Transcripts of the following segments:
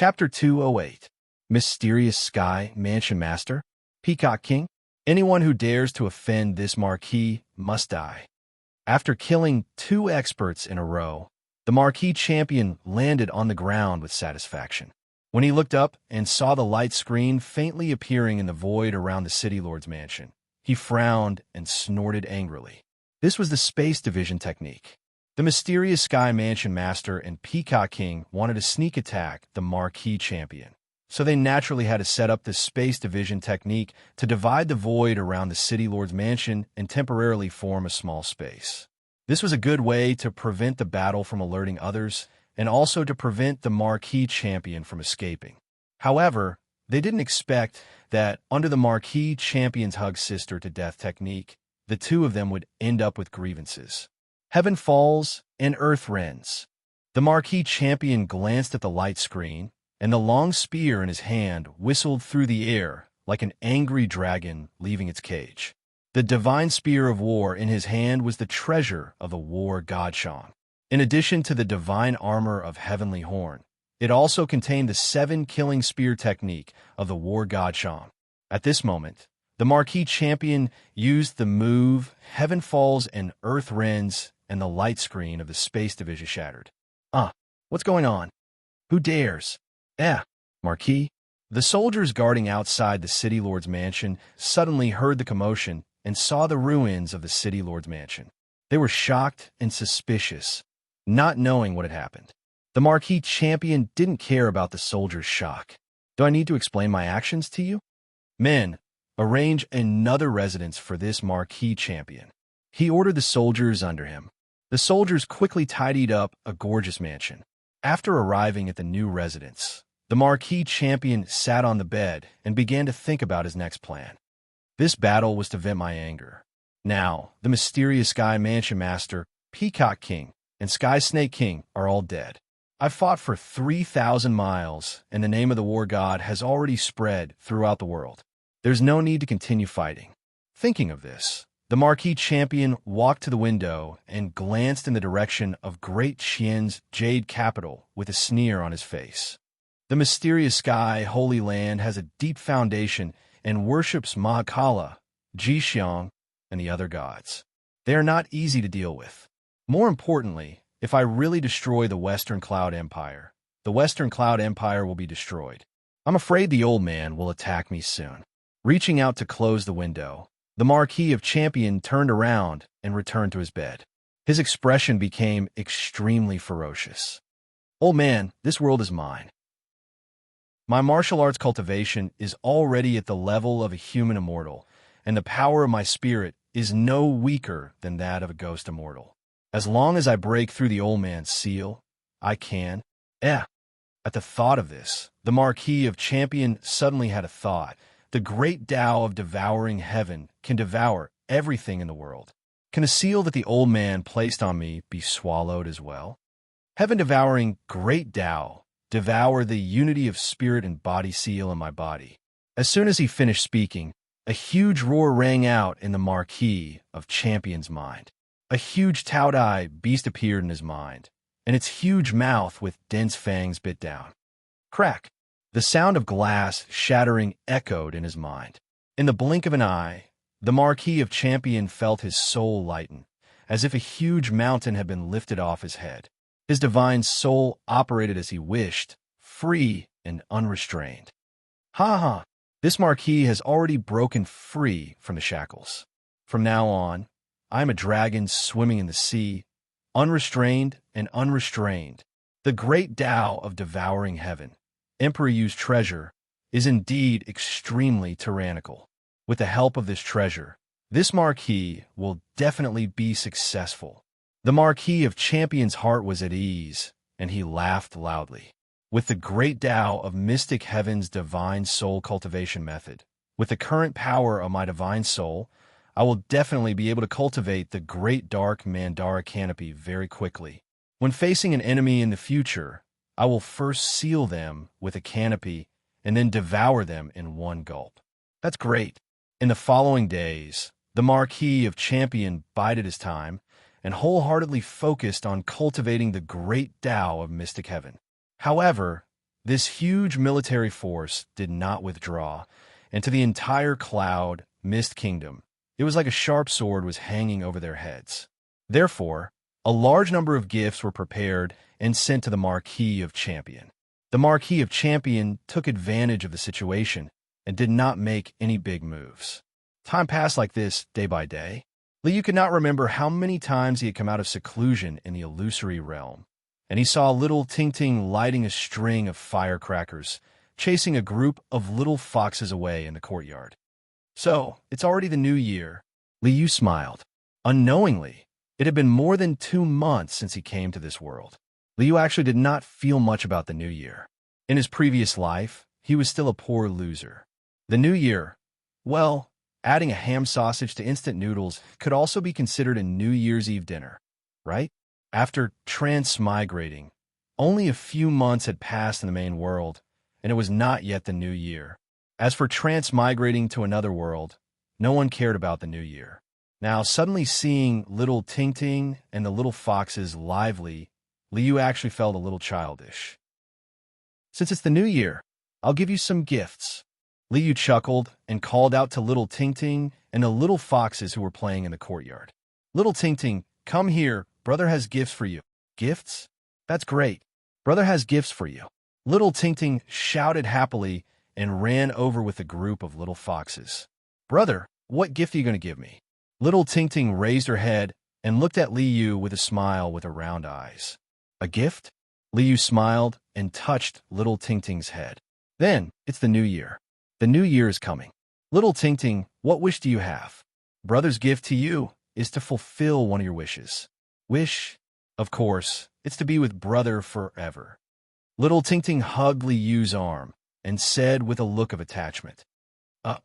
Chapter 208. Mysterious Sky Mansion Master, Peacock King. Anyone who dares to offend this marquis must die. After killing 2 experts in a row, the marquis champion landed on the ground with satisfaction. When he looked up and saw the light screen faintly appearing in the void around the City Lord's mansion, he frowned and snorted angrily. This was the Space Division technique. The Mysterious Sky Mansion Master and Peacock King wanted to sneak attack the marquis champion, so they naturally had to set up the Space Division technique to divide the void around the City Lord's mansion and temporarily form a small space. This was a good way to prevent the battle from alerting others and also to prevent the marquis champion from escaping. However, they didn't expect that under the marquis champion's hug sister to death technique, the 2 of them would end up with grievances. Heaven falls and earth rends. The marquis champion glanced at the light screen, and the long spear in his hand whistled through the air like an angry dragon leaving its cage. The divine spear of war in his hand was the treasure of the war god Shang. In addition to the divine armor of Heavenly Horn, it also contained the 7 killing spear technique of the war god Shang. At this moment, the marquis champion used the move Heaven Falls and Earth Rends, and the light screen of the Space Division shattered. What's going on? Who dares? Marquis. The soldiers guarding outside the City Lord's mansion suddenly heard the commotion and saw the ruins of the City Lord's mansion. They were shocked and suspicious, not knowing what had happened. The marquis champion didn't care about the soldiers' shock. Do I need to explain my actions to you? Men, arrange another residence for this marquis champion. He ordered the soldiers under him. The soldiers quickly tidied up a gorgeous mansion. After arriving at the new residence, the marquis champion sat on the bed and began to think about his next plan. This battle was to vent my anger. Now, the Mysterious Sky Mansion Master, Peacock King, and Sky Snake King are all dead. I've fought for 3,000 miles, and the name of the war god has already spread throughout the world. There's no need to continue fighting. Thinking of this, the marquis champion walked to the window and glanced in the direction of Great Qian's jade capital with a sneer on his face. The mysterious sky holy land has a deep foundation and worships Mahakala, Jixiang, and the other gods. They are not easy to deal with. More importantly, if I really destroy the Western Cloud Empire, the Western Cloud Empire will be destroyed. I'm afraid the old man will attack me soon. Reaching out to close the window, the Marquis of Champion turned around and returned to his bed. His expression became extremely ferocious. Old man, this world is mine. My martial arts cultivation is already at the level of a human immortal, and the power of my spirit is no weaker than that of a ghost immortal. As long as I break through the old man's seal, I can. At the thought of this, the Marquis of Champion suddenly had a thought. The great Tao of devouring heaven can devour everything in the world. Can the seal that the old man placed on me be swallowed as well? Heaven-devouring great Tao, devour the unity of spirit and body seal in my body. As soon as he finished speaking, a huge roar rang out in the Marquis of Champion's mind. A huge Tao-Dai beast appeared in his mind, and its huge mouth with dense fangs bit down. Crack! The sound of glass shattering echoed in his mind. In the blink of an eye, the Marquis of Champion felt his soul lighten, as if a huge mountain had been lifted off his head. His divine soul operated as he wished, free and unrestrained. Ha! This Marquis has already broken free from the shackles. From now on, I am a dragon swimming in the sea, unrestrained and unrestrained. The great Tao of devouring heaven, Emperor Yu's treasure, is indeed extremely tyrannical. With the help of this treasure, this Marquis will definitely be successful. The Marquis of Champion's heart was at ease, and he laughed loudly. With the great Tao of Mystic Heaven's divine soul cultivation method, with the current power of my divine soul, I will definitely be able to cultivate the great dark Mandara canopy very quickly. When facing an enemy in the future, I will first seal them with a canopy and then devour them in one gulp. That's great. In the following days, the Marquis of Champion bided his time and wholeheartedly focused on cultivating the great Tao of Mystic Heaven. However, This huge military force did not withdraw, and to the entire cloud, mist kingdom, it was like a sharp sword was hanging over their heads. Therefore, a large number of gifts were prepared and sent to the Marquis of Champion. The Marquis of Champion took advantage of the situation and did not make any big moves. Time passed like this day by day. Liu could not remember how many times he had come out of seclusion in the illusory realm, and he saw little Ting lighting a string of firecrackers, chasing a group of little foxes away in the courtyard. So, it's already the new year. Liu smiled. Unknowingly, it had been more than 2 months since he came to this world. Liu actually did not feel much about the new year. In his previous life, he was still a poor loser. The new year, well, adding a ham sausage to instant noodles could also be considered a New Year's Eve dinner, right? After transmigrating, only a few months had passed in the main world, and it was not yet the new year. As for transmigrating to another world, no one cared about the new year. Now, suddenly seeing little Ting and the little foxes lively, Liu actually felt a little childish. Since it's the new year, I'll give you some gifts. Liu chuckled and called out to little Ting and the little foxes who were playing in the courtyard. Little Ting, come here, brother has gifts for you. Gifts? That's great. Brother has gifts for you. Little Ting shouted happily and ran over with a group of little foxes. Brother, what gift are you going to give me? Little Ting raised her head and looked at Liu with a smile with her round eyes. A gift? Liu smiled and touched little Ting's head. Then, it's the new year. The new year is coming. Little Ting, what wish do you have? Brother's gift to you is to fulfill one of your wishes. Wish? Of course, it's to be with brother forever. Little Ting hugged Liu's arm and said with a look of attachment.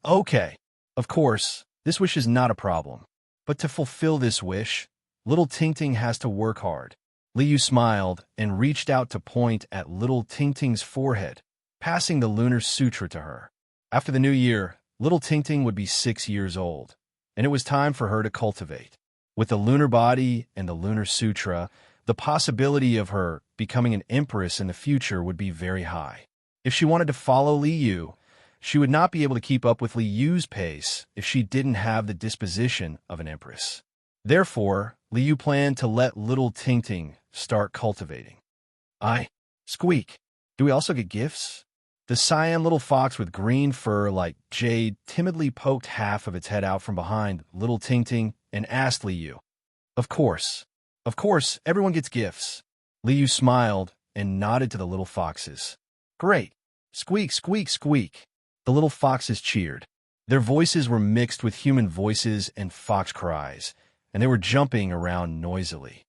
Okay. Of course, this wish is not a problem. But to fulfill this wish, little Ting has to work hard. Liu smiled and reached out to point at little Ting's forehead, passing the lunar sutra to her. After the new year, little Ting would be 6 years old, and it was time for her to cultivate. With the lunar body and the lunar sutra, the possibility of her becoming an empress in the future would be very high. If she wanted to follow Liu, she would not be able to keep up with Liu's pace if she didn't have the disposition of an empress. Therefore, Liu planned to let little Ting start cultivating. Squeak. Do we also get gifts? The cyan little fox with green fur like jade timidly poked half of its head out from behind little Ting and asked Liu. Of course, everyone gets gifts. Liu smiled and nodded to the little foxes. Great. Squeak, squeak, squeak. The little foxes cheered. Their voices were mixed with human voices and fox cries, and they were jumping around noisily.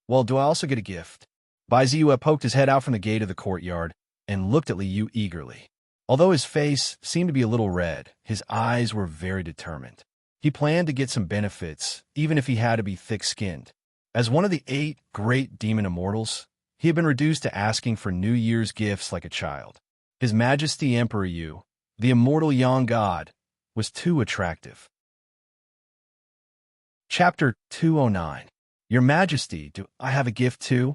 Well, do I also get a gift? Bai Ziyu poked his head out from the gate of the courtyard and looked at Liu eagerly. Although his face seemed to be a little red, his eyes were very determined. He planned to get some benefits, even if he had to be thick-skinned. As one of the 8 great demon immortals, he had been reduced to asking for New Year's gifts like a child. His Majesty Emperor Yu, the immortal young god, was too attractive. Chapter 209. Your Majesty, do I have a gift too?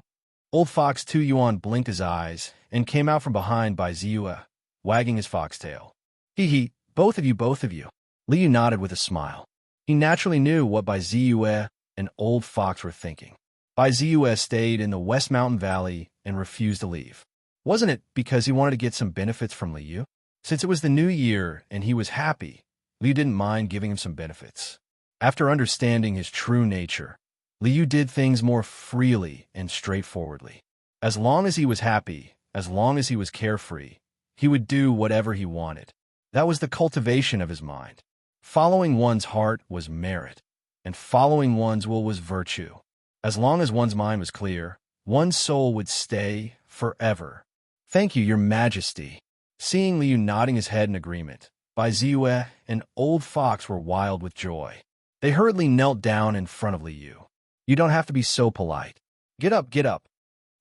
Old Fox Tu Yuan blinked his eyes and came out from behind Bai Ziyu, wagging his foxtail. Hee, both of you. Liu nodded with a smile. He naturally knew what Bai Ziyu and Old Fox were thinking. Bai Ziyu stayed in the West Mountain Valley and refused to leave. Wasn't it because he wanted to get some benefits from Liu? Since it was the new year and he was happy, Liu didn't mind giving him some benefits. After understanding his true nature, Liu did things more freely and straightforwardly. As long as he was happy, as long as he was carefree, he would do whatever he wanted. That was the cultivation of his mind. Following one's heart was merit, and following one's will was virtue. As long as one's mind was clear, one's soul would stay forever. Thank you, Your Majesty. Seeing Liu nodding his head in agreement, Bai Ziyu and Old Fox were wild with joy. They hurriedly knelt down in front of Liu. You don't have to be so polite. Get up, get up.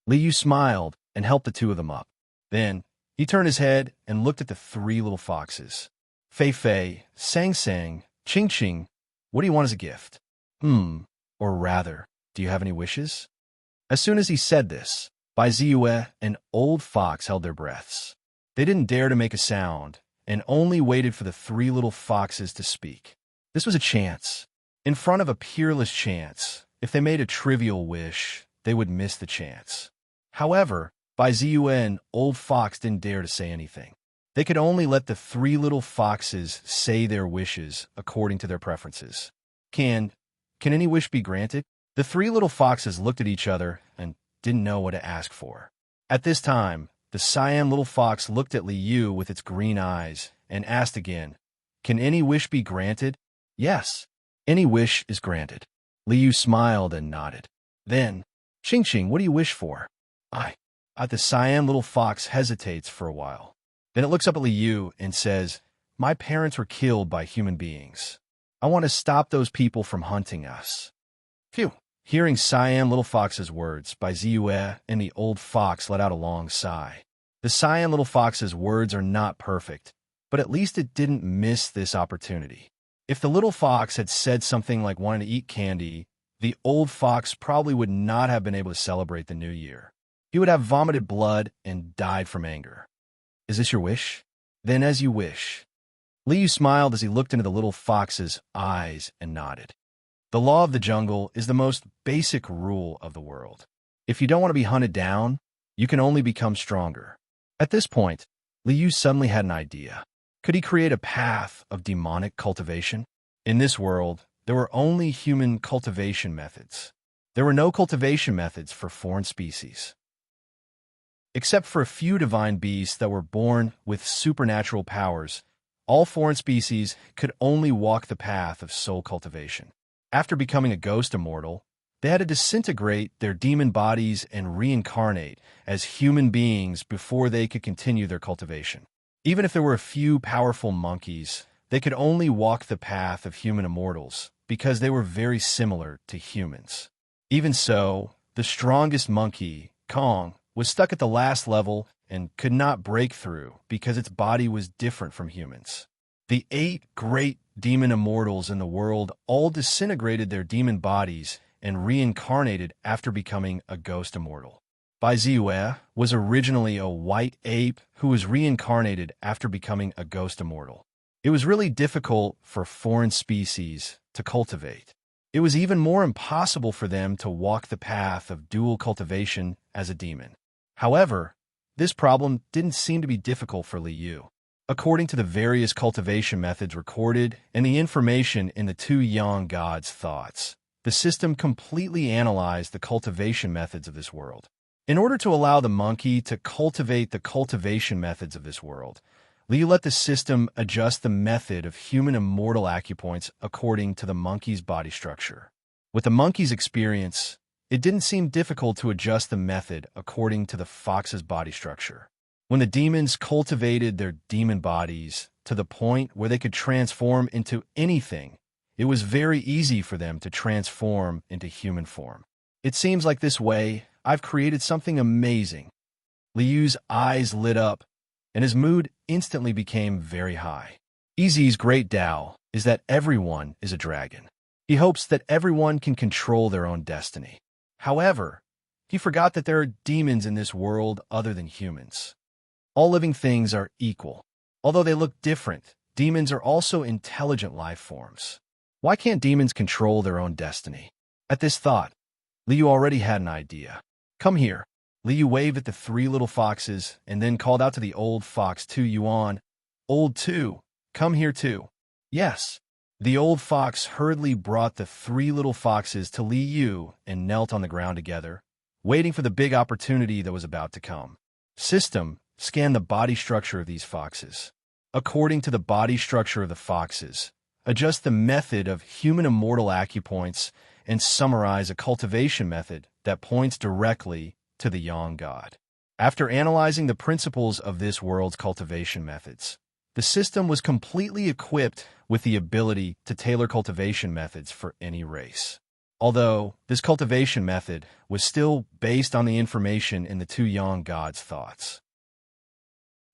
Liu smiled and helped the two of them up. Then, he turned his head and looked at the 3 little foxes. Fei Fei, Sang Sang, Ching Ching, what do you want as a gift? Or rather, do you have any wishes? As soon as he said this, By Ziyue, an old fox held their breaths. They didn't dare to make a sound, and only waited for the three little foxes to speak. This was a chance. In front of a peerless chance, if they made a trivial wish, they would miss the chance. However, by Ziyue, an old fox didn't dare to say anything. They could only let the three little foxes say their wishes according to their preferences. Can any wish be granted? The three little foxes looked at each other and didn't know what to ask for. At this time, the cyan little fox looked at Liu with its green eyes and asked again, "Can any wish be granted?" "Yes, any wish is granted." Liu smiled and nodded. Then, "Xing, what do you wish for?" The cyan little fox hesitates for a while. Then it looks up at Liu and says, "My parents were killed by human beings. I want to stop those people from hunting us." Phew! Hearing cyan little fox's words, by Ziyue and the old fox let out a long sigh. The cyan little fox's words are not perfect, but at least it didn't miss this opportunity. If the little fox had said something like wanting to eat candy, the old fox probably would not have been able to celebrate the new year. He would have vomited blood and died from anger. "Is this your wish?" "Then as you wish." Liu smiled as he looked into the little fox's eyes and nodded. The law of the jungle is the most basic rule of the world. If you don't want to be hunted down, you can only become stronger. At this point, Liu suddenly had an idea. Could he create a path of demonic cultivation? In this world, there were only human cultivation methods. There were no cultivation methods for foreign species. Except for a few divine beasts that were born with supernatural powers, all foreign species could only walk the path of soul cultivation. After becoming a ghost immortal, they had to disintegrate their demon bodies and reincarnate as human beings before they could continue their cultivation. Even if there were a few powerful monkeys, they could only walk the path of human immortals because they were very similar to humans. Even so, the strongest monkey, Kong, was stuck at the last level and could not break through because its body was different from humans. The 8 great demon immortals in the world all disintegrated their demon bodies and reincarnated after becoming a ghost immortal. Bai Ziyue was originally a white ape who was reincarnated after becoming a ghost immortal. It was really difficult for foreign species to cultivate. It was even more impossible for them to walk the path of dual cultivation as a demon. However, this problem didn't seem to be difficult for Liu. According to the various cultivation methods recorded and the information in the 2 young gods' thoughts, the system completely analyzed the cultivation methods of this world. In order to allow the monkey to cultivate the cultivation methods of this world, Liu let the system adjust the method of human immortal acupoints according to the monkey's body structure. With the monkey's experience, it didn't seem difficult to adjust the method according to the fox's body structure. When the demons cultivated their demon bodies to the point where they could transform into anything, it was very easy for them to transform into human form. It seems like this way, I've created something amazing. Liu's eyes lit up, and his mood instantly became very high. Easy's great Tao is that everyone is a dragon. He hopes that everyone can control their own destiny. However, he forgot that there are demons in this world other than humans. All living things are equal. Although they look different, demons are also intelligent life forms. Why can't demons control their own destiny? At this thought, Liu already had an idea. "Come here." Liu waved at the 3 little foxes and then called out to the old fox Tu Yuan, "Old Tu, come here too." "Yes." The old fox hurriedly brought the 3 little foxes to Liu and knelt on the ground together, waiting for the big opportunity that was about to come. System scan the body structure of these foxes. According to the body structure of the foxes, adjust the method of human immortal acupoints and summarize a cultivation method that points directly to the Yang God. After analyzing the principles of this world's cultivation methods, the system was completely equipped with the ability to tailor cultivation methods for any race. Although this cultivation method was still based on the information in the 2 Yang gods' thoughts.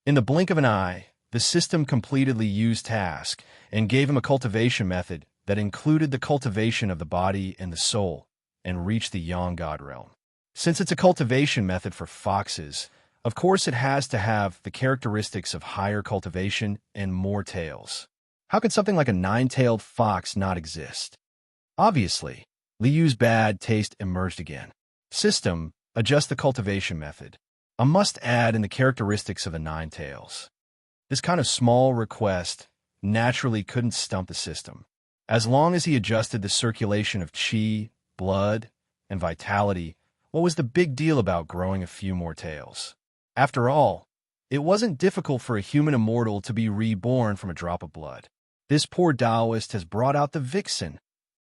In the blink of an eye, the system completed Liu's task and gave him a cultivation method that included the cultivation of the body and the soul and reached the Yang God realm. Since it's a cultivation method for foxes, of course it has to have the characteristics of higher cultivation and more tails. How could something like a nine-tailed fox not exist? Obviously, Liu's bad taste emerged again. System, adjust the cultivation method. A must add in the characteristics of the nine tails. This kind of small request naturally couldn't stump the system. As long as he adjusted the circulation of qi, blood, and vitality, what was the big deal about growing a few more tails? After all, it wasn't difficult for a human immortal to be reborn from a drop of blood. This poor Taoist has brought out the vixen.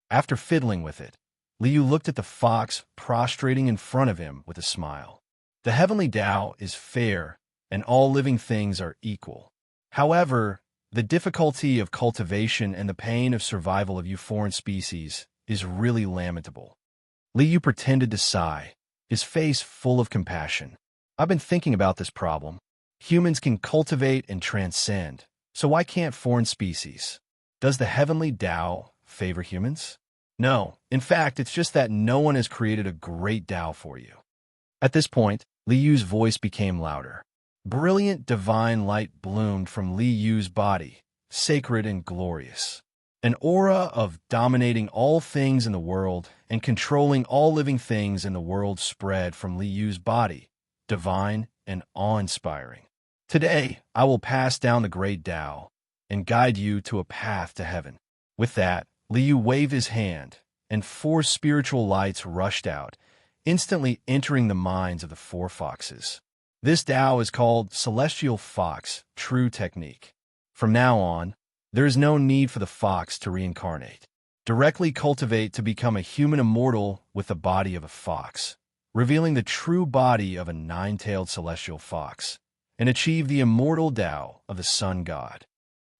After fiddling with it, Liu looked at the fox prostrating in front of him with a smile. The heavenly Tao is fair, and all living things are equal. However, the difficulty of cultivation and the pain of survival of you foreign species is really lamentable. Liu pretended to sigh, his face full of compassion. I've been thinking about this problem. Humans can cultivate and transcend, so why can't foreign species? Does the heavenly Tao favor humans? No, in fact, it's just that no one has created a great Tao for you. At this point, Liu's voice became louder. Brilliant divine light bloomed from Liu's body, sacred and glorious. An aura of dominating all things in the world and controlling all living things in the world spread from Liu's body, divine and awe-inspiring. Today, I will pass down the great Tao and guide you to a path to heaven. With that, Liu waved his hand, and four spiritual lights rushed out, instantly entering the minds of the four foxes. This Tao is called Celestial Fox, True Technique. From now on, there is no need for the fox to reincarnate. Directly cultivate to become a human immortal with the body of a fox, revealing the true body of a nine-tailed celestial fox, and achieve the immortal Tao of the Sun God.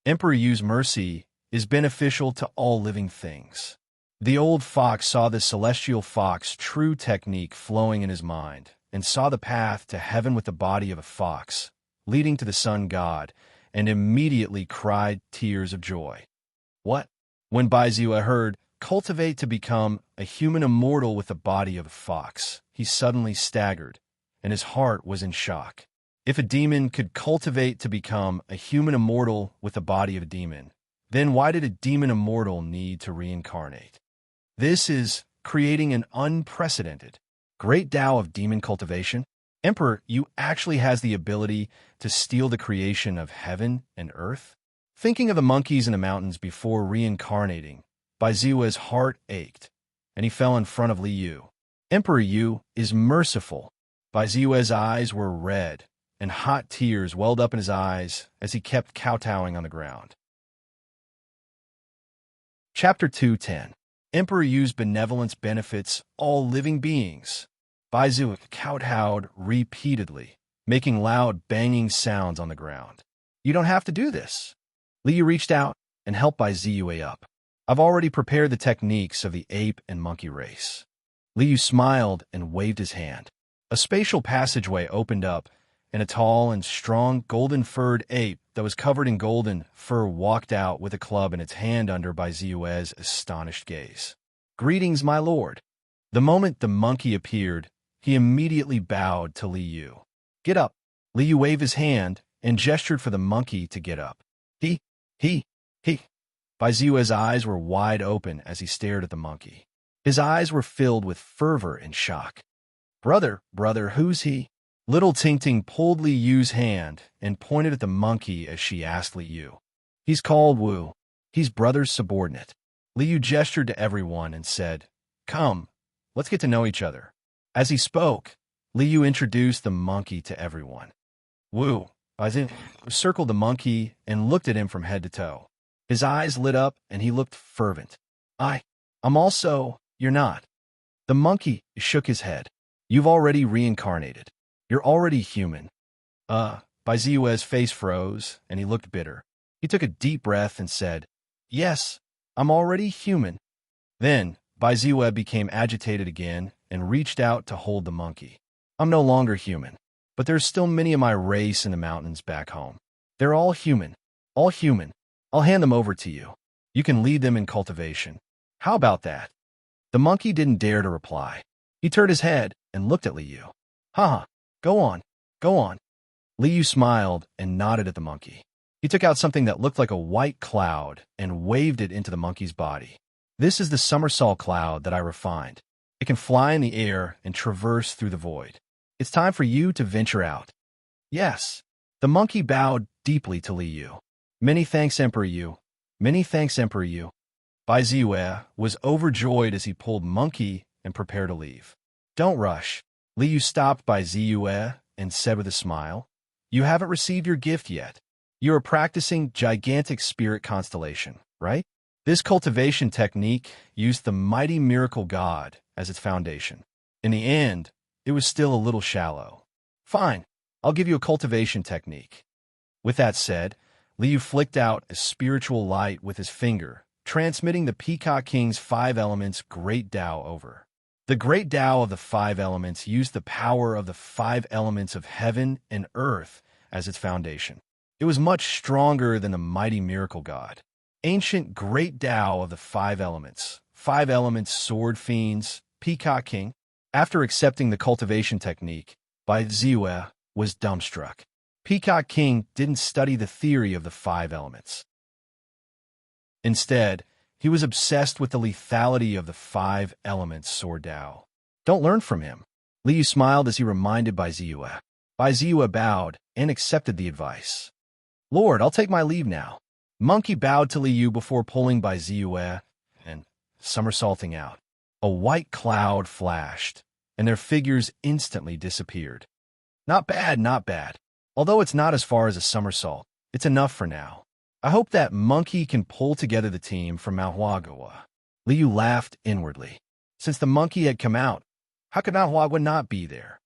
Emperor Yu's mercy is beneficial to all living things. The old fox saw the celestial fox true technique flowing in his mind, and saw the path to heaven with the body of a fox, leading to the Sun God, and immediately cried tears of joy. What? When Baiziwa heard, cultivate to become a human immortal with the body of a fox, he suddenly staggered, and his heart was in shock. If a demon could cultivate to become a human immortal with the body of a demon, then why did a demon immortal need to reincarnate? This is creating an unprecedented, great Tao of demon cultivation. Emperor, you actually has the ability to steal the creation of heaven and earth? Thinking of the monkeys in the mountains before reincarnating, Baiziwa's heart ached, and he fell in front of Liu. Emperor Yu is merciful. Baiziwa's eyes were red, and hot tears welled up in his eyes as he kept kowtowing on the ground. Chapter 210. Emperor Yu's benevolence benefits all living beings. Baiziwa kowtowed repeatedly, making loud banging sounds on the ground. You don't have to do this. Liu reached out and helped Baiziwa up. I've already prepared the techniques of the ape and monkey race. Liu smiled and waved his hand. A spatial passageway opened up, and a tall and strong golden-furred ape that was covered in golden fur walked out with a club in its hand under Baiziwa's astonished gaze. Greetings, my lord. The moment the monkey appeared, he immediately bowed to Liu. Get up. Liu waved his hand and gestured for the monkey to get up. He. Baiziwa's eyes were wide open as he stared at the monkey. His eyes were filled with fervor and shock. Brother, who's he? Little Ting pulled Liu's hand and pointed at the monkey as she asked Liu. He's called Wu. He's brother's subordinate. Liu gestured to everyone and said, Come, let's get to know each other. As he spoke, Liu introduced the monkey to everyone. Wu, Baiziwa circled the monkey and looked at him from head to toe. His eyes lit up and he looked fervent. I'm also, you're not. The monkey shook his head. You've already reincarnated. You're already human. Baiziwa's face froze, and he looked bitter. He took a deep breath and said, Yes, I'm already human. Then, Baiziwa became agitated again and reached out to hold the monkey. I'm no longer human, but there's still many of my race in the mountains back home. They're all human. All human. I'll hand them over to you. You can lead them in cultivation. How about that? The monkey didn't dare to reply. He turned his head and looked at Li Yu. Haha, go on, go on. Li Yu smiled and nodded at the monkey. He took out something that looked like a white cloud and waved it into the monkey's body. This is the somersault cloud that I refined. It can fly in the air and traverse through the void. It's time for you to venture out. Yes. The monkey bowed deeply to Li Yu. Many thanks, Emperor Yu. Many thanks, Emperor Yu. Bai Ziyu was overjoyed as he pulled monkey and prepared to leave. Don't rush. Li Yu stopped Bai Ziyu and said with a smile, You haven't received your gift yet. You are practicing gigantic spirit constellation, right? This cultivation technique used the mighty miracle god as its foundation. In the end, it was still a little shallow. Fine, I'll give you a cultivation technique. With that said, Li Yu flicked out a spiritual light with his finger, transmitting the Peacock King's 5 elements Great Tao over. The Great Tao of the 5 elements used the power of the 5 elements of heaven and earth as its foundation. It was much stronger than the mighty miracle god. Ancient Great Tao of the 5 elements sword fiends, Peacock King. After accepting the cultivation technique, Bai Ziyu was dumbstruck. Peacock King didn't study the theory of the 5 elements. Instead, he was obsessed with the lethality of the 5 elements sword Tao. Don't learn from him. Li Yu smiled as he reminded Bai Ziyu. Bai Ziyu bowed and accepted the advice. Lord, I'll take my leave now. Monkey bowed to Li Yu before pulling Bai Ziyu and somersaulting out. A white cloud flashed, and their figures instantly disappeared. Not bad, not bad. Although it's not as far as a somersault, it's enough for now. I hope that monkey can pull together the team from Mount Huagua. Li Yu laughed inwardly. Since the monkey had come out, how could Mount Huagua not be there?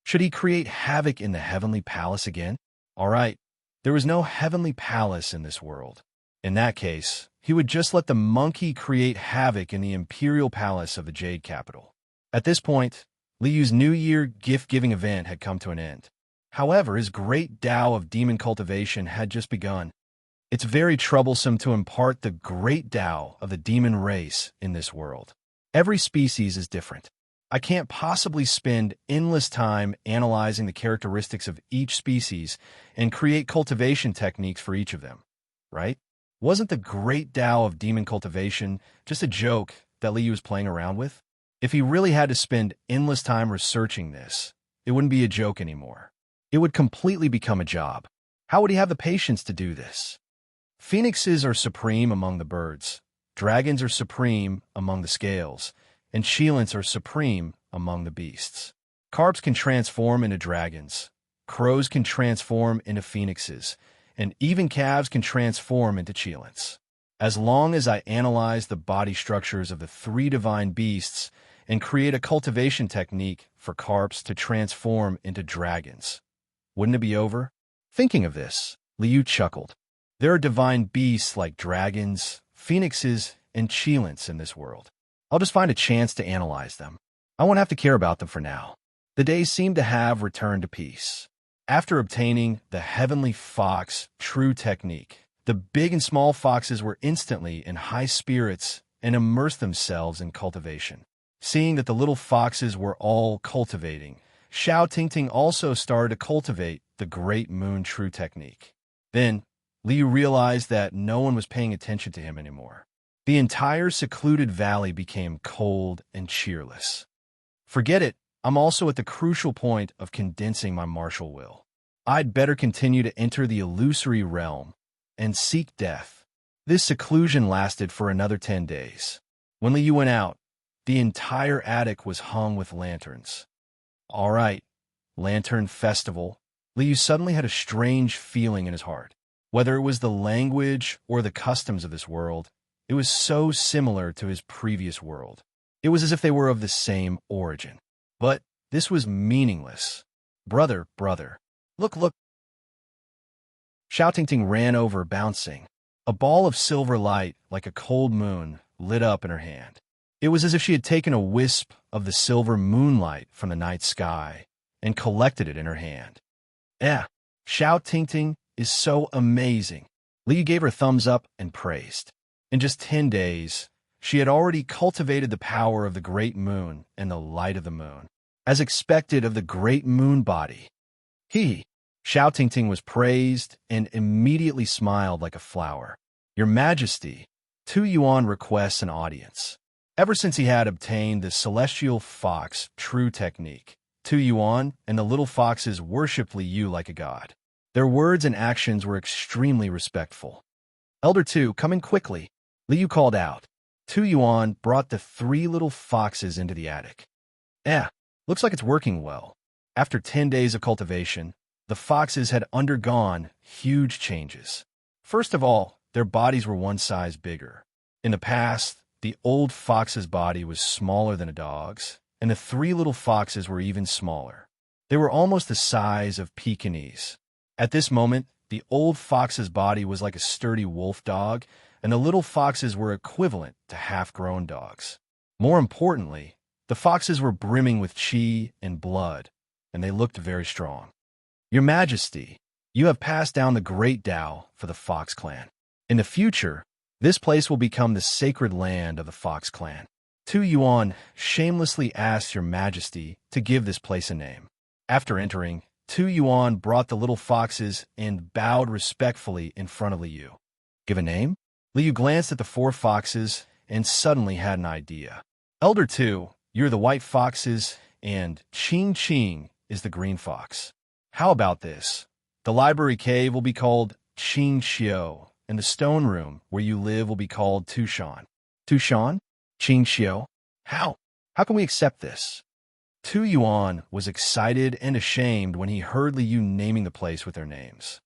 Should he create havoc in the heavenly palace again? All right, there was no heavenly palace in this world. In that case, he would just let the monkey create havoc in the imperial palace of the Jade capital. At this point, Li Yu's New Year gift-giving event had come to an end. However, his great Tao of demon cultivation had just begun. It's very troublesome to impart the great Tao of the demon race in this world. Every species is different. I can't possibly spend endless time analyzing the characteristics of each species and create cultivation techniques for each of them, right? Wasn't the great Tao of demon cultivation just a joke that Li Yu was playing around with? If he really had to spend endless time researching this, it wouldn't be a joke anymore. It would completely become a job. How would he have the patience to do this? Phoenixes are supreme among the birds, dragons are supreme among the scales, and cheilants are supreme among the beasts. Carps can transform into dragons, crows can transform into phoenixes, and even calves can transform into cheilants. As long as I analyze the body structures of the 3 divine beasts and create a cultivation technique for carps to transform into dragons, wouldn't it be over? Thinking of this, Li Yu chuckled. There are divine beasts like dragons, phoenixes, and cheilants in this world. I'll just find a chance to analyze them. I won't have to care about them for now. The days seem to have returned to peace. After obtaining the heavenly fox true technique, the big and small foxes were instantly in high spirits and immersed themselves in cultivation. Seeing that the little foxes were all cultivating, Xiao Tingting also started to cultivate the Great Moon True technique. Then, Li Yu realized that no one was paying attention to him anymore. The entire secluded valley became cold and cheerless. Forget it, I'm also at the crucial point of condensing my martial will. I'd better continue to enter the illusory realm and seek death. This seclusion lasted for another 10 days. When Li Yu went out, the entire attic was hung with lanterns. All right, Lantern Festival. Li Yu suddenly had a strange feeling in his heart. Whether it was the language or the customs of this world, it was so similar to his previous world. It was as if they were of the same origin. But this was meaningless. Brother, look. Xiao Tingting ran over, bouncing. A ball of silver light, like a cold moon, lit up in her hand. It was as if she had taken a wisp of the silver moonlight from the night sky and collected it in her hand. Xiao Tingting is so amazing. Li Yu gave her thumbs up and praised. In just 10 days, she had already cultivated the power of the great moon and the light of the moon. as expected of the great moon body. He, Xiao Tingting, was praised and immediately smiled like a flower. Your Majesty, Tu Yuan requests an audience. Ever since he had obtained the celestial fox true technique, Tu Yuan and the little foxes worshipped Li Yu like a god. Their words and actions were extremely respectful. Elder Tu, come in quickly, Li Yu called out. Tu Yuan brought the 3 little foxes into the attic. Looks like it's working well. After 10 days of cultivation, the foxes had undergone huge changes. First of all, their bodies were one size bigger. In the past, the old fox's body was smaller than a dog's, and the 3 little foxes were even smaller. They were almost the size of Pekingese. At this moment, the old fox's body was like a sturdy wolf dog, and the little foxes were equivalent to half-grown dogs. More importantly, the foxes were brimming with qi and blood, and they looked very strong. Your Majesty, you have passed down the great Tao for the Fox clan. In the future, this place will become the sacred land of the Fox clan. Tu Yuan shamelessly asked Your Majesty to give this place a name. After entering, Tu Yuan brought the little foxes and bowed respectfully in front of Li Yu. Give a name? Li Yu glanced at the 4 foxes and suddenly had an idea. Elder Tu, you're the white foxes, and Qing Qing is the green fox. How about this? The library cave will be called Qing Xiu, and the stone room where you live will be called Tushan. Tushan? Qing Xiu? How? How can we accept this? Tu Yuan was excited and ashamed when he heard Li Yu naming the place with their names.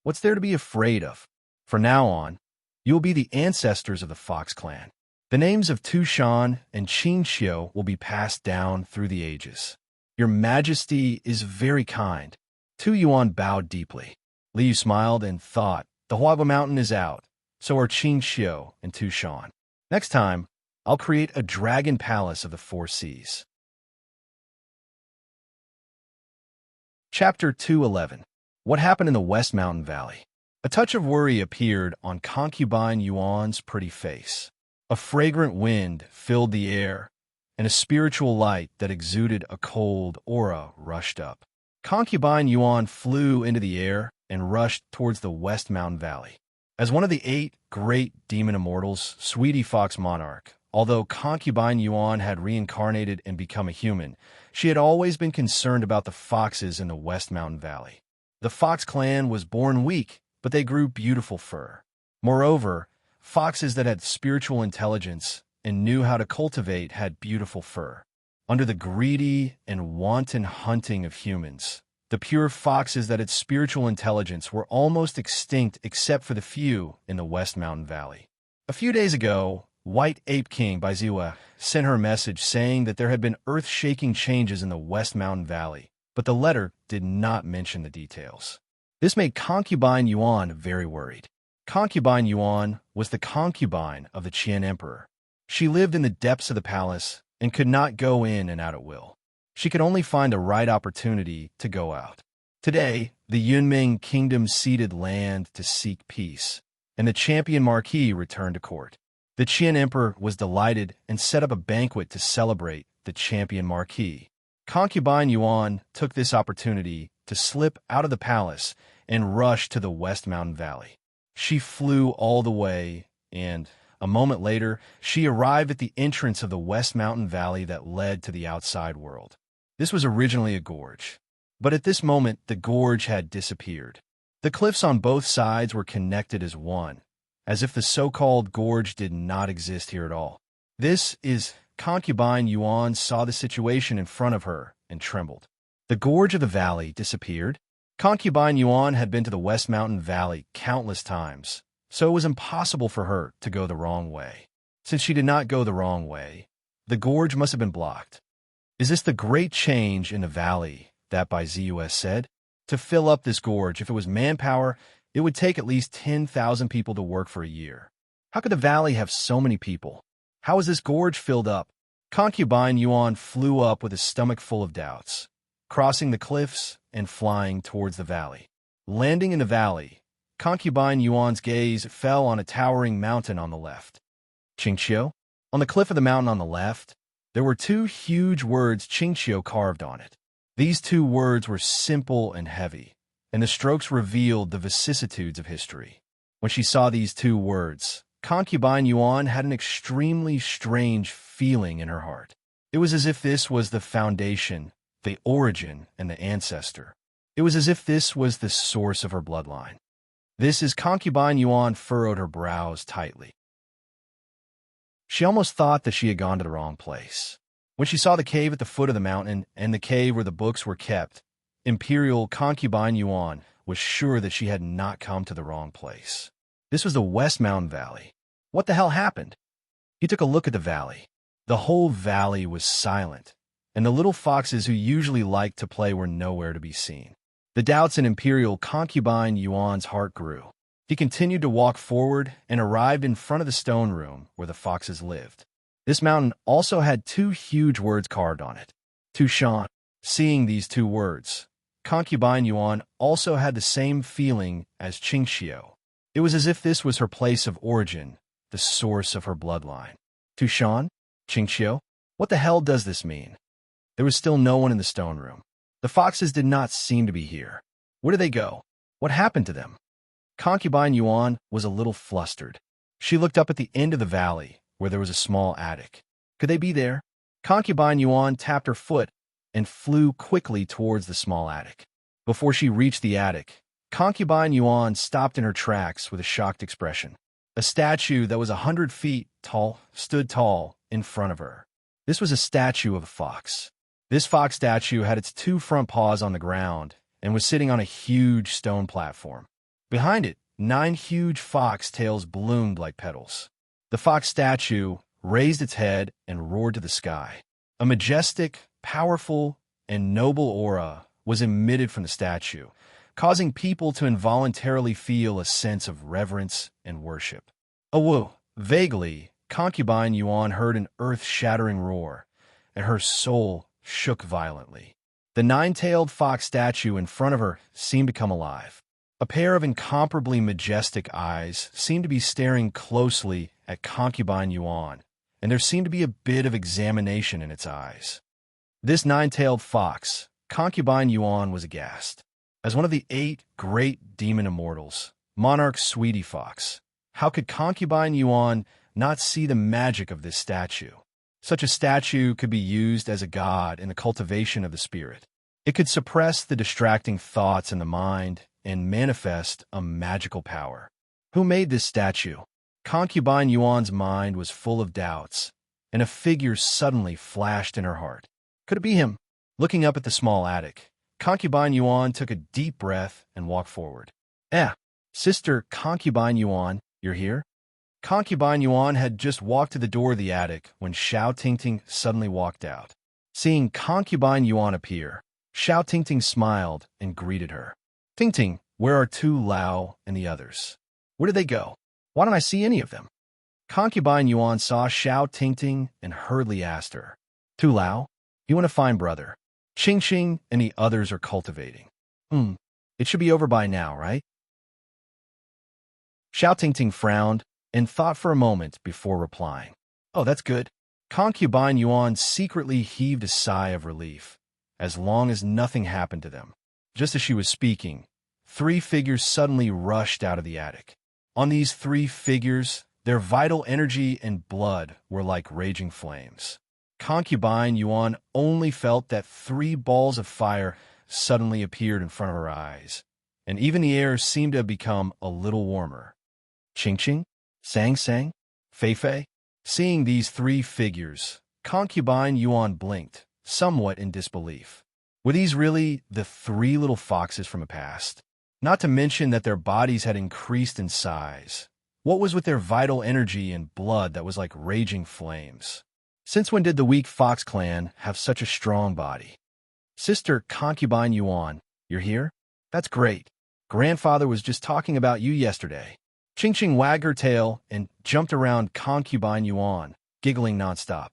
What's there to be afraid of? From now on, you will be the ancestors of the Fox clan. The names of Tushan and Qing Xiu will be passed down through the ages. Your Majesty is very kind. Tu Yuan bowed deeply. Li Yu smiled and thought, the Huaba Mountain is out, so are Qing Xiu and Tushan. Next time, I'll create a dragon palace of the 4 seas. Chapter 211. What happened in the West Mountain Valley? A touch of worry appeared on Concubine Yuan's pretty face. A fragrant wind filled the air, and a spiritual light that exuded a cold aura rushed up. Concubine Yuan flew into the air and rushed towards the West Mountain Valley. As one of the 8 great demon immortals, Sweetie Fox Monarch, although Concubine Yuan had reincarnated and become a human, she had always been concerned about the foxes in the West Mountain Valley. The Fox clan was born weak, but they grew beautiful fur. Moreover, foxes that had spiritual intelligence and knew how to cultivate had beautiful fur. Under the greedy and wanton hunting of humans, the pure foxes that had spiritual intelligence were almost extinct except for the few in the West Mountain Valley. A few days ago, White Ape King Baiziwa sent her a message saying that there had been earth-shaking changes in the West Mountain Valley, but the letter did not mention the details. This made Concubine Yuan very worried. Concubine Yuan was the concubine of the Qian Emperor. She lived in the depths of the palace and could not go in and out at will. She could only find the right opportunity to go out. Today, the Yunming kingdom ceded land to seek peace, and the champion marquis returned to court. The Qian Emperor was delighted and set up a banquet to celebrate the champion marquis. Concubine Yuan took this opportunity to slip out of the palace and rush to the West Mountain Valley. She flew all the way, and a moment later, she arrived at the entrance of the West Mountain Valley that led to the outside world. This was originally a gorge, but at this moment, the gorge had disappeared. The cliffs on both sides were connected as one, as if the so-called gorge did not exist here at all. This is Concubine Yuan saw the situation in front of her and trembled. The gorge of the valley disappeared. Concubine Yuan had been to the West Mountain Valley countless times, so it was impossible for her to go the wrong way. Since she did not go the wrong way, the gorge must have been blocked. Is this the great change in the valley that by ZUS said? To fill up this gorge, if it was manpower, it would take at least 10,000 people to work for a year. How could the valley have so many people? How is this gorge filled up? Concubine Yuan flew up with a stomach full of doubts, crossing the cliffs and flying towards the valley. Landing in the valley, Concubine Yuan's gaze fell on a towering mountain on the left. Qingqiu? On the cliff of the mountain on the left, There were two huge words Qingqiu carved on it. These two words were simple and heavy, and the strokes revealed the vicissitudes of history. When she saw these two words, Concubine Yuan had an extremely strange feeling in her heart. It was as if this was the foundation, the origin, and the ancestor. It was as if this was the source of her bloodline. This is Concubine Yuan furrowed her brows tightly. She almost thought that she had gone to the wrong place. When she saw the cave at the foot of the mountain and the cave where the books were kept, Imperial Concubine Yuan was sure that she had not come to the wrong place. This was the West Mountain Valley. What the hell happened? He took a look at the valley. The whole valley was silent, and the little foxes who usually liked to play were nowhere to be seen. The doubts in Imperial Concubine Yuan's heart grew. He continued to walk forward and arrived in front of the stone room where the foxes lived. This mountain also had two huge words carved on it. Tushan. Seeing these two words, Concubine Yuan also had the same feeling as Qingqiu. It was as if this was her place of origin, the source of her bloodline. Tushan? Qingqiu? What the hell does this mean? There was still no one in the stone room. The foxes did not seem to be here. Where did they go? What happened to them? Concubine Yuan was a little flustered. She looked up at the end of the valley, where there was a small attic. Could they be there? Concubine Yuan tapped her foot and flew quickly towards the small attic. Before she reached the attic, Concubine Yuan stopped in her tracks with a shocked expression. A statue that was 100 feet tall stood tall in front of her. This was a statue of a fox. This fox statue had its two front paws on the ground and was sitting on a huge stone platform. Behind it, 9 huge fox tails bloomed like petals. The fox statue raised its head and roared to the sky. A majestic, powerful, and noble aura was emitted from the statue, causing people to involuntarily feel a sense of reverence and worship. Whoa! Vaguely, Concubine Yuan heard an earth-shattering roar, and her soul shook violently. The 9-tailed fox statue in front of her seemed to come alive. A pair of incomparably majestic eyes seemed to be staring closely at Concubine Yuan, and there seemed to be a bit of examination in its eyes. This 9-tailed fox, Concubine Yuan was aghast. As one of the 8 great demon immortals, Monarch Sweetie Fox, how could Concubine Yuan not see the magic of this statue? Such a statue could be used as a god in the cultivation of the spirit. It could suppress the distracting thoughts in the mind and manifest a magical power. Who made this statue? Concubine Yuan's mind was full of doubts, and a figure suddenly flashed in her heart. Could it be him? Looking up at the small attic, Concubine Yuan took a deep breath and walked forward. Sister Concubine Yuan, you're here? Concubine Yuan had just walked to the door of the attic when Xiao Tingting suddenly walked out. Seeing Concubine Yuan appear, Xiao Tingting smiled and greeted her. Tingting, where are Tu Lao and the others? Where did they go? Why don't I see any of them? Concubine Yuan saw Xiao Tingting and hurriedly asked her. Tu Lao, you want to find brother. Qingqing and the others are cultivating. It should be over by now, right? Xiao Tingting frowned and thought for a moment before replying. Oh, that's good. Concubine Yuan secretly heaved a sigh of relief, as long as nothing happened to them. Just as she was speaking, 3 figures suddenly rushed out of the attic. On these 3 figures, their vital energy and blood were like raging flames. Concubine Yuan only felt that 3 balls of fire suddenly appeared in front of her eyes, and even the air seemed to have become a little warmer. Qingqing? Sang Sang? Fei Fei? Seeing these 3 figures, Concubine Yuan blinked, somewhat in disbelief. Were these really the 3 little foxes from the past? Not to mention that their bodies had increased in size. What was with their vital energy and blood that was like raging flames? Since when did the weak Fox clan have such a strong body? Sister Concubine Yuan, you're here? That's great. Grandfather was just talking about you yesterday. Qingqing wagged her tail and jumped around Concubine Yuan, giggling nonstop.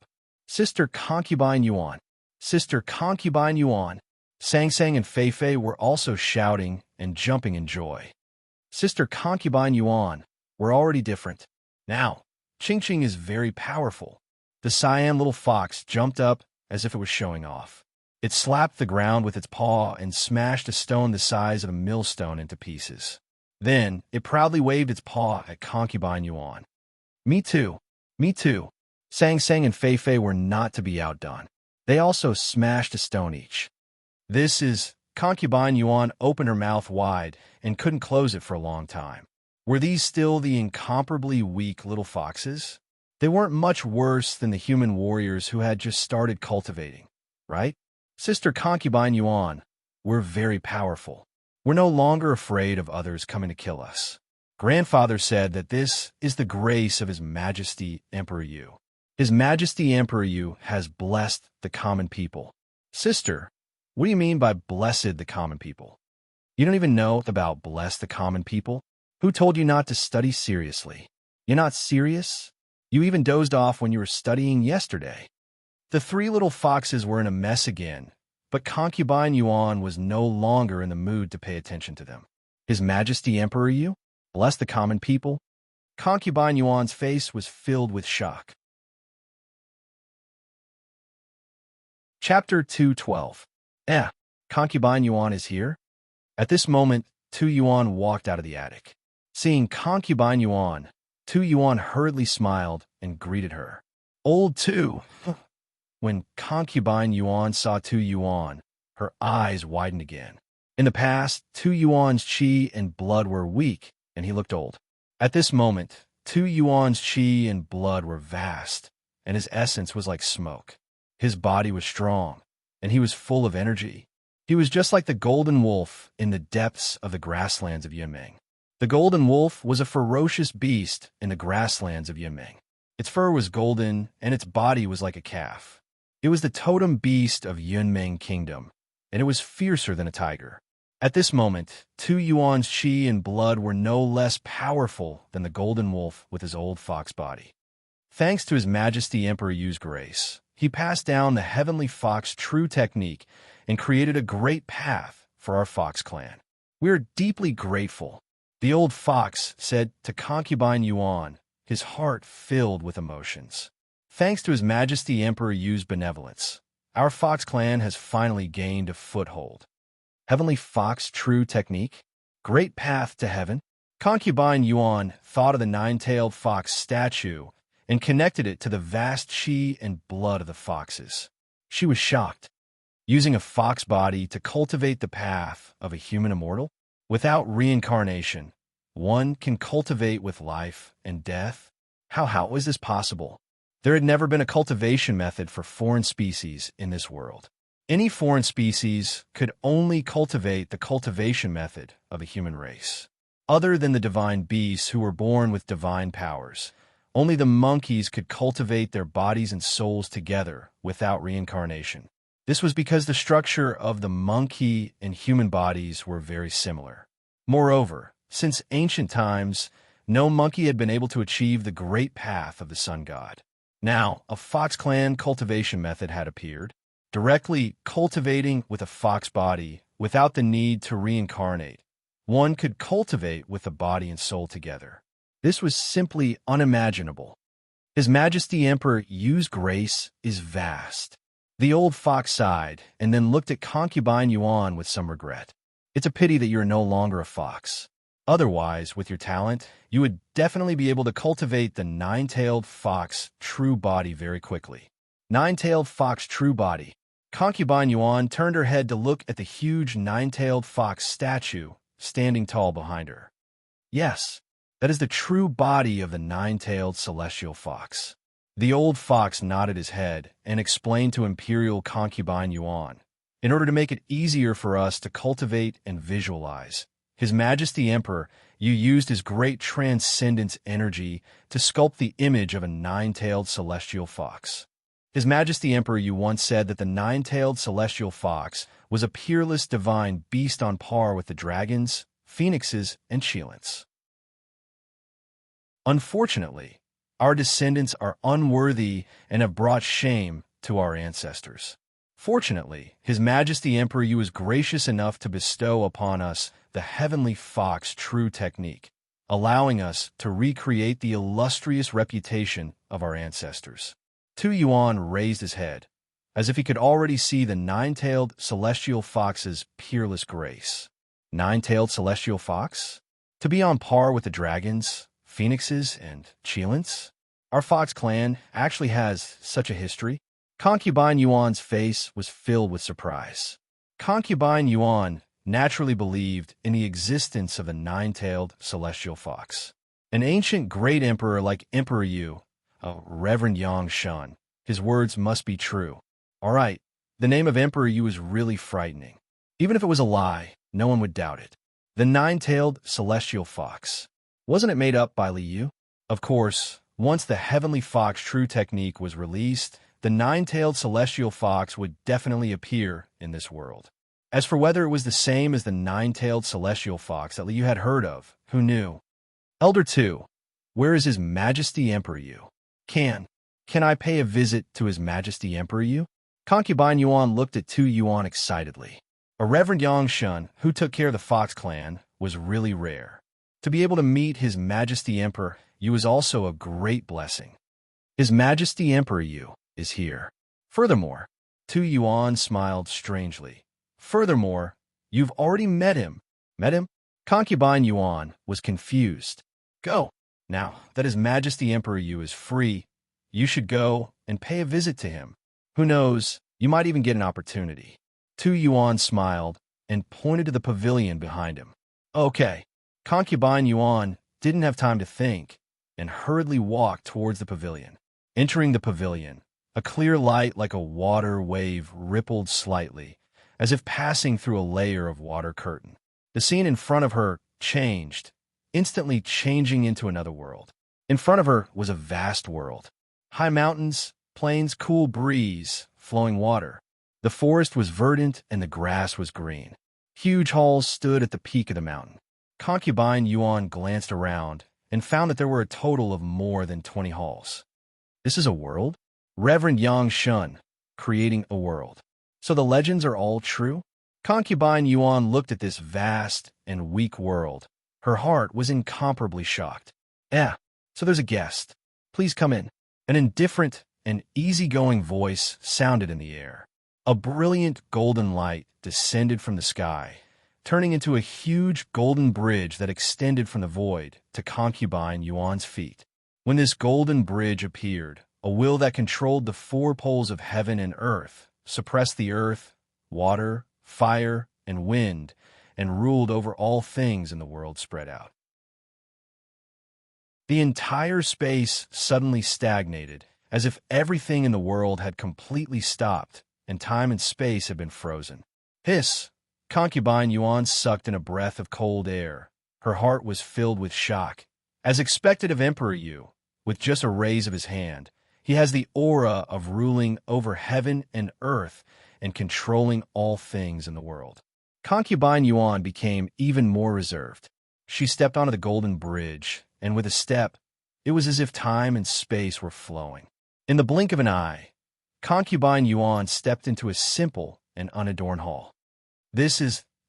Sister Concubine Yuan. Sister Concubine Yuan. Sang Sang and Fei Fei were also shouting and jumping in joy. Sister Concubine Yuan, we're already different. Now, Qingqing is very powerful. The cyan little fox jumped up as if it was showing off. It slapped the ground with its paw and smashed a stone the size of a millstone into pieces. Then, it proudly waved its paw at Concubine Yuan. Me too. Me too. Sang Sang and Fei Fei were not to be outdone. They also smashed a stone each. This is... Concubine Yuan opened her mouth wide and couldn't close it for a long time. Were these still the incomparably weak little foxes? They weren't much worse than the human warriors who had just started cultivating, right? Sister Concubine Yuan, we're very powerful. We're no longer afraid of others coming to kill us. Grandfather said that this is the grace of His Majesty Emperor Yu. His Majesty Emperor Yu has blessed the common people. Sister, what do you mean by blessed the common people? You don't even know about bless the common people? Who told you not to study seriously? You're not serious? You even dozed off when you were studying yesterday. The three little foxes were in a mess again, but Concubine Yuan was no longer in the mood to pay attention to them. His Majesty Emperor Yu? Bless the common people? Concubine Yuan's face was filled with shock. Chapter 212. Concubine Yuan is here? At this moment, Tu Yuan walked out of the attic. Seeing Concubine Yuan, Tu Yuan hurriedly smiled and greeted her. Old Tu! When Concubine Yuan saw Tu Yuan, her eyes widened again. In the past, Tu Yuan's qi and blood were weak, and he looked old. At this moment, Tu Yuan's qi and blood were vast, and his essence was like smoke. His body was strong, and he was full of energy. He was just like the golden wolf in the depths of the grasslands of Yunmeng. The golden wolf was a ferocious beast in the grasslands of Yunmeng. Its fur was golden, and its body was like a calf. It was the totem beast of Yunmeng Kingdom, and it was fiercer than a tiger. At this moment, Tu Yuan's qi and blood were no less powerful than the golden wolf with his old fox body. Thanks to His Majesty Emperor Yu's grace, he passed down the heavenly fox true technique and created a great path for our fox clan. We are deeply grateful, the old fox said to Concubine Yuan, his heart filled with emotions. Thanks to His Majesty Emperor Yu's benevolence, our fox clan has finally gained a foothold. Heavenly fox true technique? Great path to heaven? Concubine Yuan thought of the nine-tailed fox statue and connected it to the vast qi and blood of the foxes. She was shocked. Using a fox body to cultivate the path of a human immortal? Without reincarnation, one can cultivate with life and death? How is this possible? There had never been a cultivation method for foreign species in this world. Any foreign species could only cultivate the cultivation method of a human race. Other than the divine beasts who were born with divine powers, only the monkeys could cultivate their bodies and souls together without reincarnation. This was because the structure of the monkey and human bodies were very similar. Moreover, since ancient times, no monkey had been able to achieve the great path of the sun god. Now, a fox clan cultivation method had appeared, directly cultivating with a fox body without the need to reincarnate. One could cultivate with the body and soul together. This was simply unimaginable. His Majesty Emperor Yu's grace is vast. The old fox sighed and then looked at Concubine Yuan with some regret. It's a pity that you are no longer a fox. Otherwise, with your talent, you would definitely be able to cultivate the nine-tailed fox true body very quickly. Nine-tailed fox true body. Concubine Yuan turned her head to look at the huge nine-tailed fox statue standing tall behind her. Yes, that is the true body of the nine-tailed celestial fox. The old fox nodded his head and explained to Imperial Concubine Yuan, in order to make it easier for us to cultivate and visualize, His Majesty Emperor Yu used his great transcendence energy to sculpt the image of a nine-tailed celestial fox. His Majesty Emperor Yu once said that the nine-tailed celestial fox was a peerless divine beast on par with the dragons, phoenixes, and cheilants. Unfortunately, our descendants are unworthy and have brought shame to our ancestors. Fortunately, His Majesty Emperor Yu is gracious enough to bestow upon us the heavenly fox true technique, allowing us to recreate the illustrious reputation of our ancestors. Tu Yuan raised his head, as if he could already see the nine-tailed celestial fox's peerless grace. Nine-tailed celestial fox? To be on par with the dragons, phoenixes, and cheelants? Our fox clan actually has such a history? Concubine Yuan's face was filled with surprise. Concubine Yuan naturally believed in the existence of a nine-tailed celestial fox. An ancient great emperor like Emperor Yu, a Reverend Yang Shun. His words must be true. All right, the name of Emperor Yu is really frightening. Even if it was a lie, no one would doubt it. The nine-tailed celestial fox. Wasn't it made up by Li Yu? Of course, once the heavenly fox true technique was released, the nine-tailed celestial fox would definitely appear in this world. As for whether it was the same as the nine-tailed celestial fox that Li Yu had heard of, who knew? Elder 2, where is His Majesty Emperor Yu? Can I pay a visit to His Majesty Emperor Yu? Concubine Yuan looked at Tu Yuan excitedly. A Reverend Yang Shun, who took care of the Fox clan, was really rare. To be able to meet His Majesty Emperor Yu is also a great blessing. His Majesty Emperor Yu is here. Furthermore, Tu Yuan smiled strangely. Furthermore, you've already met him. Met him? Concubine Yuan was confused. Go. Now that His Majesty Emperor Yu is free, you should go and pay a visit to him. Who knows, you might even get an opportunity. Tu Yuan smiled and pointed to the pavilion behind him. Okay. Concubine Yuan didn't have time to think and hurriedly walked towards the pavilion. Entering the pavilion, a clear light like a water wave rippled slightly, as if passing through a layer of water curtain. The scene in front of her changed, instantly changing into another world. In front of her was a vast world. High mountains, plains, cool breeze, flowing water. The forest was verdant and the grass was green. Huge halls stood at the peak of the mountain. Concubine Yuan glanced around and found that there were a total of more than 20 halls. This is a world? Reverend Yang Shun, creating a world. So the legends are all true? Concubine Yuan looked at this vast and weak world. Her heart was incomparably shocked. So there's a guest. Please come in. An indifferent and easygoing voice sounded in the air. A brilliant golden light descended from the sky, turning into a huge golden bridge that extended from the void to Concubine Yuan's feet. When this golden bridge appeared, a will that controlled the four poles of heaven and earth, suppressed the earth, water, fire, and wind, and ruled over all things in the world spread out. The entire space suddenly stagnated, as if everything in the world had completely stopped, and time and space had been frozen. Hiss! Concubine Yuan sucked in a breath of cold air. Her heart was filled with shock. As expected of Emperor Yu, with just a raise of his hand, he has the aura of ruling over heaven and earth and controlling all things in the world. Concubine Yuan became even more reserved. She stepped onto the golden bridge, and with a step, it was as if time and space were flowing. In the blink of an eye, Concubine Yuan stepped into a simple and unadorned hall.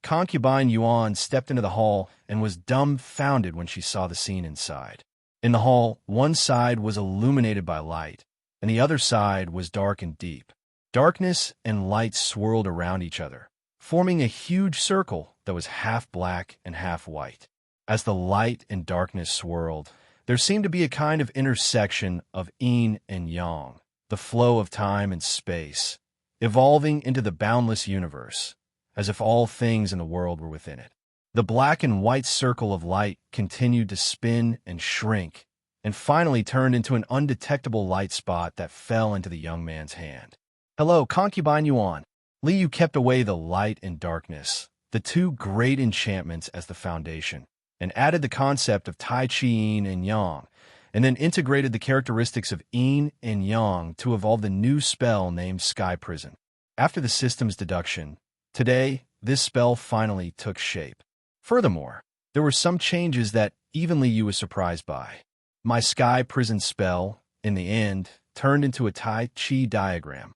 Concubine Yuan stepped into the hall and was dumbfounded when she saw the scene inside. In the hall, one side was illuminated by light, and the other side was dark and deep. Darkness and light swirled around each other, forming a huge circle that was half black and half white. As the light and darkness swirled, there seemed to be a kind of intersection of yin and yang, the flow of time and space, evolving into the boundless universe, as if all things in the world were within it. The black and white circle of light continued to spin and shrink, and finally turned into an undetectable light spot that fell into the young man's hand. Hello, Concubine Yuan. Li Yu kept away the light and darkness, the two great enchantments as the foundation, and added the concept of Tai Chi Yin and Yang, and then integrated the characteristics of Yin and Yang to evolve the new spell named Sky Prison. After the system's deduction, today, this spell finally took shape. Furthermore, there were some changes that even Li Yu was surprised by. My Sky Prison spell, in the end, turned into a Tai Chi diagram.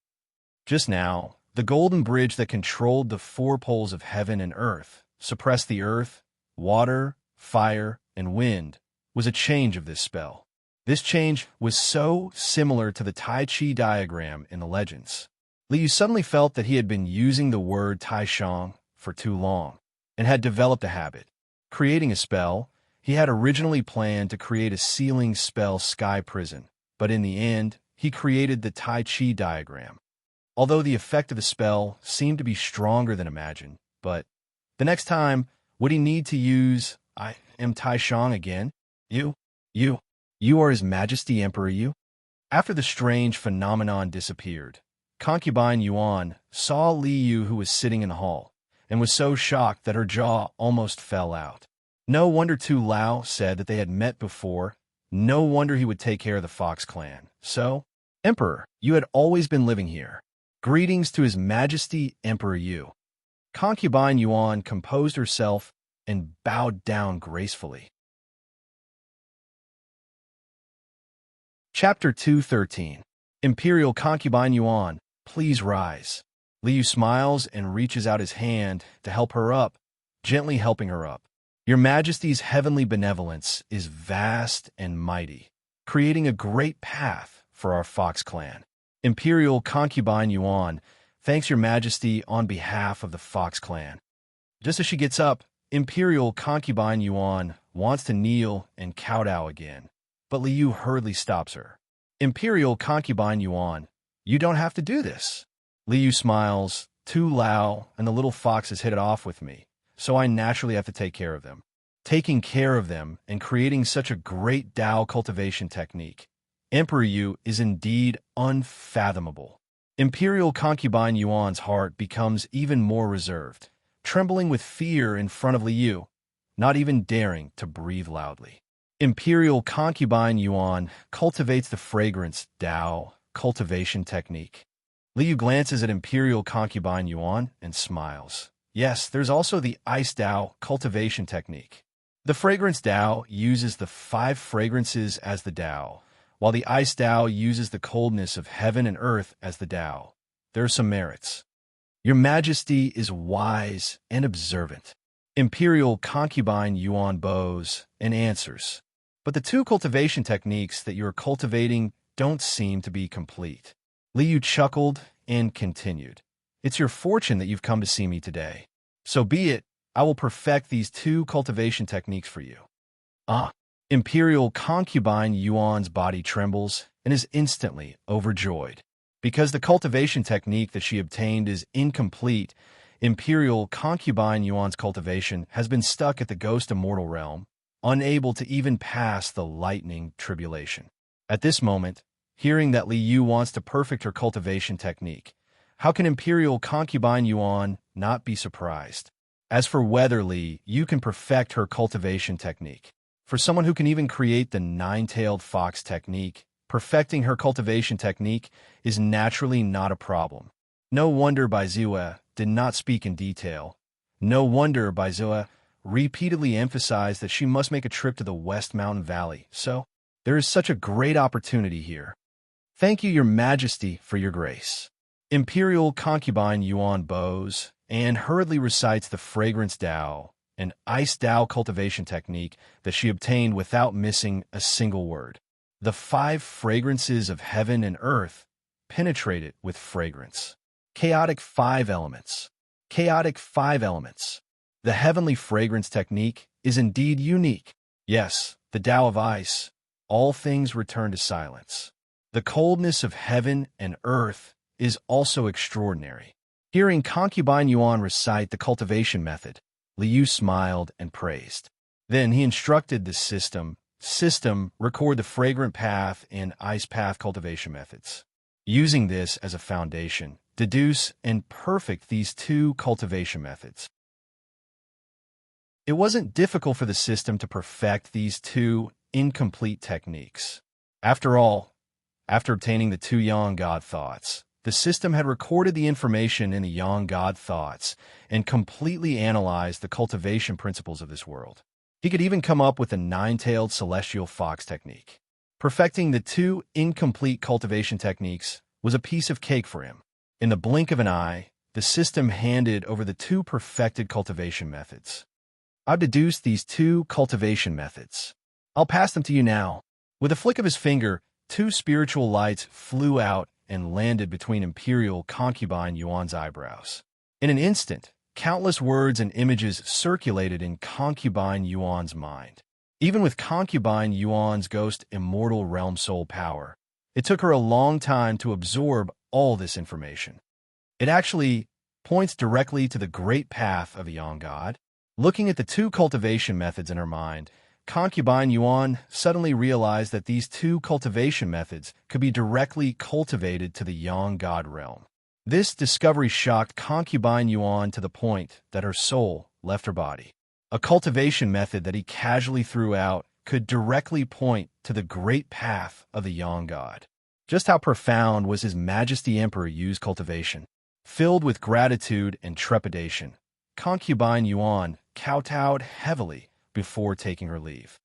Just now, the golden bridge that controlled the four poles of heaven and earth, suppressed the earth, water, fire, and wind, was a change of this spell. This change was so similar to the Tai Chi diagram in the legends. Liu suddenly felt that he had been using the word Tai Shang for too long and had developed a habit. Creating a spell, he had originally planned to create a ceiling spell sky prison, but in the end, he created the Tai Chi diagram. Although the effect of the spell seemed to be stronger than imagined, but the next time, would he need to use I am Tai Shang again? You are His Majesty Emperor Yu? After the strange phenomenon disappeared, concubine Yuan saw Li Yu, who was sitting in the hall, and was so shocked that her jaw almost fell out. No wonder Tu Lao said that they had met before. No wonder he would take care of the Fox clan. So, Emperor, you had always been living here. Greetings to His Majesty Emperor Yu. Concubine Yuan composed herself and bowed down gracefully. Chapter 213. Imperial Concubine Yuan, please rise. Liu smiles and reaches out his hand to help her up, gently helping her up. Your Majesty's heavenly benevolence is vast and mighty, creating a great path for our Fox clan. Imperial Concubine Yuan thanks Your Majesty on behalf of the Fox clan. Just as she gets up, Imperial Concubine Yuan wants to kneel and kowtow again, but Liu hurriedly stops her. Imperial Concubine Yuan, you don't have to do this. Liu smiles. Tu Lao and the little foxes hit it off with me, so I naturally have to take care of them. Taking care of them and creating such a great Dao cultivation technique, Emperor Yu, is indeed unfathomable. Imperial Concubine Yuan's heart becomes even more reserved, trembling with fear in front of Liu, not even daring to breathe loudly. Imperial Concubine Yuan cultivates the fragrance Dao cultivation technique. Liu glances at Imperial Concubine Yuan and smiles. Yes, there's also the Ice Dao cultivation technique. The fragrance Dao uses the 5 fragrances as the Dao, while the Ice Dao uses the coldness of heaven and earth as the Dao. There are some merits. Your Majesty is wise and observant. Imperial Concubine Yuan bows and answers. But the 2 cultivation techniques that you are cultivating don't seem to be complete. Liu chuckled and continued. It's your fortune that you've come to see me today. So be it, I will perfect these 2 cultivation techniques for you. Imperial Concubine Yuan's body trembles and is instantly overjoyed. Because the cultivation technique that she obtained is incomplete, Imperial Concubine Yuan's cultivation has been stuck at the ghost immortal realm, unable to even pass the lightning tribulation. At this moment, hearing that Liu wants to perfect her cultivation technique, how can Imperial Concubine Yuan not be surprised? As for whether Liu can perfect her cultivation technique, for someone who can even create the 9-tailed fox technique, perfecting her cultivation technique is naturally not a problem. No wonder Bai Zue did not speak in detail. No wonder Bai Zue repeatedly emphasized that she must make a trip to the West Mountain Valley. So, there is such a great opportunity here. Thank you, Your Majesty, for your grace. Imperial Concubine Yuan bows and hurriedly recites the fragrance Dao, an Ice Dao cultivation technique that she obtained without missing a single word. The 5 fragrances of heaven and earth penetrate it with fragrance. Chaotic 5 elements. Chaotic 5 elements. The heavenly fragrance technique is indeed unique. Yes, the Tao of ice. All things return to silence. The coldness of heaven and earth is also extraordinary. Hearing Concubine Yuan recite the cultivation method, Liu smiled and praised. Then he instructed the system record the fragrant path and ice path cultivation methods. Using this as a foundation, deduce and perfect these 2 cultivation methods. It wasn't difficult for the system to perfect these 2 incomplete techniques. After all, after obtaining the 2 Yang God thoughts, the system had recorded the information in the Yang God thoughts and completely analyzed the cultivation principles of this world. He could even come up with a 9-tailed celestial fox technique. Perfecting the 2 incomplete cultivation techniques was a piece of cake for him. In the blink of an eye, the system handed over the 2 perfected cultivation methods. I've deduced these 2 cultivation methods. I'll pass them to you now. With a flick of his finger, two spiritual lights flew out and landed between Imperial concubine Yuan's eyebrows. In an instant, countless words and images circulated in concubine Yuan's mind. Even with concubine Yuan's ghost immortal realm soul power, it took her a long time to absorb all this information. It actually points directly to the great path of a young god. Looking at the two cultivation methods in her mind, concubine Yuan suddenly realized that these two cultivation methods could be directly cultivated to the young god realm. This discovery shocked concubine Yuan to the point that her soul left her body. A cultivation method that he casually threw out could directly point to the great path of the young god. Just how profound was His Majesty Emperor Yu's cultivation? Filled with gratitude and trepidation, concubine Yuan kowtowed heavily before taking her leave.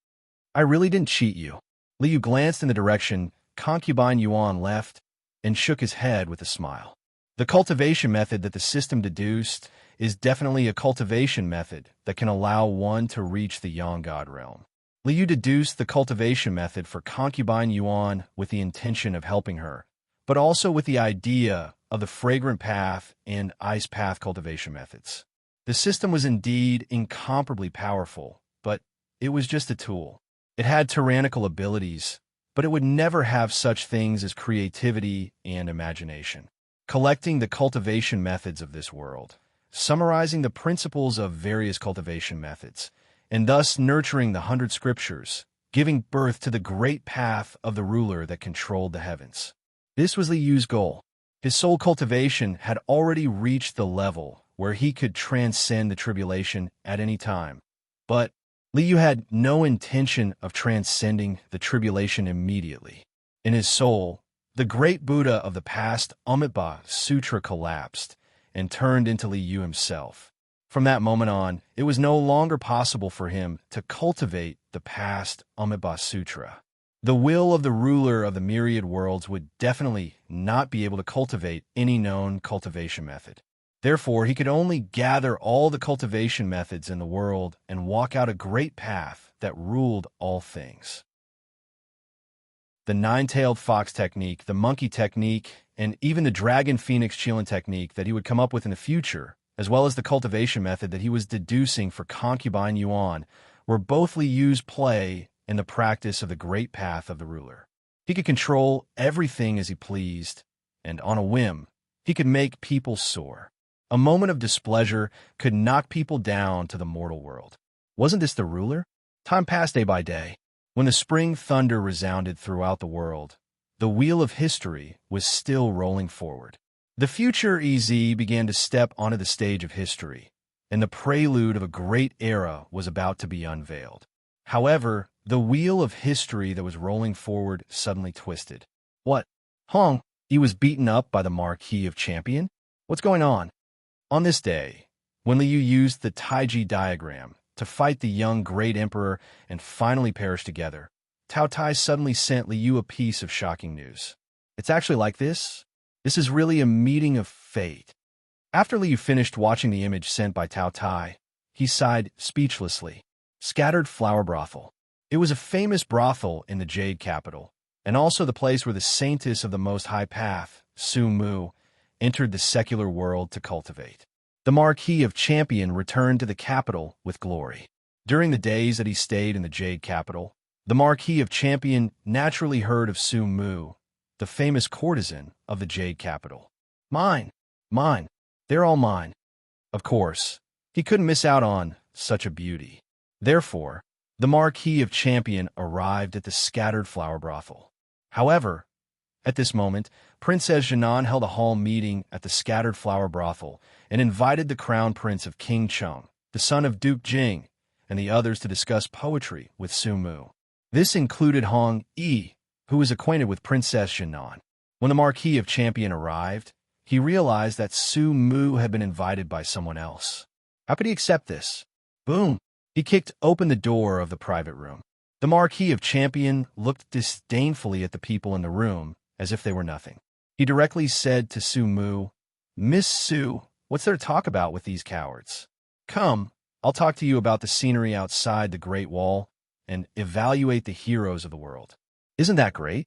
I really didn't cheat you. Liu glanced in the direction concubine Yuan left and shook his head with a smile. The cultivation method that the system deduced is definitely a cultivation method that can allow one to reach the young god realm. Liu deduced the cultivation method for concubine Yuan with the intention of helping her, but also with the idea of the fragrant path and ice path cultivation methods. The system was indeed incomparably powerful, but it was just a tool. It had tyrannical abilities, but it would never have such things as creativity and imagination. Collecting the cultivation methods of this world, summarizing the principles of various cultivation methods, and thus nurturing the 100 scriptures, giving birth to the great path of the ruler that controlled the heavens. This was Liu's goal. His soul cultivation had already reached the level where he could transcend the tribulation at any time. But Liu had no intention of transcending the tribulation immediately. In his soul, the great Buddha of the past Amitabha Sutra collapsed and turned into Liu himself. From that moment on, it was no longer possible for him to cultivate the past Amitabha Sutra. The will of the ruler of the myriad worlds would definitely not be able to cultivate any known cultivation method. Therefore, he could only gather all the cultivation methods in the world and walk out a great path that ruled all things. The nine-tailed fox technique, the monkey technique, and even the dragon phoenix Qilin technique that he would come up with in the future, as well as the cultivation method that he was deducing for concubine Yuan, were both Liu's play in the practice of the great path of the ruler. He could control everything as he pleased, and on a whim, he could make people soar. A moment of displeasure could knock people down to the mortal world. Wasn't this the ruler? Time passed day by day. When the spring thunder resounded throughout the world, the wheel of history was still rolling forward. The future EZ began to step onto the stage of history, and the prelude of a great era was about to be unveiled. However, the wheel of history that was rolling forward suddenly twisted. What? Hong, he was beaten up by the Marquis of Champion? What's going on? On this day, when Liu used the Taiji diagram to fight the young great emperor and finally perish together, Tao Tai suddenly sent Liu a piece of shocking news. It's actually like this. This is really a meeting of fate. After Liu finished watching the image sent by Tao Tai, he sighed speechlessly. Scattered Flower Brothel. It was a famous brothel in the Jade capital, and also the place where the saintess of the Most High Path, Su Mu, entered the secular world to cultivate. The Marquis of Champion returned to the capital with glory. During the days that he stayed in the Jade capital, the Marquis of Champion naturally heard of Su Mu, the famous courtesan of the Jade capital. Mine, mine, they're all mine. Of course, he couldn't miss out on such a beauty. Therefore, the Marquis of Champion arrived at the Scattered Flower Brothel. However, at this moment, Princess Jinan held a hall meeting at the Scattered Flower Brothel and invited the Crown Prince of King Cheng, the son of Duke Jing, and the others to discuss poetry with Su Mu. This included Hong Yi, who was acquainted with Princess Jinan. When the Marquis of Champion arrived, he realized that Su Mu had been invited by someone else. How could he accept this? Boom! He kicked open the door of the private room. The Marquis of Champion looked disdainfully at the people in the room, as if they were nothing. He directly said to Su Mu, Miss Su, what's there to talk about with these cowards? Come, I'll talk to you about the scenery outside the Great Wall and evaluate the heroes of the world. Isn't that great?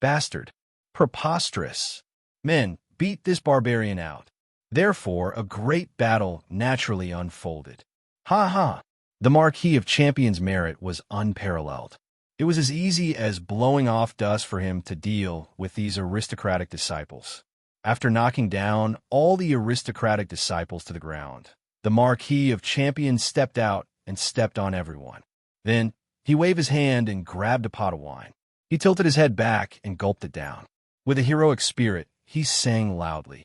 Bastard. Preposterous. Men, beat this barbarian out. Therefore, a great battle naturally unfolded. Ha ha! The Marquis of Champion's merit was unparalleled. It was as easy as blowing off dust for him to deal with these aristocratic disciples. After knocking down all the aristocratic disciples to the ground, the Marquis of Champion stepped out and stepped on everyone. Then, he waved his hand and grabbed a pot of wine. He tilted his head back and gulped it down. With a heroic spirit, he sang loudly.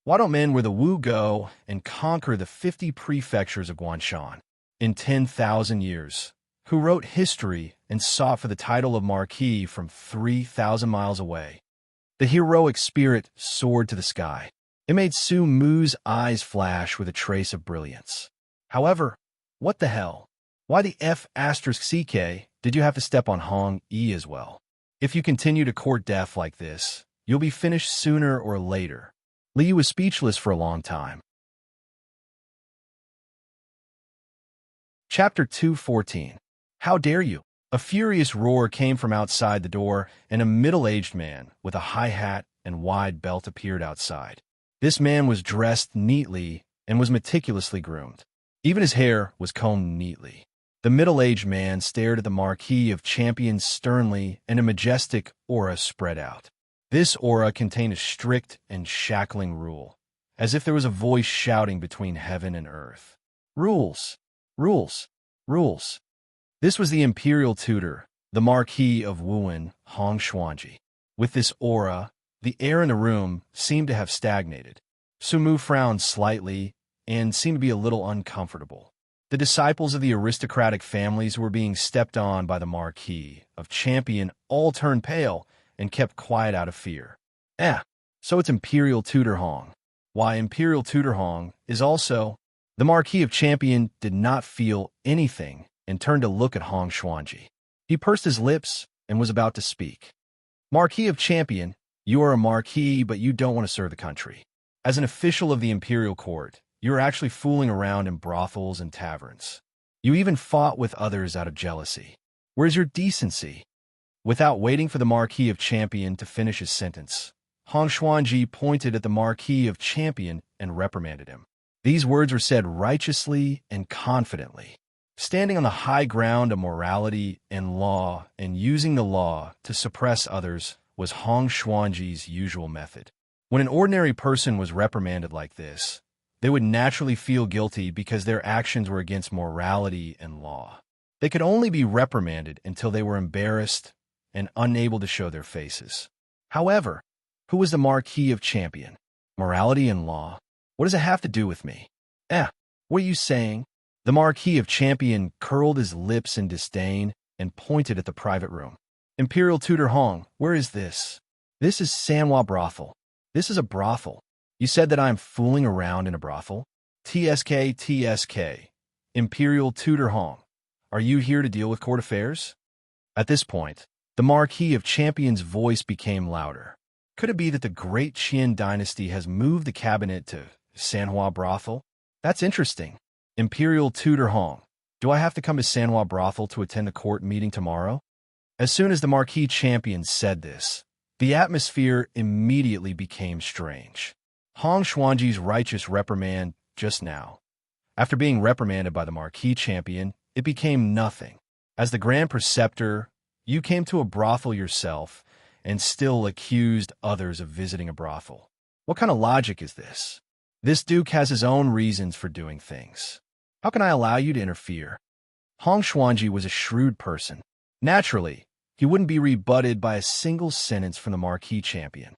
Why don't men where the Wu go and conquer the 50 prefectures of Guanshan in 10,000 years, who wrote history and sought for the title of Marquis from 3,000 miles away? The heroic spirit soared to the sky. It made Su Mu's eyes flash with a trace of brilliance. However, what the hell? Why the F***CK did you have to step on Hong Yi as well? If you continue to court death like this, you'll be finished sooner or later. Liu was speechless for a long time. Chapter 2:14. How dare you? A furious roar came from outside the door, and a middle-aged man with a high hat and wide belt appeared outside. This man was dressed neatly and was meticulously groomed. Even his hair was combed neatly. The middle-aged man stared at the Marquis of Champion sternly, and a majestic aura spread out. This aura contained a strict and shackling rule, as if there was a voice shouting between heaven and earth. Rules! Rules! Rules! This was the imperial tutor, the Marquis of Wuan, Hong Xuanji. With this aura, the air in the room seemed to have stagnated. Su Mu frowned slightly and seemed to be a little uncomfortable. The disciples of the aristocratic families who were being stepped on by the Marquis of Champion all turned pale and kept quiet out of fear. So it's Imperial Tutor Hong. Why, Imperial Tutor Hong is also... The Marquis of Champion did not feel anything and turned to look at Hong Xuanji. He pursed his lips and was about to speak. Marquis of Champion, you are a Marquis, but you don't want to serve the country. As an official of the Imperial Court, you are actually fooling around in brothels and taverns. You even fought with others out of jealousy. Where's your decency? Without waiting for the Marquis of Champion to finish his sentence, Hong Xuanji pointed at the Marquis of Champion and reprimanded him. These words were said righteously and confidently. Standing on the high ground of morality and law and using the law to suppress others was Hong Xuanji's usual method. When an ordinary person was reprimanded like this, they would naturally feel guilty because their actions were against morality and law. They could only be reprimanded until they were embarrassed and unable to show their faces. However, who was the Marquis of Champion? Morality and law? What does it have to do with me? What are you saying? The Marquis of Champion curled his lips in disdain and pointed at the private room. Imperial Tutor Hong, where is this? This is Sanhua Brothel. This is a brothel. You said that I am fooling around in a brothel? TSK. Imperial Tutor Hong, are you here to deal with court affairs? At this point, the Marquis of Champion's voice became louder. Could it be that the great Qin dynasty has moved the cabinet to Sanhua Brothel? That's interesting. Imperial Tutor Hong, do I have to come to Sanhua Brothel to attend the court meeting tomorrow? As soon as the Marquis Champion said this, the atmosphere immediately became strange. Hong Xuanji's righteous reprimand just now. After being reprimanded by the Marquis Champion, it became nothing. As the Grand Preceptor, you came to a brothel yourself and still accused others of visiting a brothel. What kind of logic is this? This Duke has his own reasons for doing things. How can I allow you to interfere? Hong Xuanji was a shrewd person. Naturally, he wouldn't be rebutted by a single sentence from the Marquis Champion.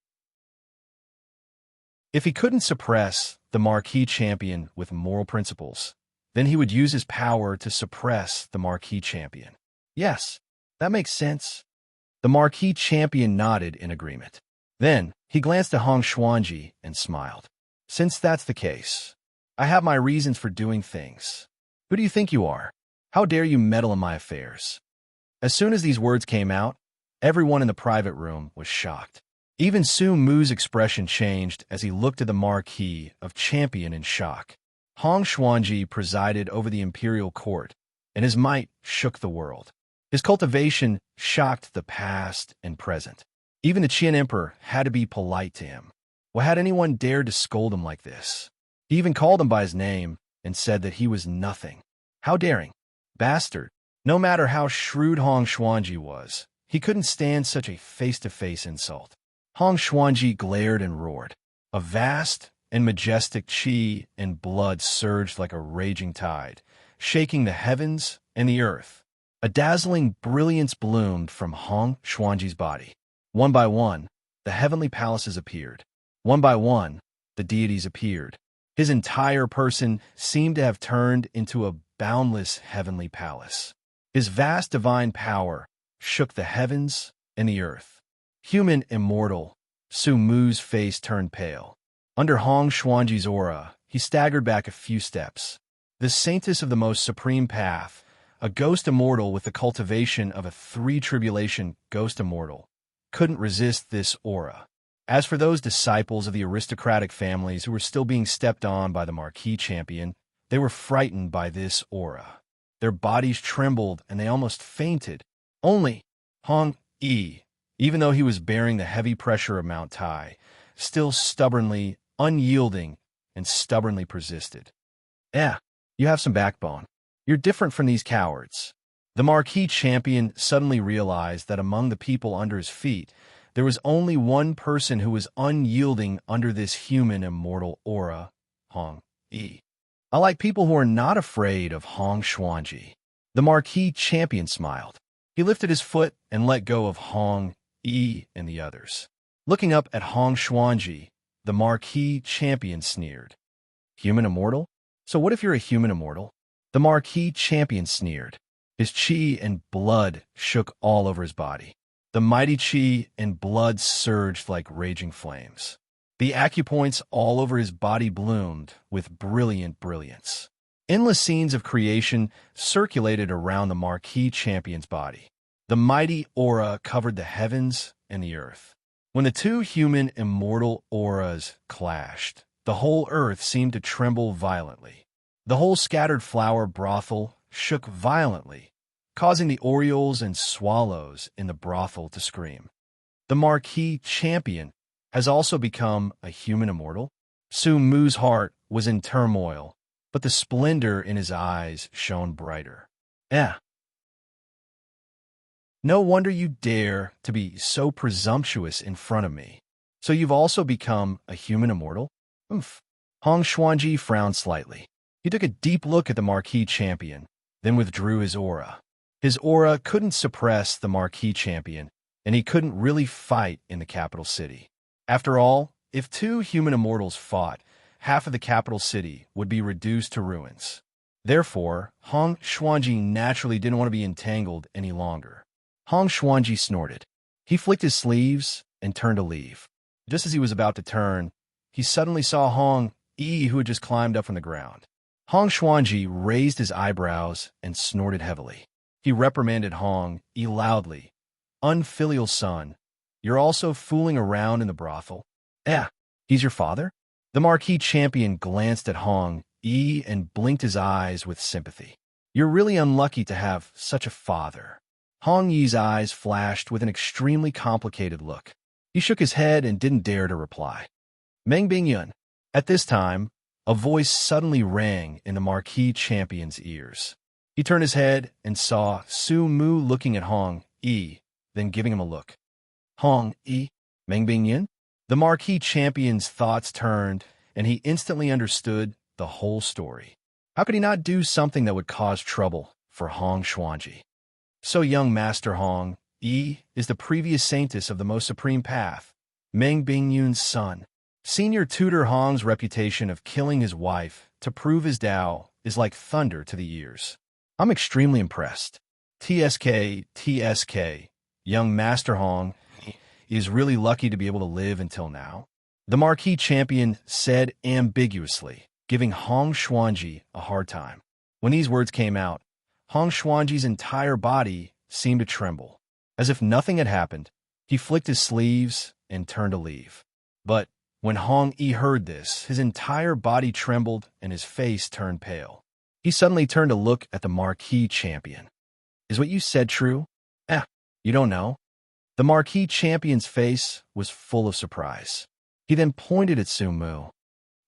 If he couldn't suppress the Marquis Champion with moral principles, then he would use his power to suppress the Marquis Champion. Yes, that makes sense. The Marquis Champion nodded in agreement. Then, he glanced at Hong Xuanji and smiled. Since that's the case, I have my reasons for doing things. Who do you think you are? How dare you meddle in my affairs? As soon as these words came out, everyone in the private room was shocked. Even Su Mu's expression changed as he looked at the Marquis of Champion in shock. Hong Xuanji presided over the imperial court, and his might shook the world. His cultivation shocked the past and present. Even the Qian emperor had to be polite to him. Why had anyone dared to scold him like this? He even called him by his name and said that he was nothing. How daring! Bastard! No matter how shrewd Hong Xuanji was, he couldn't stand such a face-to-face insult. Hong Xuanji glared and roared. A vast and majestic qi and blood surged like a raging tide, shaking the heavens and the earth. A dazzling brilliance bloomed from Hong Xuanji's body. One by one, the heavenly palaces appeared. One by one, the deities appeared. His entire person seemed to have turned into a boundless heavenly palace. His vast divine power shook the heavens and the earth. Human immortal, Su Mu's face turned pale. Under Hong Xuanji's aura, he staggered back a few steps. The saintess of the most supreme path, a ghost immortal with the cultivation of a three-tribulation ghost immortal, couldn't resist this aura. As for those disciples of the aristocratic families who were still being stepped on by the marquis champion, they were frightened by this aura. Their bodies trembled and they almost fainted. Only Hong Yi, even though he was bearing the heavy pressure of Mount Tai, still stubbornly, unyielding, and stubbornly persisted. You have some backbone. You're different from these cowards. The marquis champion suddenly realized that among the people under his feet, there was only one person who was unyielding under this human immortal aura, Hong Yi. I like people who are not afraid of Hong Xuanji. The marquis champion smiled. He lifted his foot and let go of Hong Yi and the others. Looking up at Hong Xuanji, the marquis champion sneered. Human immortal? So what if you're a human immortal? The marquis champion sneered. His qi and blood shook all over his body. The mighty qi and blood surged like raging flames. The acupoints all over his body bloomed with brilliant brilliance. Endless scenes of creation circulated around the marquis champion's body. The mighty aura covered the heavens and the earth. When the two human immortal auras clashed, the whole earth seemed to tremble violently. The whole scattered flower brothel shook violently, causing the orioles and swallows in the brothel to scream. The marquis champion has also become a human immortal. Su Mu's heart was in turmoil, but the splendor in his eyes shone brighter. No wonder you dare to be so presumptuous in front of me. So you've also become a human immortal? Hong Xuanji frowned slightly. He took a deep look at the marquis champion, then withdrew his aura. His aura couldn't suppress the marquis champion, and he couldn't really fight in the capital city. After all, if two human immortals fought, half of the capital city would be reduced to ruins. Therefore, Hong Xuanji naturally didn't want to be entangled any longer. Hong Xuanji snorted. He flicked his sleeves and turned to leave. Just as he was about to turn, he suddenly saw Hong Yi, who had just climbed up from the ground. Hong Xuanji raised his eyebrows and snorted heavily. He reprimanded Hong Yi loudly. Unfilial son, you're also fooling around in the brothel? He's your father? The marquis champion glanced at Hong Yi and blinked his eyes with sympathy. You're really unlucky to have such a father. Hong Yi's eyes flashed with an extremely complicated look. He shook his head and didn't dare to reply. Meng Bingyun. At this time, a voice suddenly rang in the marquis champion's ears. He turned his head and saw Su Mu looking at Hong Yi, then giving him a look. Hong Yi? Meng Bingyun? The marquis champion's thoughts turned, and he instantly understood the whole story. How could he not do something that would cause trouble for Hong Xuanji? So young Master Hong Yi is the previous saintess of the most supreme path, Meng Bingyun's son. Senior tutor Hong's reputation of killing his wife to prove his Tao is like thunder to the ears. I'm extremely impressed. TSK, young Master Hong is really lucky to be able to live until now. The marquis champion said ambiguously, giving Hong Xuanji a hard time. When these words came out, Hong Xuanji's entire body seemed to tremble. As if nothing had happened, he flicked his sleeves and turned to leave. But when Hong Yi heard this, his entire body trembled and his face turned pale. He suddenly turned to look at the marquis champion. Is what you said true? Eh, you don't know. The Marquis champion's face was full of surprise. He then pointed at Sumu.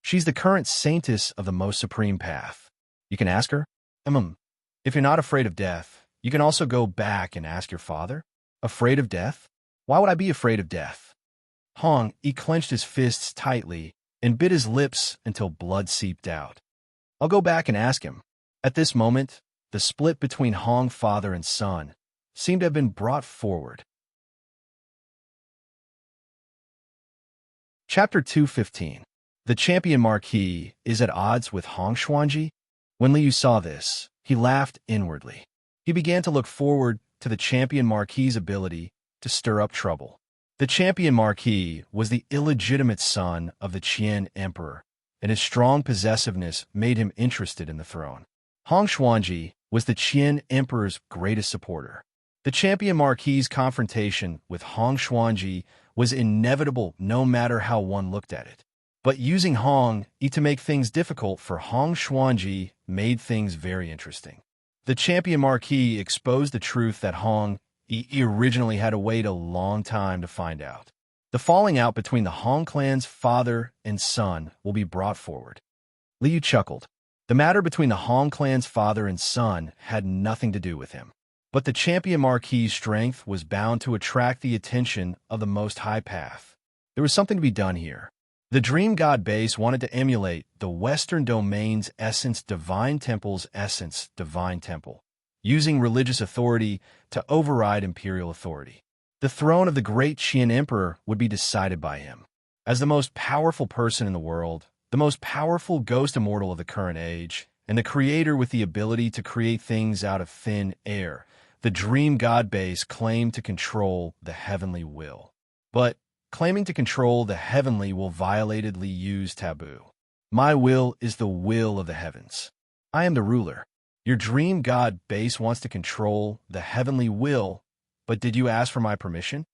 She's the current saintess of the most supreme path. You can ask her. If you're not afraid of death, you can also go back and ask your father. Afraid of death? Why would I be afraid of death? He clenched his fists tightly and bit his lips until blood seeped out. I'll go back and ask him. At this moment, the split between Hong father and son seemed to have been brought forward. Chapter 215. The champion Marquis is at odds with Hong Xuanji. When Liu saw this, he laughed inwardly. He began to look forward to the champion Marquis's ability to stir up trouble. The champion Marquis was the illegitimate son of the Qian Emperor, and his strong possessiveness made him interested in the throne. Hong Xuanji was the Qian Emperor's greatest supporter. The champion Marquis's confrontation with Hong Xuanji was inevitable no matter how one looked at it. But using Hong to make things difficult for Hong Xuanji made things very interesting. The champion Marquis exposed the truth that Hong originally had to wait a long time to find out. The falling out between the Hong clan's father and son will be brought forward. Liu chuckled. The matter between the Hong clan's father and son had nothing to do with him. But the champion Marquis's strength was bound to attract the attention of the Most High Path. There was something to be done here. The Dream God base wanted to emulate the Western Domain's essence Divine Temple's essence Divine Temple, using religious authority to override imperial authority. The throne of the great Qian Emperor would be decided by him. As the most powerful person in the world, the most powerful ghost immortal of the current age, and the creator with the ability to create things out of thin air, the Dream God base claimed to control the heavenly will. But claiming to control the heavenly will violatedly use taboo. My will is the will of the heavens. I am the ruler. Your Dream God base wants to control the heavenly will, but did you ask for my permission?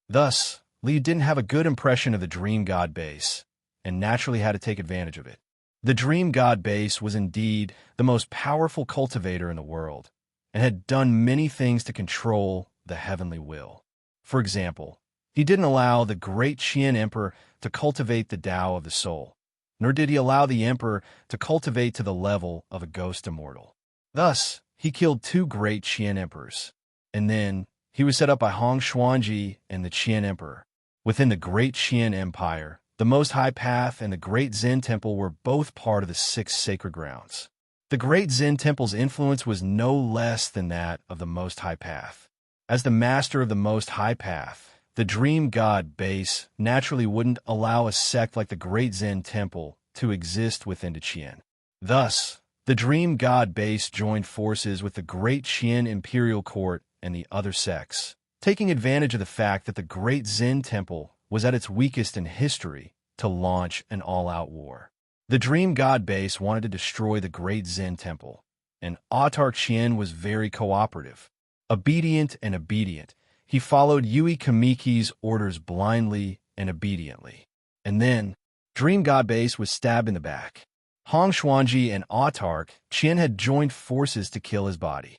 Thus, Liu didn't have a good impression of the Dream God base, and naturally had to take advantage of it. The Dream God base was indeed the most powerful cultivator in the world, and had done many things to control the heavenly will. For example, he didn't allow the great Qian Emperor to cultivate the Tao of the soul, nor did he allow the Emperor to cultivate to the level of a ghost immortal. Thus, he killed two great Qian Emperors, and then he was set up by Hong Xuanji and the Qian Emperor. Within the great Qian Empire, the Most High Path and the Great Zen Temple were both part of the 6 sacred grounds. The Great Zen Temple's influence was no less than that of the Most High Path. As the master of the Most High Path, the Dream God base naturally wouldn't allow a sect like the Great Zen Temple to exist within the Qian. Thus, the Dream God base joined forces with the Great Qian Imperial Court and the other sects, taking advantage of the fact that the Great Zen Temple was at its weakest in history to launch an all-out war. The Dream God base wanted to destroy the Great Zen Temple, and Autarch Qian was very cooperative. Obedient, he followed Yui Kamiki's orders blindly and obediently. And then, Dream God base was stabbed in the back. Hong Xuanji and Autarch Qian had joined forces to kill his body.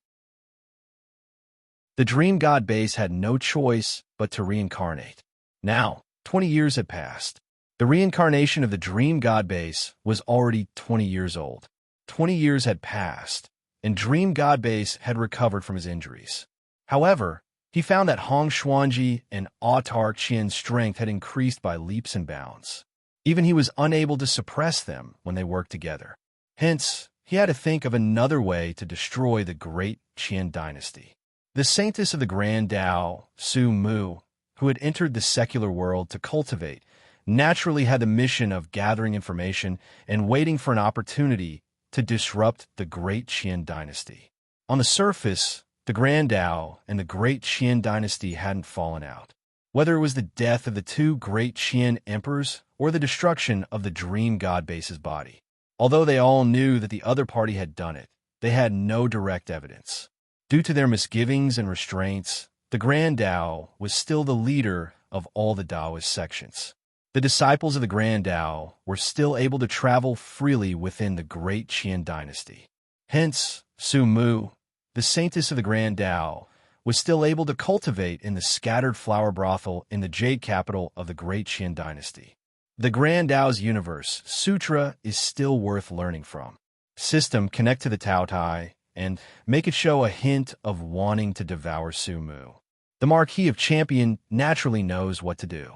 The Dream God base had no choice but to reincarnate. Now, 20 years had passed. The reincarnation of the Dream God base was already 20 years old. 20 years had passed, and Dream God base had recovered from his injuries. However, he found that Hong Xuanji and Autarch Qian's strength had increased by leaps and bounds. Even he was unable to suppress them when they worked together. Hence, he had to think of another way to destroy the great Qian dynasty. The saintess of the Grand Tao, Su Mu, who had entered the secular world to cultivate, naturally had the mission of gathering information and waiting for an opportunity to disrupt the great Qian dynasty. On the surface, the Grand Tao and the great Qian dynasty hadn't fallen out. Whether it was the death of the two great Qian emperors or the destruction of the Dream God base's body. Although they all knew that the other party had done it, they had no direct evidence. Due to their misgivings and restraints, the Grand Tao was still the leader of all the Taoist sections. The disciples of the Grand Tao were still able to travel freely within the great Qian dynasty. Hence, Su Mu, the saintess of the Grand Tao, was still able to cultivate in the scattered flower brothel in the jade capital of the great Qin dynasty. The Grand Tao's universe, Sutra, is still worth learning from. System connect to the Tao Tai and make it show a hint of wanting to devour Su Mu. The Marquis of Champion naturally knows what to do.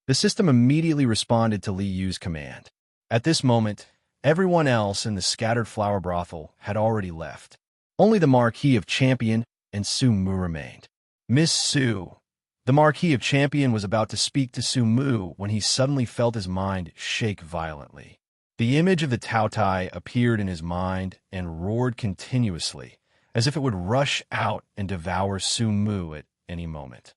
The system immediately responded to Li Yu's command. At this moment, everyone else in the scattered flower brothel had already left. Only the Marquis of Champion and Su Mu remained. Miss Su. The Marquis of Champion was about to speak to Su Mu when he suddenly felt his mind shake violently. The image of the Tao Tai appeared in his mind and roared continuously, as if it would rush out and devour Su Mu at any moment.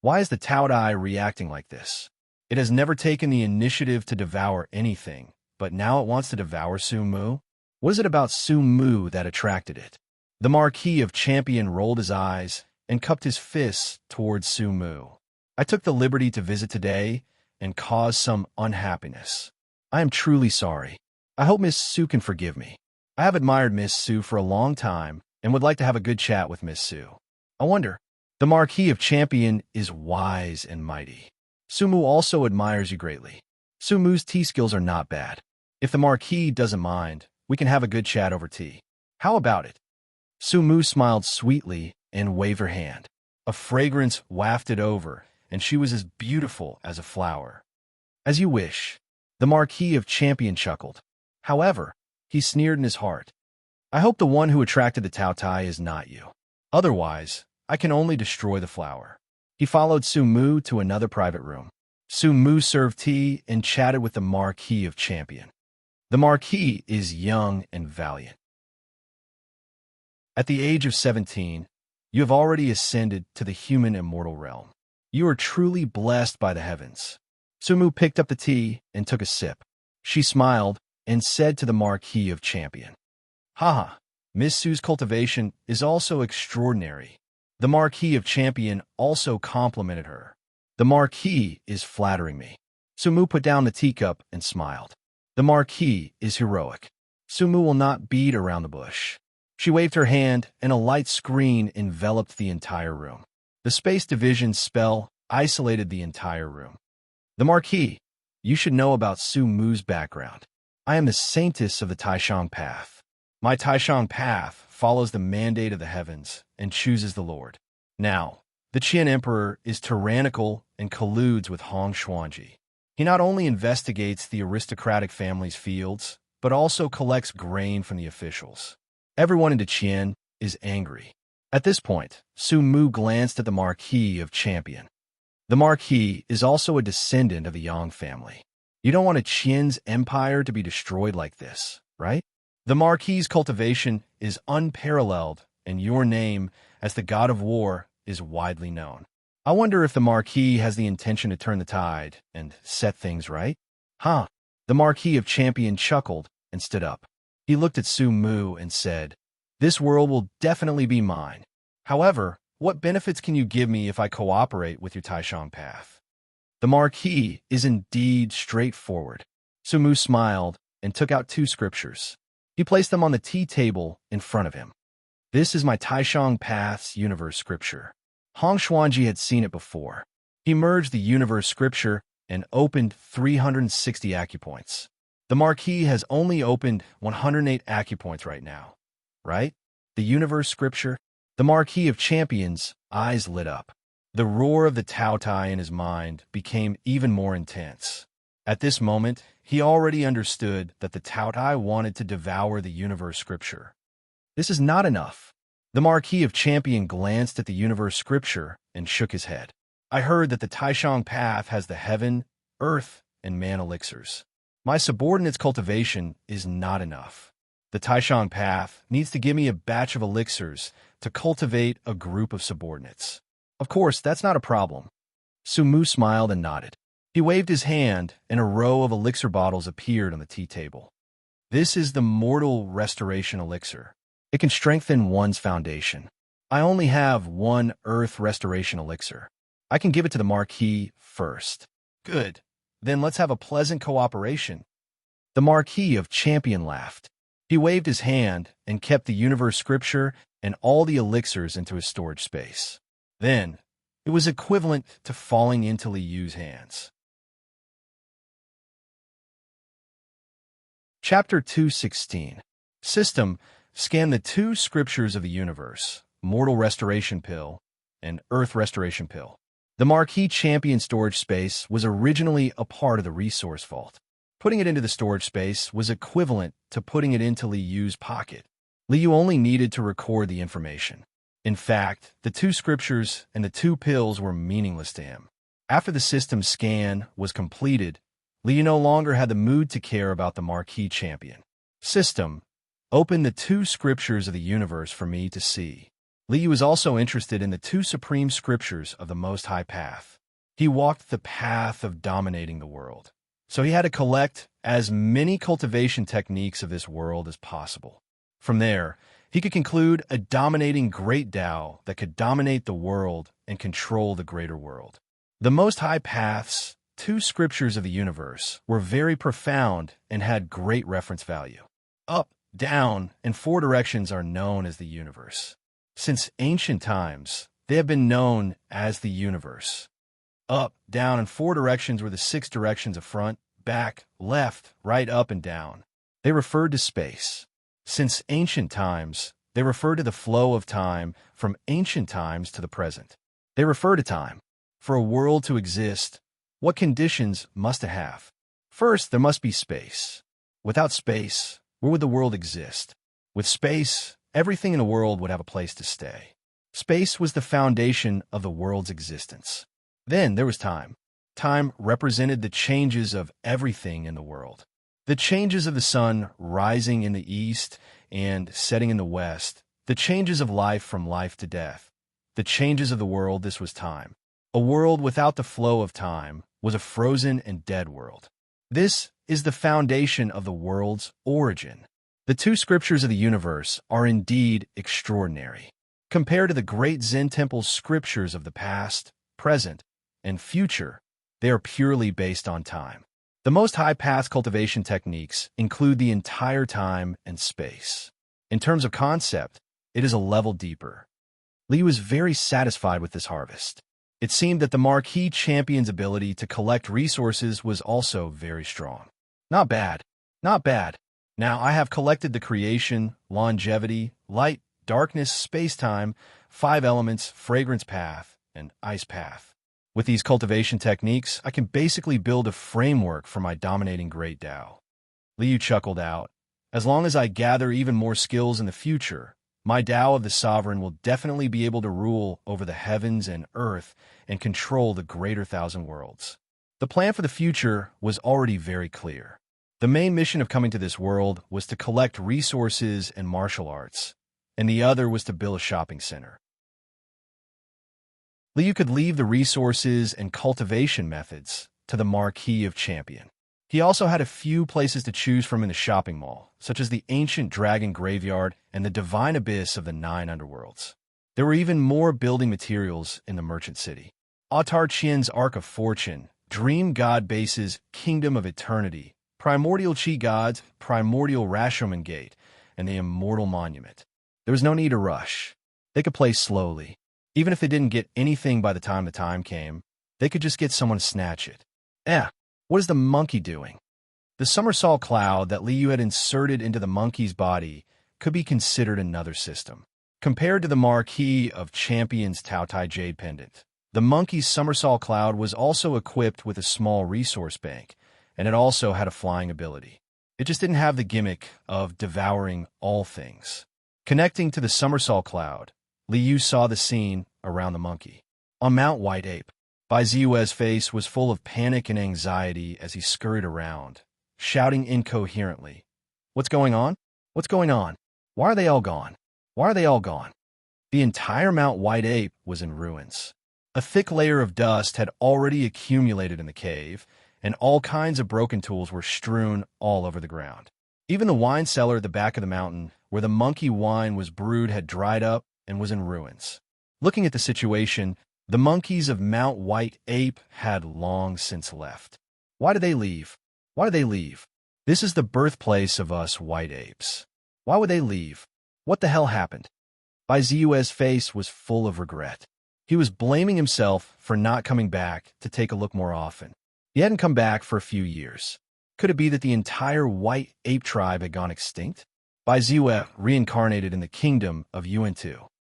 Why is the Tao Tai reacting like this? It has never taken the initiative to devour anything, but now it wants to devour Su Mu? What is it about Su Mu that attracted it? The Marquis of Champion rolled his eyes and cupped his fists towards Su Mu. I took the liberty to visit today and cause some unhappiness. I am truly sorry. I hope Miss Su can forgive me. I have admired Miss Su for a long time and would like to have a good chat with Miss Su. I wonder, the Marquis of Champion is wise and mighty. Su Mu also admires you greatly. Su Mu's tea skills are not bad. If the Marquis doesn't mind, we can have a good chat over tea. How about it? Su Mu smiled sweetly and waved her hand. A fragrance wafted over, and she was as beautiful as a flower. As you wish. The Marquis of Champion chuckled. However, he sneered in his heart. I hope the one who attracted the Tao Tai is not you. Otherwise, I can only destroy the flower. He followed Su Mu to another private room. Su Mu served tea and chatted with the Marquis of Champion. The Marquis is young and valiant. At the age of 17, you have already ascended to the human immortal realm. You are truly blessed by the heavens. Su Mu picked up the tea and took a sip. She smiled and said to the Marquis of Champion, Haha, Miss Su's cultivation is also extraordinary. The Marquis of Champion also complimented her. The Marquis is flattering me. Su Mu put down the teacup and smiled. The Marquis is heroic. Su Mu will not beat around the bush. She waved her hand and a light screen enveloped the entire room. The space division spell isolated the entire room. The Marquis, you should know about Su Mu's background. I am the saintess of the Taishang path. My Taishang path follows the mandate of the heavens and chooses the Lord. Now, the Qin Emperor is tyrannical and colludes with Hong Xuanji. He not only investigates the aristocratic family's fields, but also collects grain from the officials. Everyone in Qin is angry. At this point, Su Mu glanced at the Marquis of Champion. The Marquis is also a descendant of the Yang family. You don't want Qin's empire to be destroyed like this, right? The Marquis's cultivation is unparalleled, and your name, as the god of war, is widely known. I wonder if the Marquis has the intention to turn the tide and set things right? The Marquis of Champion chuckled and stood up. He looked at Su Mu and said, This world will definitely be mine. However, what benefits can you give me if I cooperate with your Taishang path? The Marquis is indeed straightforward. Su Mu smiled and took out 2 scriptures. He placed them on the tea table in front of him. This is my Taishang path's universe scripture. Hong Xuanji had seen it before. He merged the universe scripture and opened 360 acupoints. The Marquis has only opened 108 acupoints right now. Right? The universe scripture? The Marquis of Champions' eyes lit up. The roar of the Tao Tai in his mind became even more intense. At this moment, he already understood that the Tao Tai wanted to devour the universe scripture. This is not enough. The Marquis of Champion glanced at the universe scripture and shook his head. I heard that the Taishang path has the heaven, earth, and man elixirs. My subordinate's cultivation is not enough. The Taishang path needs to give me a batch of elixirs to cultivate a group of subordinates. Of course, that's not a problem. Su Mu smiled and nodded. He waved his hand, and a row of elixir bottles appeared on the tea table. This is the Mortal Restoration Elixir. It can strengthen one's foundation. I only have 1 Earth Restoration Elixir. I can give it to the Marquis first. Good. Then let's have a pleasant cooperation. The Marquis of Champion laughed. He waved his hand and kept the universe scripture and all the elixirs into his storage space. Then, it was equivalent to falling into Liyu's hands. Chapter 2:16. System, scan the two scriptures of the universe, Mortal Restoration Pill and Earth Restoration Pill. The Marquee Champion storage space was originally a part of the resource vault. Putting it into the storage space was equivalent to putting it into Liyu's pocket. Liyu only needed to record the information. In fact, the two scriptures and the two pills were meaningless to him. After the system scan was completed, Liyu no longer had the mood to care about the Marquee Champion. System, open the two scriptures of the universe for me to see. Liyu was also interested in the two supreme scriptures of the Most High Path. He walked the path of dominating the world, so he had to collect as many cultivation techniques of this world as possible. From there, he could conclude a dominating great Tao that could dominate the world and control the greater world. The Most High Path's two scriptures of the universe were very profound and had great reference value. Up, down, and four directions are known as the universe. Since ancient times, they have been known as the universe. Up, down, and four directions were the six directions of front, back, left, right, up, and down. They referred to space. Since ancient times, they refer to the flow of time from ancient times to the present. They refer to time. For a world to exist, what conditions must it have? First, there must be space. Without space, where would the world exist? With space, everything in the world would have a place to stay. Space was the foundation of the world's existence. Then there was time. Time represented the changes of everything in the world. The changes of the sun rising in the east and setting in the west, the changes of life from life to death, the changes of the world, this was time. A world without the flow of time was a frozen and dead world. This is the foundation of the world's origin. The two scriptures of the universe are indeed extraordinary. Compared to the great Zen temple's scriptures of the past, present, and future, they are purely based on time. The Most High Path cultivation techniques include the entire time and space. In terms of concept, it is a level deeper. Liu was very satisfied with this harvest. It seemed that the Marquee Champion's ability to collect resources was also very strong. Not bad. Not bad. Now I have collected the creation, longevity, light, darkness, space-time, 5 elements, fragrance path, and ice path. With these cultivation techniques, I can basically build a framework for my dominating great Tao. Liu chuckled out. As long as I gather even more skills in the future, my Tao of the Sovereign will definitely be able to rule over the heavens and earth and control the greater thousand worlds. The plan for the future was already very clear. The main mission of coming to this world was to collect resources and martial arts, and the other was to build a shopping center. Liu could leave the resources and cultivation methods to the Marquee of Champion. He also had a few places to choose from in the shopping mall, such as the ancient dragon graveyard and the divine abyss of the 9 underworlds. There were even more building materials in the merchant city. Autar Qian's Ark of Fortune, Dream God Base's Kingdom of Eternity, Primordial Qi Gods, Primordial Rashomon Gate, and the Immortal Monument. There was no need to rush. They could play slowly. Even if they didn't get anything by the time came, they could just get someone to snatch it. What is the monkey doing? The somersault cloud that Liu had inserted into the monkey's body could be considered another system. Compared to the Marquee of Champion's Taotai Jade Pendant, the monkey's somersault cloud was also equipped with a small resource bank, and it also had a flying ability. It just didn't have the gimmick of devouring all things. Connecting to the somersault cloud, Liu saw the scene around the monkey. On Mount White Ape, Bai Ziwe's face was full of panic and anxiety as he scurried around, shouting incoherently, "What's going on? What's going on? Why are they all gone? Why are they all gone?" The entire Mount White Ape was in ruins. A thick layer of dust had already accumulated in the cave, and all kinds of broken tools were strewn all over the ground. Even the wine cellar at the back of the mountain, where the monkey wine was brewed, had dried up and was in ruins. Looking at the situation, the monkeys of Mount White Ape had long since left. Why did they leave? Why did they leave? This is the birthplace of us white apes. Why would they leave? What the hell happened? Bai Ziue's face was full of regret. He was blaming himself for not coming back to take a look more often. He hadn't come back for a few years. Could it be that the entire white ape tribe had gone extinct? Bai Ziue reincarnated in the kingdom of Yuan-Tu.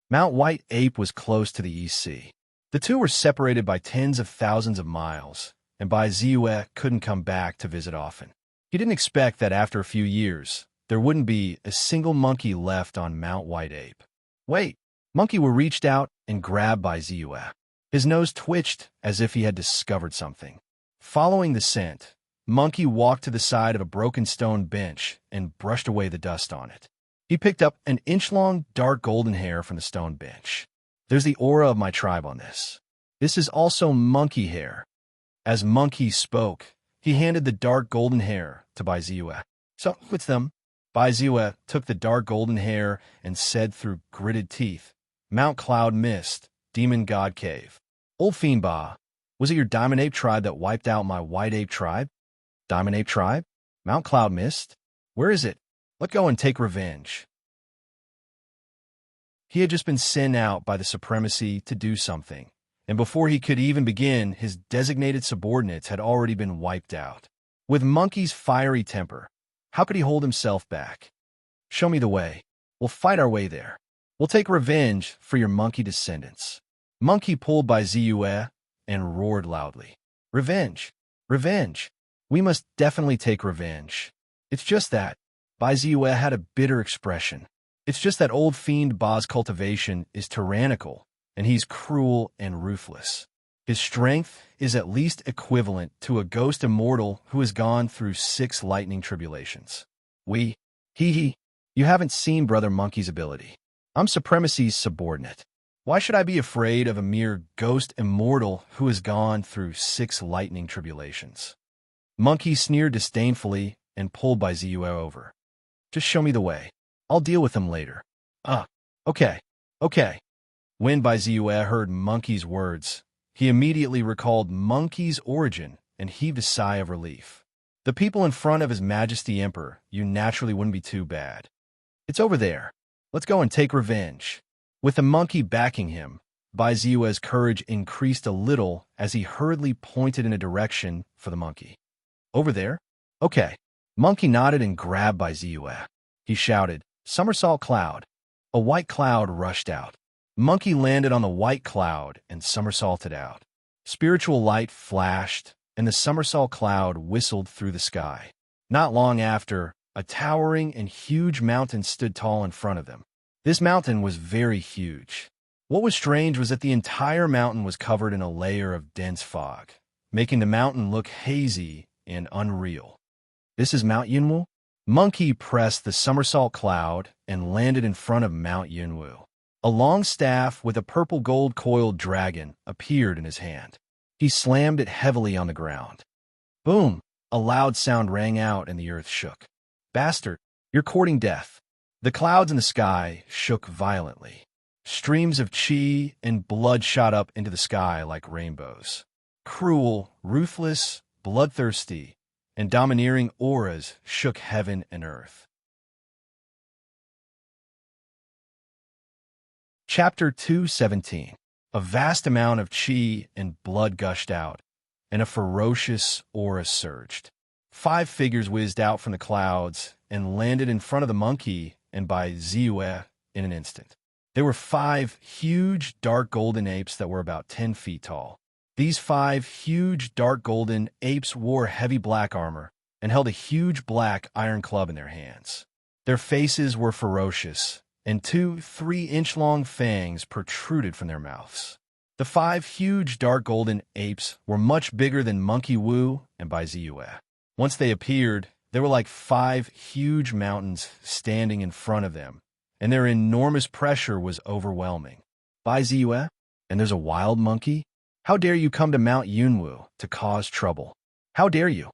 Mount White Ape was close to the East Sea. The two were separated by tens of thousands of miles, and Bai Ziue couldn't come back to visit often. He didn't expect that after a few years, there wouldn't be a single monkey left on Mount White Ape. Wait! Monkey Wu reached out and grabbed Bai Ziue. His nose twitched as if he had discovered something. Following the scent, Monkey walked to the side of a broken stone bench and brushed away the dust on it. He picked up an inch-long dark golden hair from the stone bench. There's the aura of my tribe on this. This is also monkey hair. As Monkey spoke, he handed the dark golden hair to Bai Ziue. So, with them, Bai Ziue took the dark golden hair and said through gritted teeth, Mount Cloud Mist, Demon God Cave. Old Fiend Ba, was it your Diamond Ape tribe that wiped out my White Ape tribe? Diamond Ape tribe? Mount Cloud Mist? Where is it? Let go and take revenge. He had just been sent out by the supremacy to do something, and before he could even begin, his designated subordinates had already been wiped out. With Monkey's fiery temper, how could he hold himself back? Show me the way. We'll fight our way there. We'll take revenge for your monkey descendants. Monkey pulled Bai Ziue and roared loudly. Revenge! Revenge! We must definitely take revenge. It's just that. Bai Ziue had a bitter expression. It's just that old Fiend Ba's cultivation is tyrannical, and he's cruel and ruthless. His strength is at least equivalent to a ghost immortal who has gone through 6 lightning tribulations. You haven't seen Brother Monkey's ability. I'm Supremacy's subordinate. Why should I be afraid of a mere ghost immortal who has gone through 6 lightning tribulations? Monkey sneered disdainfully and pulled Bai Ziue over. Just show me the way. I'll deal with him later. Okay. When Bai Ziue heard Monkey's words, he immediately recalled Monkey's origin and heaved a sigh of relief. The people in front of His Majesty Emperor, you naturally wouldn't be too bad. It's over there. Let's go and take revenge. With the monkey backing him, Bai Ziue's courage increased a little as he hurriedly pointed in a direction for the monkey. Over there? Okay. Monkey nodded and grabbed Bai Ziue. He shouted, Somersault Cloud. A white cloud rushed out. Monkey landed on the white cloud and somersaulted out. Spiritual light flashed, and the somersault cloud whistled through the sky. Not long after, a towering and huge mountain stood tall in front of them. This mountain was very huge. What was strange was that the entire mountain was covered in a layer of dense fog, making the mountain look hazy and unreal. This is Mount Yunwu? Monkey pressed the somersault cloud and landed in front of Mount Yunwu. A long staff with a purple gold coiled dragon appeared in his hand. He slammed it heavily on the ground. Boom! A loud sound rang out and the earth shook. Bastard, you're courting death. The clouds in the sky shook violently. Streams of chi and blood shot up into the sky like rainbows. Cruel, ruthless, bloodthirsty, and domineering auras shook heaven and earth. Chapter 2:17. A vast amount of chi and blood gushed out, and a ferocious aura surged. 5 figures whizzed out from the clouds and landed in front of the monkey and Bai Ziue in an instant. There were 5 huge dark golden apes that were about 10 feet tall. These 5 huge dark golden apes wore heavy black armor and held a huge black iron club in their hands. Their faces were ferocious, and 2 3-inch-long fangs protruded from their mouths. The 5 huge dark golden apes were much bigger than Monkey Wu and Bai Ziue. Once they appeared, they were like 5 huge mountains standing in front of them, and their enormous pressure was overwhelming. Bai Ziue? And there's a wild monkey? How dare you come to Mount Yunwu to cause trouble? How dare you?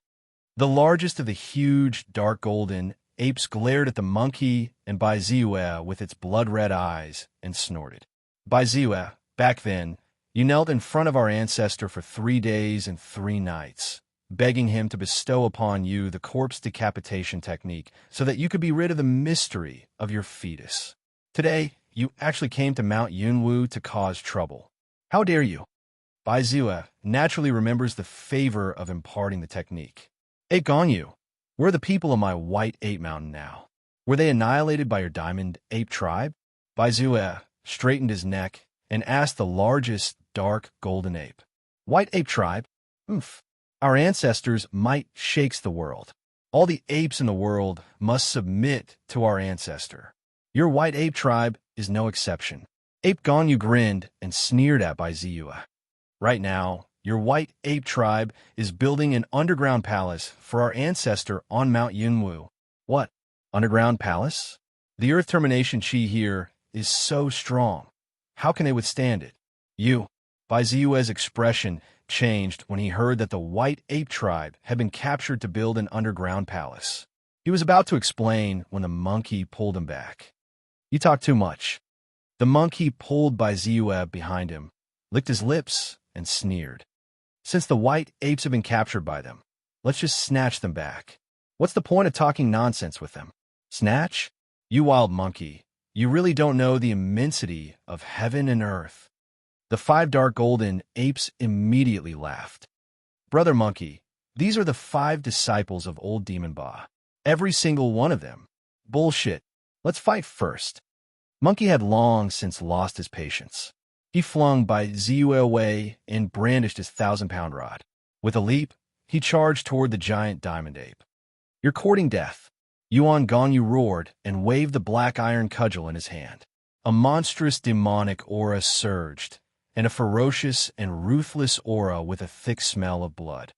The largest of the huge dark golden apes glared at the monkey and Bai Ziue with its blood-red eyes and snorted. Bai Ziue, back then, you knelt in front of our ancestor for 3 days and 3 nights. begging him to bestow upon you the corpse decapitation technique so that you could be rid of the mystery of your fetus. Today, you actually came to Mount Yunwu to cause trouble. How dare you? Bai Zue naturally remembers the favor of imparting the technique. Ape Gonyu, where are the people of my white ape mountain now? Were they annihilated by your diamond ape tribe? Bai Zue straightened his neck and asked the largest dark golden ape. White ape tribe? Oomph. Our ancestors' might shakes the world. All the apes in the world must submit to our ancestor. Your white ape tribe is no exception. Ape Gonyu grinned and sneered at Bai Zue. Right now, your white ape tribe is building an underground palace for our ancestor on Mount Yunwu. What? Underground palace? The earth termination chi here is so strong. How can they withstand it? Bai Zue's expression changed when he heard that the white ape tribe had been captured to build an underground palace. He was about to explain when the monkey pulled him back. You talk too much. The monkey pulled Bai Zue behind him, licked his lips, and sneered. Since the white apes have been captured by them, let's just snatch them back. What's the point of talking nonsense with them? Snatch? You wild monkey, you really don't know the immensity of heaven and earth. The 5 dark golden apes immediately laughed. Brother monkey, these are the 5 disciples of old Demon Ba. Every single one of them. Bullshit. Let's fight first. Monkey had long since lost his patience. He flung Bai Zue away and brandished his 1,000-pound rod. With a leap, he charged toward the giant diamond ape. You're courting death. Yuan Gonyu roared and waved the black iron cudgel in his hand. A monstrous demonic aura surged, and a ferocious and ruthless aura with a thick smell of blood.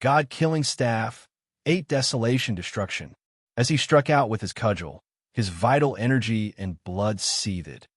God-killing staff, 8 desolation destruction. As he struck out with his cudgel, his vital energy and blood seethed.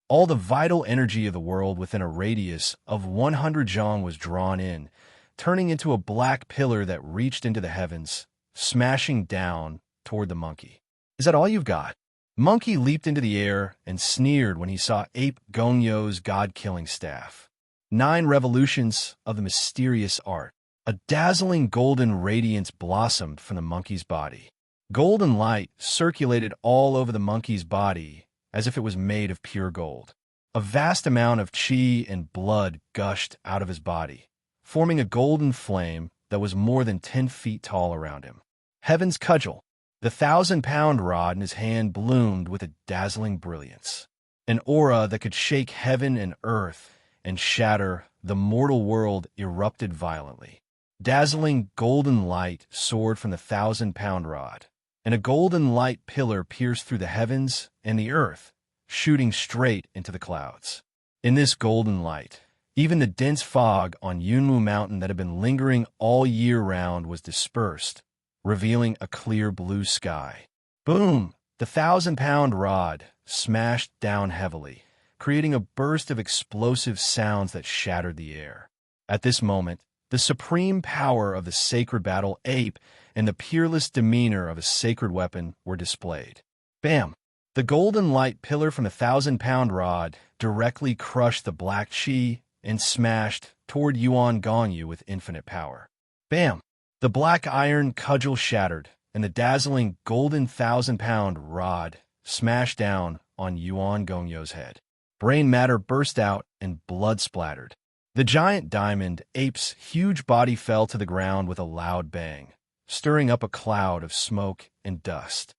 All the vital energy of the world within a radius of 100 zhang was drawn in, turning into a black pillar that reached into the heavens, smashing down toward the monkey. Is that all you've got? Monkey leaped into the air and sneered when he saw Ape Gonyu's god-killing staff. 9 revolutions of the mysterious art. A dazzling golden radiance blossomed from the monkey's body. Golden light circulated all over the monkey's body as if it was made of pure gold. A vast amount of chi and blood gushed out of his body, forming a golden flame that was more than 10 feet tall around him. Heaven's cudgel. The 1,000-pound rod in his hand bloomed with a dazzling brilliance. An aura that could shake heaven and earth and shatter the mortal world erupted violently. Dazzling golden light soared from the 1,000-pound rod, and a golden light pillar pierced through the heavens and the earth, shooting straight into the clouds. In this golden light, even the dense fog on Yunwu Mountain that had been lingering all year round was dispersed, revealing a clear blue sky. Boom! The 1,000-pound rod smashed down heavily, creating a burst of explosive sounds that shattered the air. At this moment, the supreme power of the sacred battle ape and the peerless demeanor of a sacred weapon were displayed. Bam! The golden light pillar from the 1,000-pound rod directly crushed the black chi and smashed toward Yuan Gonyu with infinite power. Bam! The black iron cudgel shattered, and the dazzling golden 1,000-pound rod smashed down on Yuan Gonyu's head. Brain matter burst out and blood splattered. The giant diamond ape's huge body fell to the ground with a loud bang, stirring up a cloud of smoke and dust.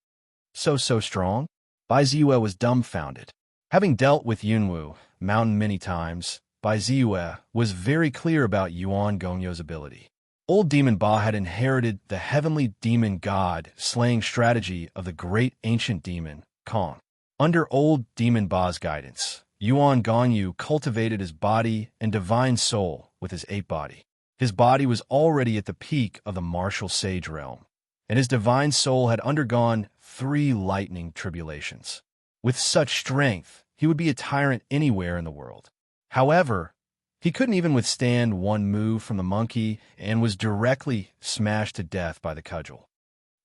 So strong? Bai Zue was dumbfounded. Having dealt with Yunwu Mountain many times, Bai Zue was very clear about Yuan Gonyu's ability. Old Demon Ba had inherited the heavenly demon god slaying strategy of the great ancient demon, Kong. Under old Demon Ba's guidance, Yuan Gonyu cultivated his body and divine soul with his ape body. His body was already at the peak of the martial sage realm, and his divine soul had undergone 3 lightning tribulations. With such strength, he would be a tyrant anywhere in the world. However, he couldn't even withstand one move from the monkey and was directly smashed to death by the cudgel.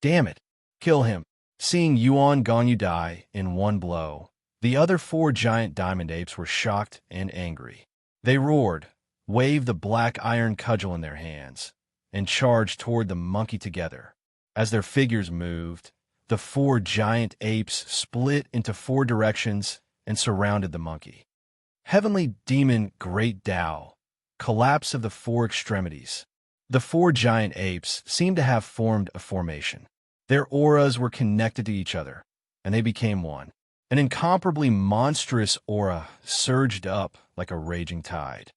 Damn it! Kill him! Seeing Yuan Gonyu die in one blow, the other 4 giant diamond apes were shocked and angry. They roared, waved the black iron cudgel in their hands and charged toward the monkey together. As their figures moved, the four giant apes split into four directions and surrounded the monkey. Heavenly Demon Great Tao, collapse of the four extremities. The four giant apes seemed to have formed a formation. Their auras were connected to each other, and they became one. An incomparably monstrous aura surged up like a raging tide.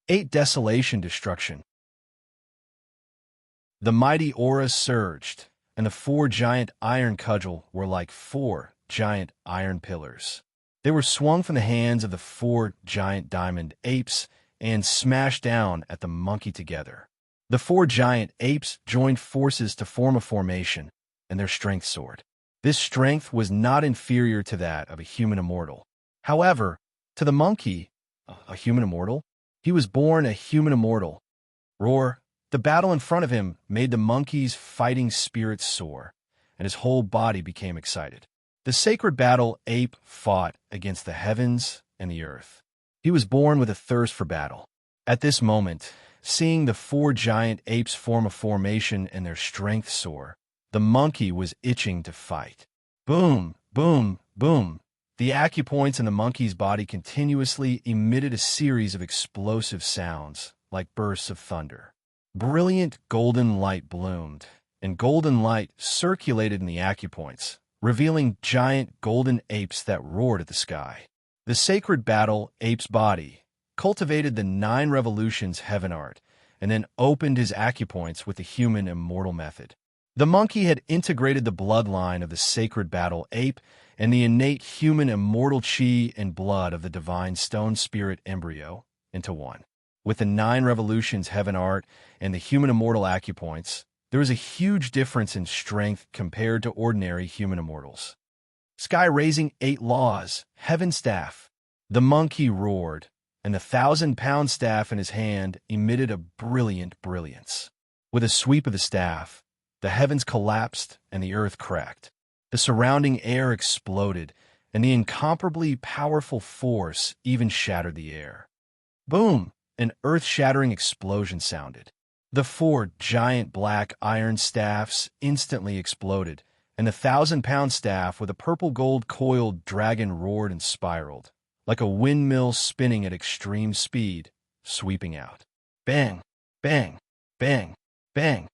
8 Desolation Destruction. The mighty aura surged, and the four giant iron cudgel were like four giant iron pillars. They were swung from the hands of the four giant diamond apes and smashed down at the monkey together. The four giant apes joined forces to form a formation, and their strength soared. This strength was not inferior to that of a human immortal. However, to the monkey, a human immortal? He was born a human immortal. Roar! The battle in front of him made the monkey's fighting spirits soar, and his whole body became excited. The sacred battle ape fought against the heavens and the earth. He was born with a thirst for battle. At this moment, seeing the four giant apes form a formation and their strength soar, the monkey was itching to fight. Boom, boom, boom. The acupoints in the monkey's body continuously emitted a series of explosive sounds, like bursts of thunder. Brilliant golden light bloomed, and golden light circulated in the acupoints, revealing giant golden apes that roared at the sky. The sacred battle ape's body cultivated the 9 revolutions heaven art, and then opened his acupoints with the human immortal method. The monkey had integrated the bloodline of the sacred battle ape and the innate human immortal chi and blood of the divine stone spirit embryo into one. With the 9 revolutions heaven art and the human immortal acupoints, there was a huge difference in strength compared to ordinary human immortals. Sky-raising 8 laws, heaven staff. The monkey roared, and the 1,000-pound staff in his hand emitted a brilliant brilliance. With a sweep of the staff, the heavens collapsed and the earth cracked. The surrounding air exploded, and the incomparably powerful force even shattered the air. Boom! An earth-shattering explosion sounded. The 4 giant black iron staffs instantly exploded, and the 1,000-pound staff with a purple-gold coiled dragon roared and spiraled, like a windmill spinning at extreme speed, sweeping out. Bang! Bang! Bang! Bang!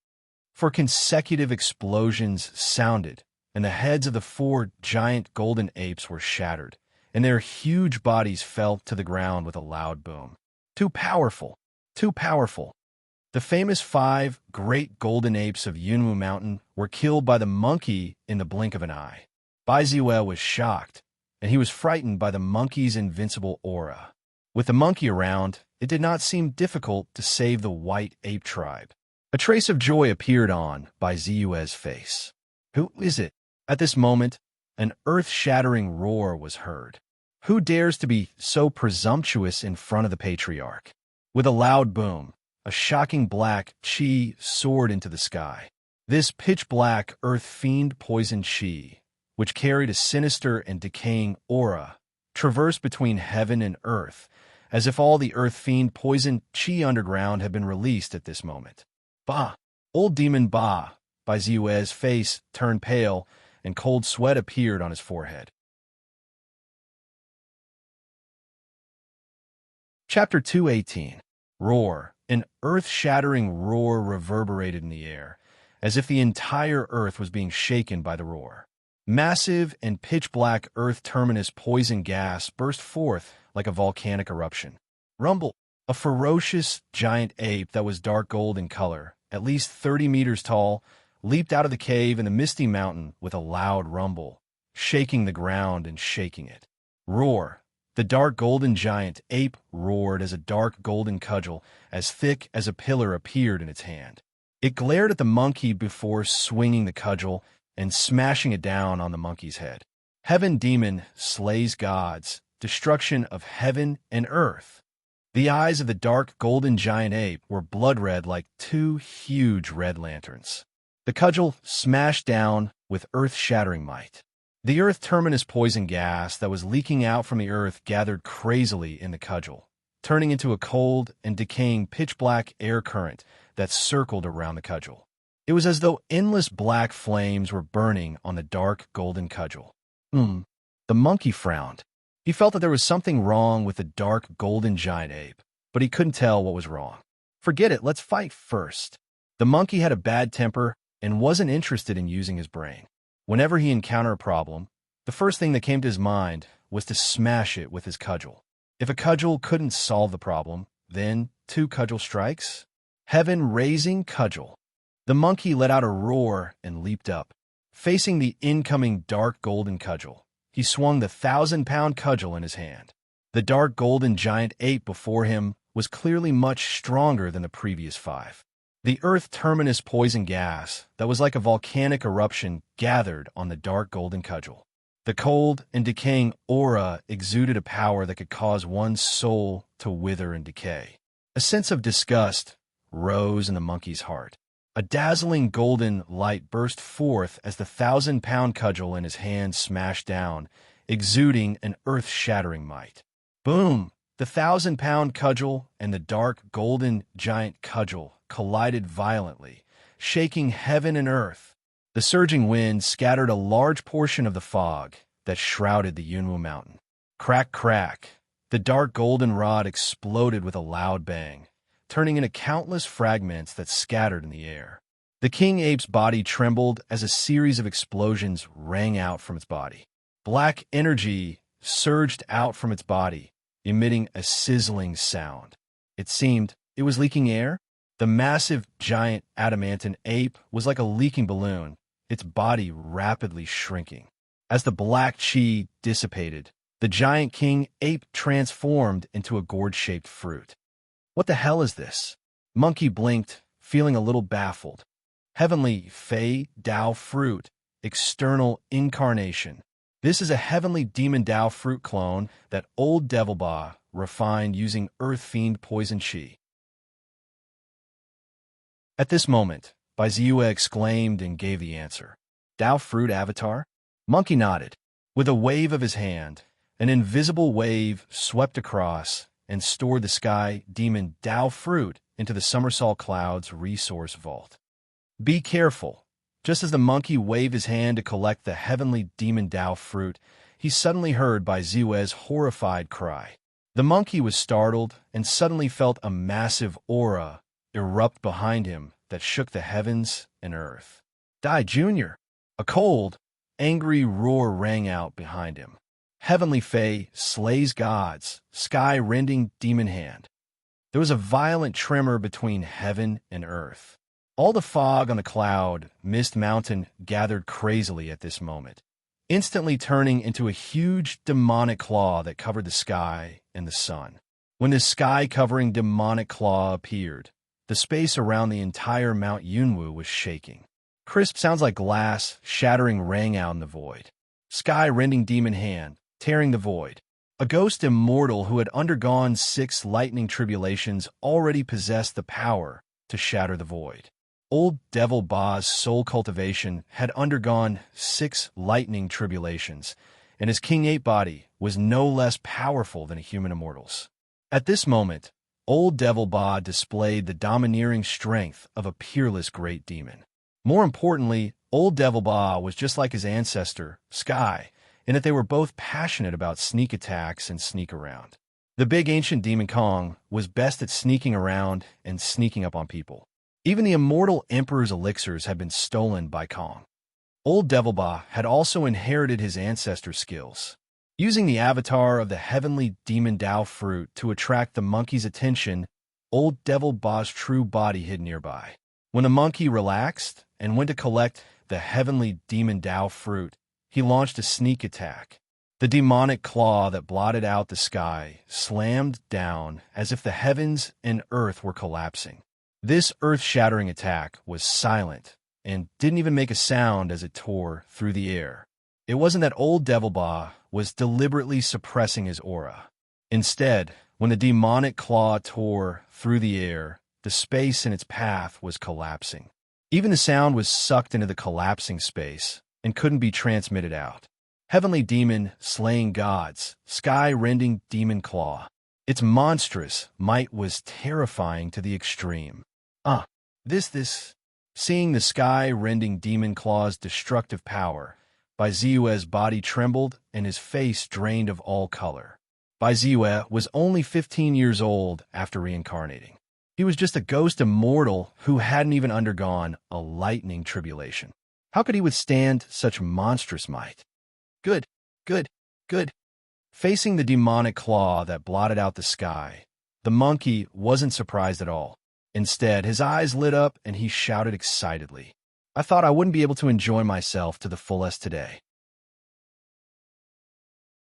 4 consecutive explosions sounded, and the heads of the 4 giant golden apes were shattered, and their huge bodies fell to the ground with a loud boom. Too powerful! Too powerful! The famous 5 great golden apes of Yunwu Mountain were killed by the monkey in the blink of an eye. Bai Ziwei was shocked, and he was frightened by the monkey's invincible aura. With the monkey around, it did not seem difficult to save the white ape tribe. A trace of joy appeared on Bai Ziwei's face. Who is it? At this moment, an earth-shattering roar was heard. Who dares to be so presumptuous in front of the patriarch? With a loud boom, a shocking black chi soared into the sky. This pitch-black earth fiend poison chi, which carried a sinister and decaying aura, traversed between heaven and earth, as if all the earth fiend poison chi underground had been released at this moment. Bah! Old demon Bah! Bai Ziwei's face turned pale, and cold sweat appeared on his forehead. Chapter 218. Roar. An earth-shattering roar reverberated in the air, as if the entire earth was being shaken by the roar. Massive and pitch-black earth terminus poison gas burst forth like a volcanic eruption. Rumble. A ferocious giant ape that was dark gold in color, at least 30 meters tall, leaped out of the cave in the misty mountain with a loud rumble, shaking the ground and shaking it. Roar. The dark golden giant ape roared as a dark golden cudgel as thick as a pillar appeared in its hand. It glared at the monkey before swinging the cudgel and smashing it down on the monkey's head. Heaven Demon slays gods, destruction of heaven and earth. The eyes of the dark golden giant ape were blood-red like 2 huge red lanterns. The cudgel smashed down with earth-shattering might. The earth terminus poison gas that was leaking out from the earth gathered crazily in the cudgel, turning into a cold and decaying pitch-black air current that circled around the cudgel. It was as though endless black flames were burning on the dark golden cudgel. The monkey frowned. He felt that there was something wrong with the dark golden giant ape, but he couldn't tell what was wrong. Forget it, let's fight first. The monkey had a bad temper and wasn't interested in using his brain. Whenever he encountered a problem, the first thing that came to his mind was to smash it with his cudgel. If a cudgel couldn't solve the problem, then 2 cudgel strikes? Heaven-raising cudgel. The monkey let out a roar and leaped up. Facing the incoming dark golden cudgel, he swung the 1,000-pound cudgel in his hand. The dark golden giant ape before him was clearly much stronger than the previous 5. The earth terminus poison gas that was like a volcanic eruption gathered on the dark golden cudgel. The cold and decaying aura exuded a power that could cause one's soul to wither and decay. A sense of disgust rose in the monkey's heart. A dazzling golden light burst forth as the 1,000-pound cudgel in his hand smashed down, exuding an earth-shattering might. Boom! The 1,000-pound cudgel and the dark golden giant cudgel collided violently, shaking heaven and earth. The surging wind scattered a large portion of the fog that shrouded the Yunwu mountain. Crack, crack! The dark golden rod exploded with a loud bang, turning into countless fragments that scattered in the air. The king ape's body trembled as a series of explosions rang out from its body. Black energy surged out from its body, emitting a sizzling sound. It seemed it was leaking air. The massive, giant adamantine ape was like a leaking balloon, its body rapidly shrinking. As the black chi dissipated, the giant king ape transformed into a gourd-shaped fruit. What the hell is this? Monkey blinked, feeling a little baffled. Heavenly Fei Dao fruit, external incarnation. This is a heavenly demon Dao fruit clone that old Devil Ba refined using earth fiend poison chi. At this moment, Bai Ziyu exclaimed and gave the answer. Dao fruit avatar? Monkey nodded. With a wave of his hand, an invisible wave swept across and stored the sky demon Dao fruit into the Somersault Cloud's resource vault. Be careful. Just as the monkey waved his hand to collect the heavenly demon Dao fruit, he suddenly heard Bai Ziyu's horrified cry. The monkey was startled and suddenly felt a massive aura erupt behind him that shook the heavens and earth. Die, Junior! A cold, angry roar rang out behind him. Heavenly Fei slays gods, sky-rending demon hand. There was a violent tremor between heaven and earth. All the fog on the cloud, mist mountain gathered crazily at this moment, instantly turning into a huge demonic claw that covered the sky and the sun. When this sky-covering demonic claw appeared, the space around the entire Mount Yunwu was shaking. Crisp sounds like glass shattering rang out in the void. Sky-rending demon hand, tearing the void. A ghost immortal who had undergone 6 lightning tribulations already possessed the power to shatter the void. Old Devil Ba's soul cultivation had undergone 6 lightning tribulations, and his king ape body was no less powerful than a human immortal's. At this moment, Old Devil Ba displayed the domineering strength of a peerless great demon. More importantly, Old Devil Ba was just like his ancestor, Sky, in that they were both passionate about sneak attacks and sneak around. The big ancient demon Kong was best at sneaking around and sneaking up on people. Even the immortal Emperor's elixirs had been stolen by Kong. Old Devil Ba had also inherited his ancestor's skills. Using the avatar of the heavenly demon Dao fruit to attract the monkey's attention, Old Devil Ba's true body hid nearby. When the monkey relaxed and went to collect the heavenly demon Dao fruit, he launched a sneak attack. The demonic claw that blotted out the sky slammed down as if the heavens and earth were collapsing. This earth-shattering attack was silent and didn't even make a sound as it tore through the air. It wasn't that Old Devil Ba was deliberately suppressing his aura. Instead, when the demonic claw tore through the air, the space in its path was collapsing. Even the sound was sucked into the collapsing space and couldn't be transmitted out. Heavenly demon slaying gods, sky-rending demon claw. Its monstrous might was terrifying to the extreme. This. Seeing the sky-rending demon claw's destructive power, Baizue's body trembled and his face drained of all color. Baizue was only 15 years old after reincarnating. He was just a ghost immortal who hadn't even undergone a lightning tribulation. How could he withstand such monstrous might? Good. Facing the demonic claw that blotted out the sky, the monkey wasn't surprised at all. Instead, his eyes lit up and he shouted excitedly, "I thought I wouldn't be able to enjoy myself to the fullest today."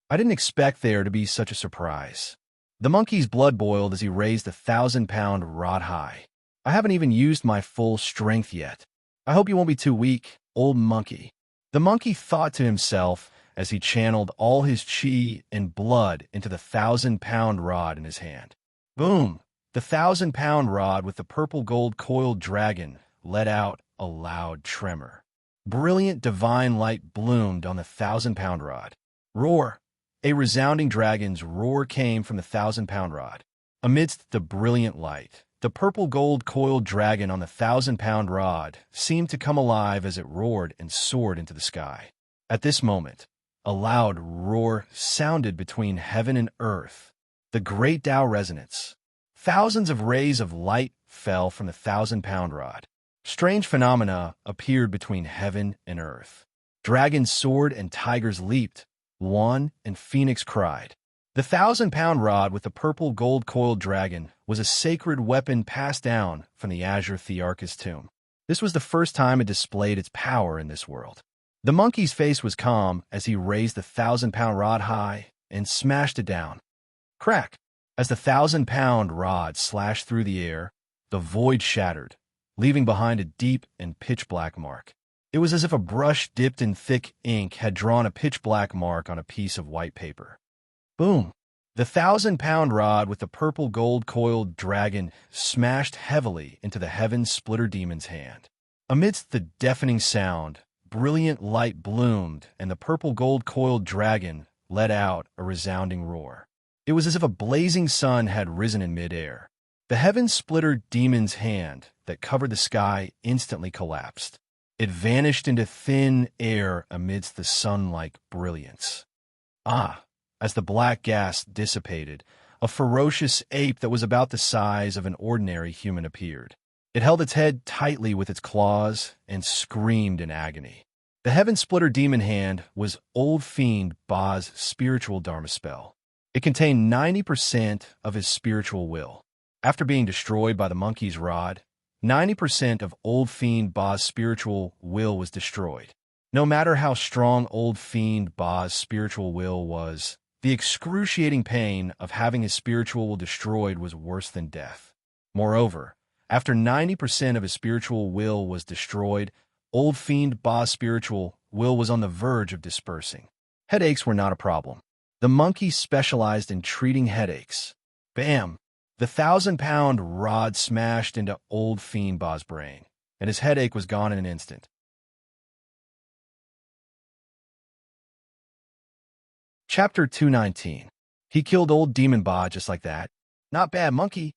I didn't expect there to be such a surprise. The monkey's blood boiled as he raised the 1,000-pound rod high. "I haven't even used my full strength yet. I hope you won't be too weak, old monkey." The monkey thought to himself as he channeled all his chi and blood into the 1,000-pound rod in his hand. Boom! The 1,000-pound rod with the purple gold coiled dragon let out a loud tremor. Brilliant divine light bloomed on the 1,000-pound rod. Roar! A resounding dragon's roar came from the 1,000-pound rod. Amidst the brilliant light, the purple gold coiled dragon on the 1,000-pound rod seemed to come alive as it roared and soared into the sky. At this moment, a loud roar sounded between heaven and earth, the great Tao resonance. Thousands of rays of light fell from the 1,000-pound rod. Strange phenomena appeared between heaven and earth. Dragons soared and tigers leaped. One and Phoenix cried. The 1,000-pound rod with the purple gold coiled dragon was a sacred weapon passed down from the Azure Thearchus tomb. This was the first time it displayed its power in this world. The monkey's face was calm as he raised the 1,000-pound rod high and smashed it down. Crack! As the 1,000-pound rod slashed through the air, the void shattered, leaving behind a deep and pitch-black mark. It was as if a brush dipped in thick ink had drawn a pitch-black mark on a piece of white paper. Boom! The 1,000-pound rod with the purple gold coiled dragon smashed heavily into the heaven splitter demon's hand. Amidst the deafening sound, brilliant light bloomed, and the purple gold coiled dragon let out a resounding roar. It was as if a blazing sun had risen in midair. The heaven splitter demon's hand that covered the sky instantly collapsed. It vanished into thin air amidst the sun-like brilliance. As the black gas dissipated, a ferocious ape that was about the size of an ordinary human appeared. It held its head tightly with its claws and screamed in agony. The Heaven Splitter Demon Hand was Old Fiend Ba's spiritual Dharma spell. It contained 90% of his spiritual will. After being destroyed by the monkey's rod, 90% of Old Fiend Ba's spiritual will was destroyed. No matter how strong Old Fiend Ba's spiritual will was, the excruciating pain of having his spiritual will destroyed was worse than death. Moreover, after 90% of his spiritual will was destroyed, Old Fiend Ba's spiritual will was on the verge of dispersing. Headaches were not a problem. The monkey specialized in treating headaches. Bam! The 1,000-pound rod smashed into Old Fiend Ba's brain, and his headache was gone in an instant. Chapter 219. He killed Old Demon Ba just like that. Not bad, monkey.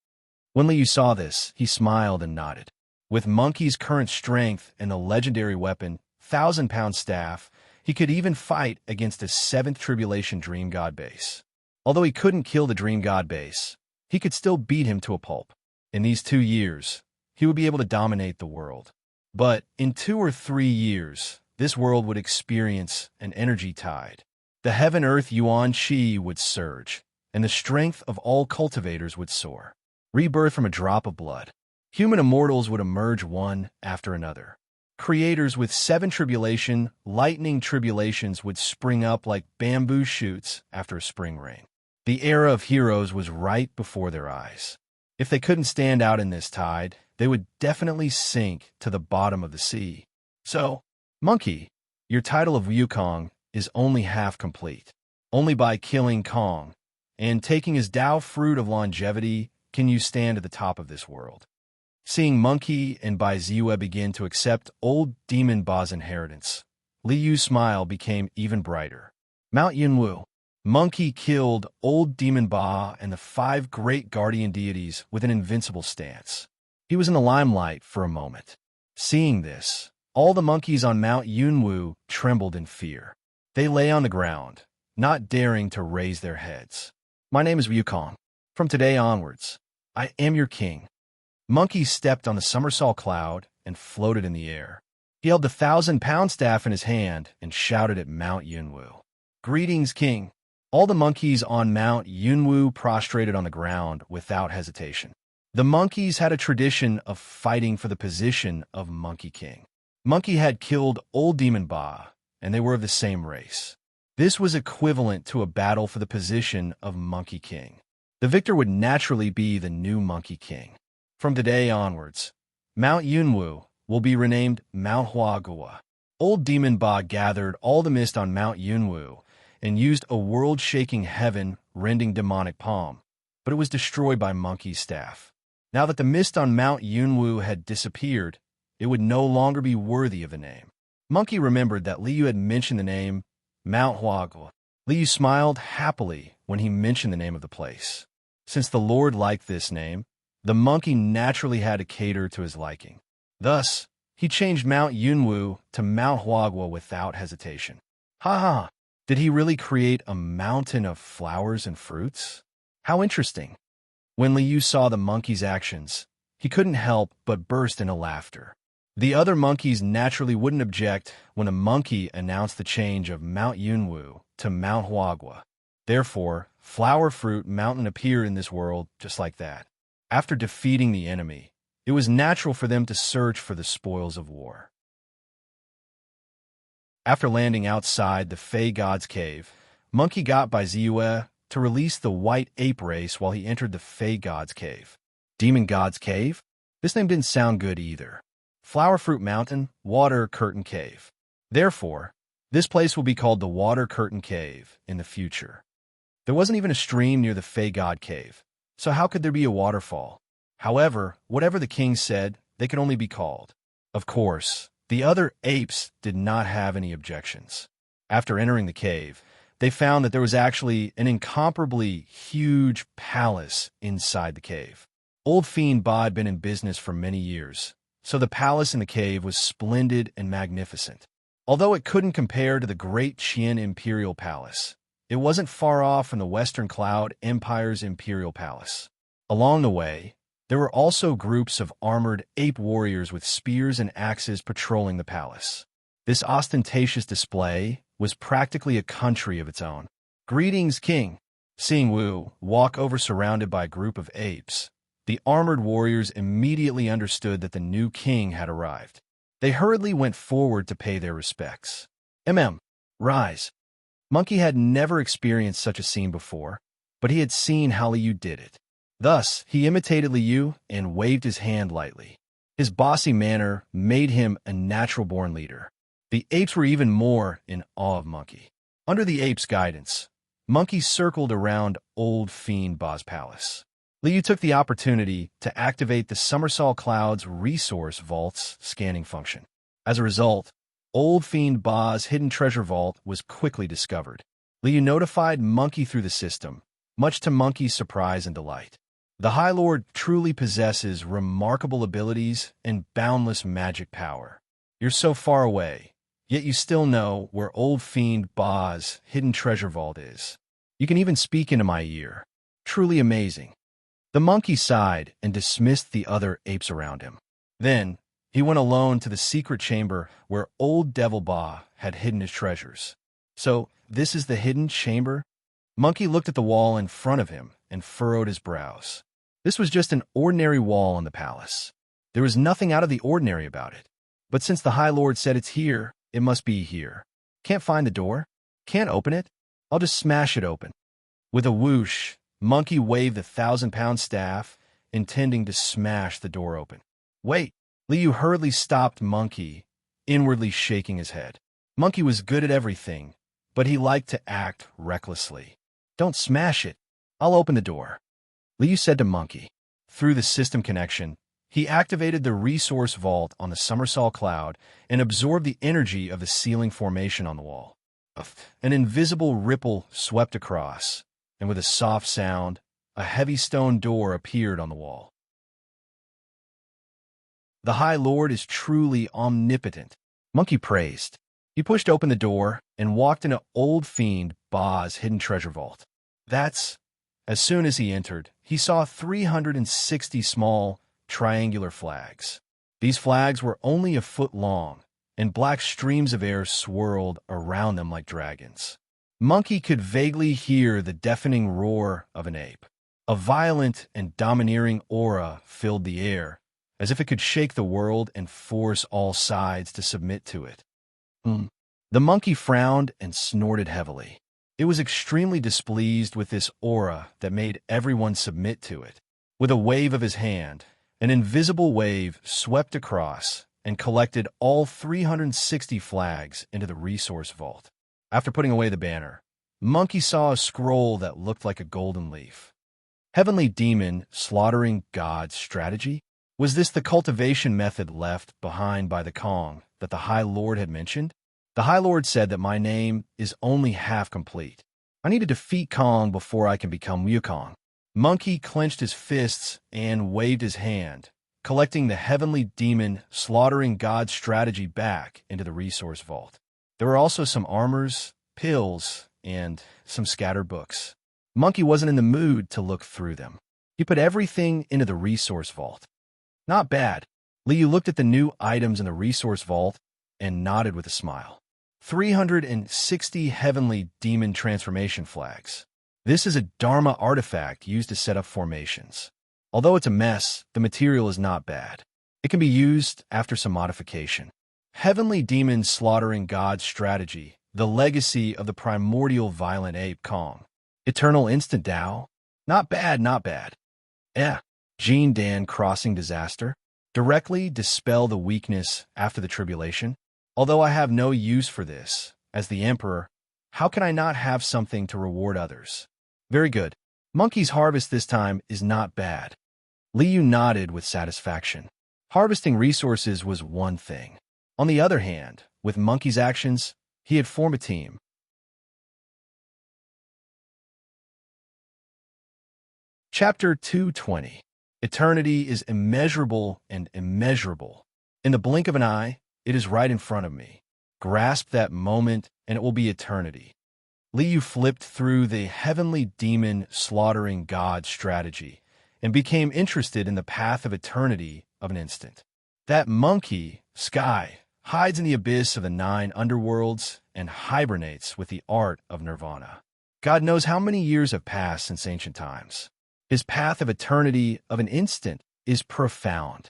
When Liu saw this, he smiled and nodded. With Monkey's current strength and the legendary weapon, 1,000-pound staff, he could even fight against a 7th Tribulation Dream God base. Although he couldn't kill the Dream God base, he could still beat him to a pulp. In these 2 years, he would be able to dominate the world. But in 2 or 3 years, this world would experience an energy tide. The Heaven-Earth Yuan Qi would surge, and the strength of all cultivators would soar. Rebirth from a drop of blood. Human immortals would emerge one after another. Creators with 7 tribulation, lightning tribulations would spring up like bamboo shoots after a spring rain. The era of heroes was right before their eyes. If they couldn't stand out in this tide, they would definitely sink to the bottom of the sea. So, Monkey, your title of Wukong is only half complete. Only by killing Kong and taking his Tao fruit of longevity can you stand at the top of this world. Seeing Monkey and Baiziwe begin to accept Old Demon Ba's inheritance, Liyu's smile became even brighter. Mount Yunwu. Monkey killed old Demon Ba and the 5 great guardian deities with an invincible stance. He was in the limelight for a moment. Seeing this, all the monkeys on Mount Yunwu trembled in fear. They lay on the ground, not daring to raise their heads. My name is Wukong. From today onwards, I am your king. Monkey stepped on the somersault cloud and floated in the air. He held the 1,000-pound staff in his hand and shouted at Mount Yunwu. Greetings, king. All the monkeys on Mount Yunwu prostrated on the ground without hesitation. The monkeys had a tradition of fighting for the position of Monkey King. Monkey had killed old Demon Ba, and they were of the same race. This was equivalent to a battle for the position of Monkey King. The victor would naturally be the new Monkey King. From today onwards, Mount Yunwu will be renamed Mount Huagua. Old Demon Ba gathered all the mist on Mount Yunwu and used a world-shaking, heaven-rending demonic palm, but it was destroyed by Monkey's staff. Now that the mist on Mount Yunwu had disappeared, it would no longer be worthy of the name. Monkey remembered that Liu had mentioned the name Mount Huagua. Liu smiled happily when he mentioned the name of the place. Since the Lord liked this name, the monkey naturally had to cater to his liking. Thus, he changed Mount Yunwu to Mount Huagua without hesitation. Ha ha! Did he really create a mountain of flowers and fruits? How interesting. When Liu saw the monkey's actions, he couldn't help but burst into laughter. The other monkeys naturally wouldn't object when a monkey announced the change of Mount Yunwu to Mount Huagua. Therefore, Flower Fruit Mountain appeared in this world just like that. After defeating the enemy, it was natural for them to search for the spoils of war. After landing outside the Fey God's cave, Monkey got by Ziyue to release the white ape race while he entered the Fey God's cave. Demon God's cave? This name didn't sound good either. Flower Fruit Mountain, Water Curtain Cave. Therefore, this place will be called the Water Curtain Cave in the future. There wasn't even a stream near the Fey God cave, so how could there be a waterfall? However, whatever the king said, they could only be called. Of course, the other apes did not have any objections. After entering the cave, they found that there was actually an incomparably huge palace inside the cave. Old Fiend Ba had been in business for many years, so the palace in the cave was splendid and magnificent. Although it couldn't compare to the Great Qian Imperial Palace, it wasn't far off from the Western Cloud Empire's Imperial Palace. Along the way, there were also groups of armored ape warriors with spears and axes patrolling the palace. This ostentatious display was practically a country of its own. Greetings, king. Seeing Wu walk over surrounded by a group of apes, the armored warriors immediately understood that the new king had arrived. They hurriedly went forward to pay their respects. Rise. Monkey had never experienced such a scene before, but he had seen how Liu did it. Thus, he imitated Liu and waved his hand lightly. His bossy manner made him a natural-born leader. The apes were even more in awe of Monkey. Under the apes' guidance, Monkey circled around Old Fiend Ba's palace. Liu took the opportunity to activate the Somersault Cloud's Resource Vault's scanning function. As a result, Old Fiend Ba's hidden treasure vault was quickly discovered. Liu notified Monkey through the system, much to Monkey's surprise and delight. The High Lord truly possesses remarkable abilities and boundless magic power. You're so far away, yet you still know where Old Fiend Ba's hidden treasure vault is. You can even speak into my ear. Truly amazing. The monkey sighed and dismissed the other apes around him. Then, he went alone to the secret chamber where Old Devil Ba had hidden his treasures. So, this is the hidden chamber? Monkey looked at the wall in front of him and furrowed his brows. This was just an ordinary wall in the palace. There was nothing out of the ordinary about it. But since the High Lord said it's here, it must be here. Can't find the door? Can't open it? I'll just smash it open. With a whoosh, Monkey waved the 1,000-pound staff, intending to smash the door open. Wait! Liu hurriedly stopped Monkey, inwardly shaking his head. Monkey was good at everything, but he liked to act recklessly. Don't smash it. I'll open the door. Liu said to Monkey. Through the system connection, he activated the resource vault on the Somersault Cloud and absorbed the energy of the ceiling formation on the wall. An invisible ripple swept across, and with a soft sound, a heavy stone door appeared on the wall. The High Lord is truly omnipotent, Monkey praised. He pushed open the door and walked into old fiend Ba's hidden treasure vault. As soon as he entered, he saw 360 small, triangular flags. These flags were only a foot long, and black streams of air swirled around them like dragons. Monkey could vaguely hear the deafening roar of an ape. A violent and domineering aura filled the air, as if it could shake the world and force all sides to submit to it. The monkey frowned and snorted heavily. It was extremely displeased with this aura that made everyone submit to it. With a wave of his hand, an invisible wave swept across and collected all 360 flags into the resource vault. After putting away the banner, Monkey saw a scroll that looked like a golden leaf. Heavenly Demon Slaughtering God's Strategy? Was this the cultivation method left behind by the Kong that the High Lord had mentioned? The High Lord said that my name is only half complete. I need to defeat Kong before I can become Wukong. Monkey clenched his fists and waved his hand, collecting the Heavenly Demon Slaughtering God's Strategy back into the resource vault. There were also some armors, pills, and some scattered books. Monkey wasn't in the mood to look through them. He put everything into the resource vault. Not bad. Liu looked at the new items in the resource vault and nodded with a smile. 360 Heavenly Demon Transformation Flags. This is a Dharma artifact used to set up formations. Although it's a mess, the material is not bad. It can be used after some modification. Heavenly Demon Slaughtering God's Strategy, the legacy of the primordial violent ape Kong. Eternal Instant Tao? Not bad, not bad. Jean Dan Crossing Disaster? Directly dispel the weakness after the tribulation? Although I have no use for this, as the Emperor, how can I not have something to reward others? Very good. Monkey's harvest this time is not bad. Liu nodded with satisfaction. Harvesting resources was one thing. On the other hand, with Monkey's actions, he had formed a team. Chapter 220. Eternity is immeasurable and immeasurable. In the blink of an eye, it is right in front of me. Grasp that moment, and it will be eternity. Liu flipped through the Heavenly Demon Slaughtering God Strategy and became interested in the path of eternity of an instant. That monkey, Sky, hides in the abyss of the 9 underworlds and hibernates with the art of nirvana. God knows how many years have passed since ancient times. His path of eternity of an instant is profound.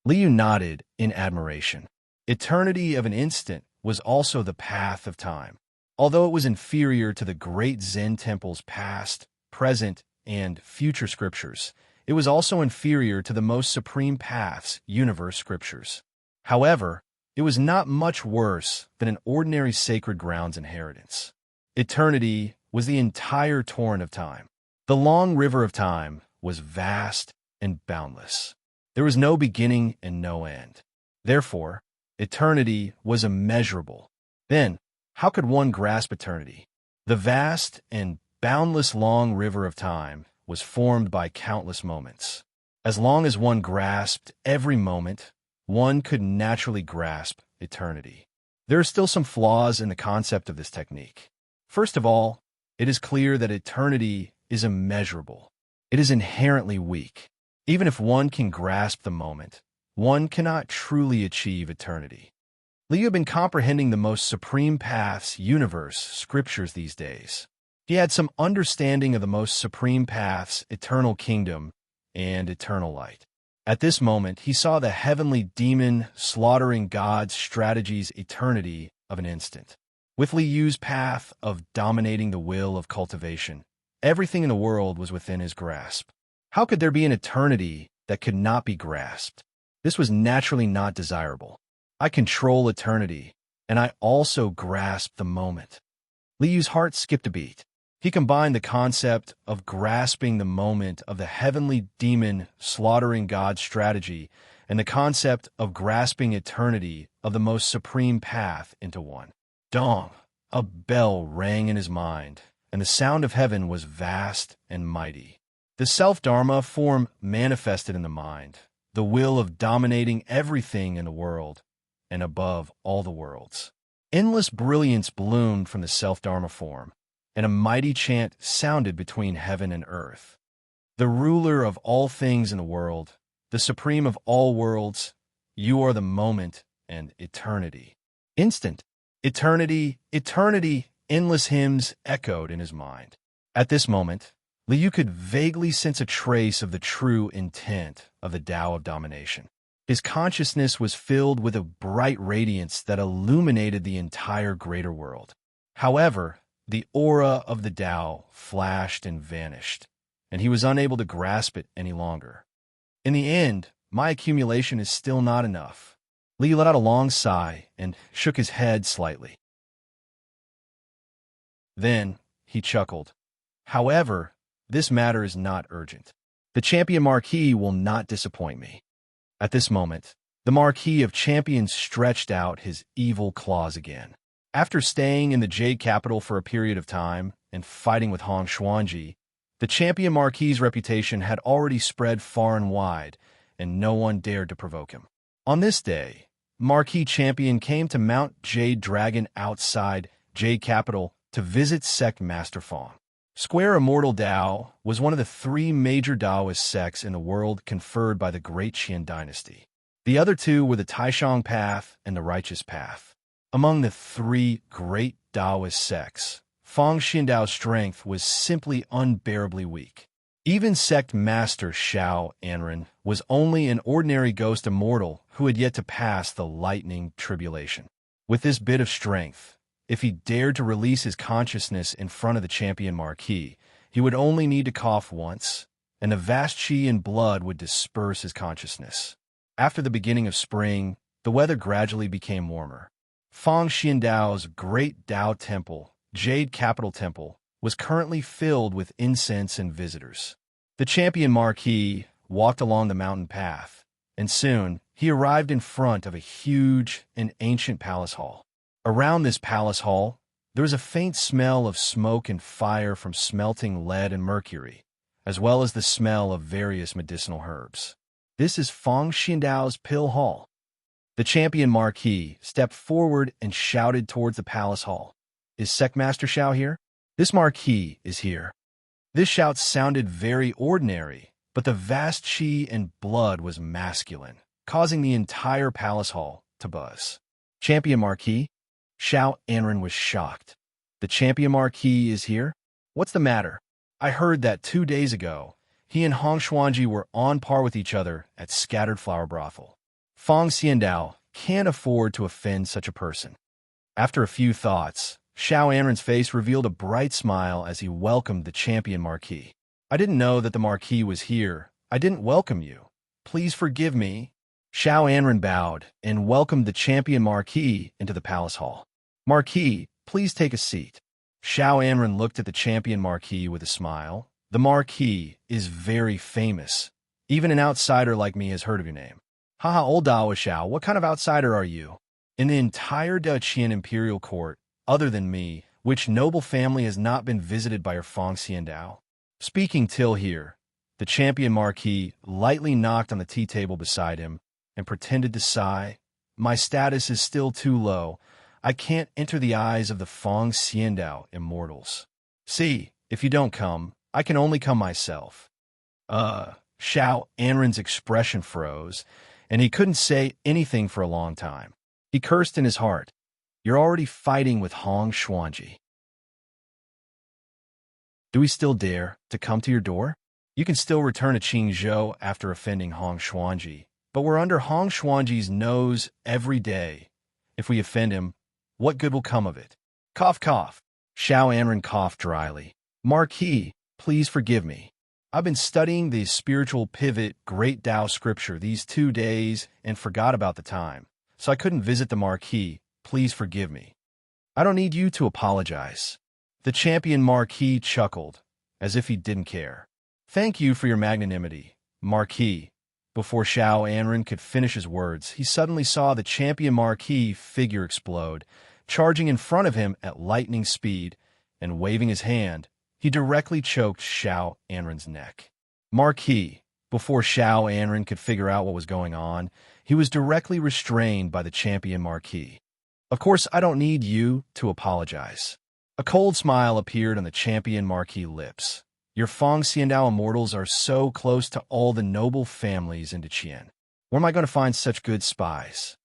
Liu nodded in admiration. Eternity of an instant was also the path of time. Although it was inferior to the great Zen temple's past, present, and future scriptures, it was also inferior to the most supreme path's universe scriptures. However, it was not much worse than an ordinary sacred grounds inheritance. Eternity was the entire torrent of time. The long river of time was vast and boundless. There was no beginning and no end. Therefore, eternity was immeasurable. Then, how could one grasp eternity? The vast and boundless long river of time was formed by countless moments. As long as one grasped every moment, one could naturally grasp eternity. There are still some flaws in the concept of this technique. First of all, it is clear that eternity is immeasurable. It is inherently weak. Even if one can grasp the moment, one cannot truly achieve eternity. Liu had been comprehending the most supreme path's universe scriptures these days. He had some understanding of the most supreme path's eternal kingdom and eternal light. At this moment, he saw the Heavenly Demon Slaughtering God's Strategy's eternity of an instant. With Liu's path of dominating the will of cultivation, everything in the world was within his grasp. How could there be an eternity that could not be grasped? This was naturally not desirable. I control eternity, and I also grasp the moment. Liu's heart skipped a beat. He combined the concept of grasping the moment of the Heavenly Demon Slaughtering God's Strategy and the concept of grasping eternity of the most supreme path into one. Dong! A bell rang in his mind, and the sound of heaven was vast and mighty. The self-dharma form manifested in the mind, the will of dominating everything in the world, and above all the worlds. Endless brilliance bloomed from the self-dharma form, and a mighty chant sounded between heaven and earth. The ruler of all things in the world, the supreme of all worlds, you are the moment and eternity. Instant, eternity, eternity, endless hymns echoed in his mind. At this moment, Liu could vaguely sense a trace of the true intent of the Tao of domination. His consciousness was filled with a bright radiance that illuminated the entire greater world. However, the aura of the Tao flashed and vanished, and he was unable to grasp it any longer. In the end, my accumulation is still not enough. Li let out a long sigh and shook his head slightly. Then he chuckled. However, this matter is not urgent. The champion Marquis will not disappoint me. At this moment, the Marquis of Champions stretched out his evil claws again. After staying in the Jade capital for a period of time and fighting with Hong Xuanji, the champion Marquis's reputation had already spread far and wide, and no one dared to provoke him. On this day, Marquis Champion came to Mount Jade Dragon outside Jade capital to visit Sect Master Fong. Square Immortal Tao was one of the three major Taoist sects in the world conferred by the Great Qian dynasty. The other two were the Taishang Path and the Righteous Path. Among the three great Taoist sects, Fong Xindao's strength was simply unbearably weak. Even sect master Xiao Anren was only an ordinary ghost immortal who had yet to pass the lightning tribulation. With this bit of strength, if he dared to release his consciousness in front of the champion Marquis, he would only need to cough once, and the vast qi and blood would disperse his consciousness. After the beginning of spring, the weather gradually became warmer. Fong Xindao's great Tao temple, Jade Capital Temple, was currently filled with incense and visitors. The champion Marquis walked along the mountain path, and soon he arrived in front of a huge and ancient palace hall. Around this palace hall, there was a faint smell of smoke and fire from smelting lead and mercury, as well as the smell of various medicinal herbs. This is Fong Xindao's Pill Hall. The champion Marquis stepped forward and shouted towards the palace hall. Is Sectmaster Xiao here? This Marquis is here. This shout sounded very ordinary, but the vast qi and blood was masculine, causing the entire palace hall to buzz. Champion Marquis? Xiao Anren was shocked. The champion Marquis is here? What's the matter? I heard that 2 days ago, he and Hong Xuanji were on par with each other at Scattered Flower Brothel. Fong Xiandao can't afford to offend such a person. After a few thoughts, Xiao Anren's face revealed a bright smile as he welcomed the champion Marquis. I didn't know that the Marquis was here. I didn't welcome you. Please forgive me. Xiao Anren bowed and welcomed the champion Marquis into the palace hall. Marquis, please take a seat. Xiao Anren looked at the champion Marquis with a smile. The Marquis is very famous. Even an outsider like me has heard of your name. Haha, old Dao Xiao, what kind of outsider are you? In the entire Daqian imperial court, other than me, which noble family has not been visited by your Fong Xiandao? Speaking till here, the champion Marquis lightly knocked on the tea table beside him and pretended to sigh. My status is still too low. I can't enter the eyes of the Fong Xiandao immortals. See, if you don't come, I can only come myself. Xiao Anren's expression froze, and he couldn't say anything for a long time. He cursed in his heart. You're already fighting with Hong Xuanji. Do we still dare to come to your door? You can still return to Qingzhou after offending Hong Xuanji, but we're under Hong Xuanji's nose every day. If we offend him, what good will come of it? Cough, cough. Xiao Anren coughed dryly. Marquis, please forgive me. I've been studying the spiritual pivot Great Tao scripture these 2 days and forgot about the time, so I couldn't visit the Marquis. Please forgive me. I don't need you to apologize. The champion Marquis chuckled, as if he didn't care. Thank you for your magnanimity, Marquis. Before Xiao Anren could finish his words, he suddenly saw the champion Marquis figure explode, Charging in front of him at lightning speed and waving his hand, he directly choked Xiao Anren's neck. Marquis, before Xiao Anren could figure out what was going on, he was directly restrained by the champion Marquis. Of course, I don't need you to apologize. A cold smile appeared on the champion Marquis' lips. Your Feng Xiandao immortals are so close to all the noble families in Deqian. Where am I going to find such good spies?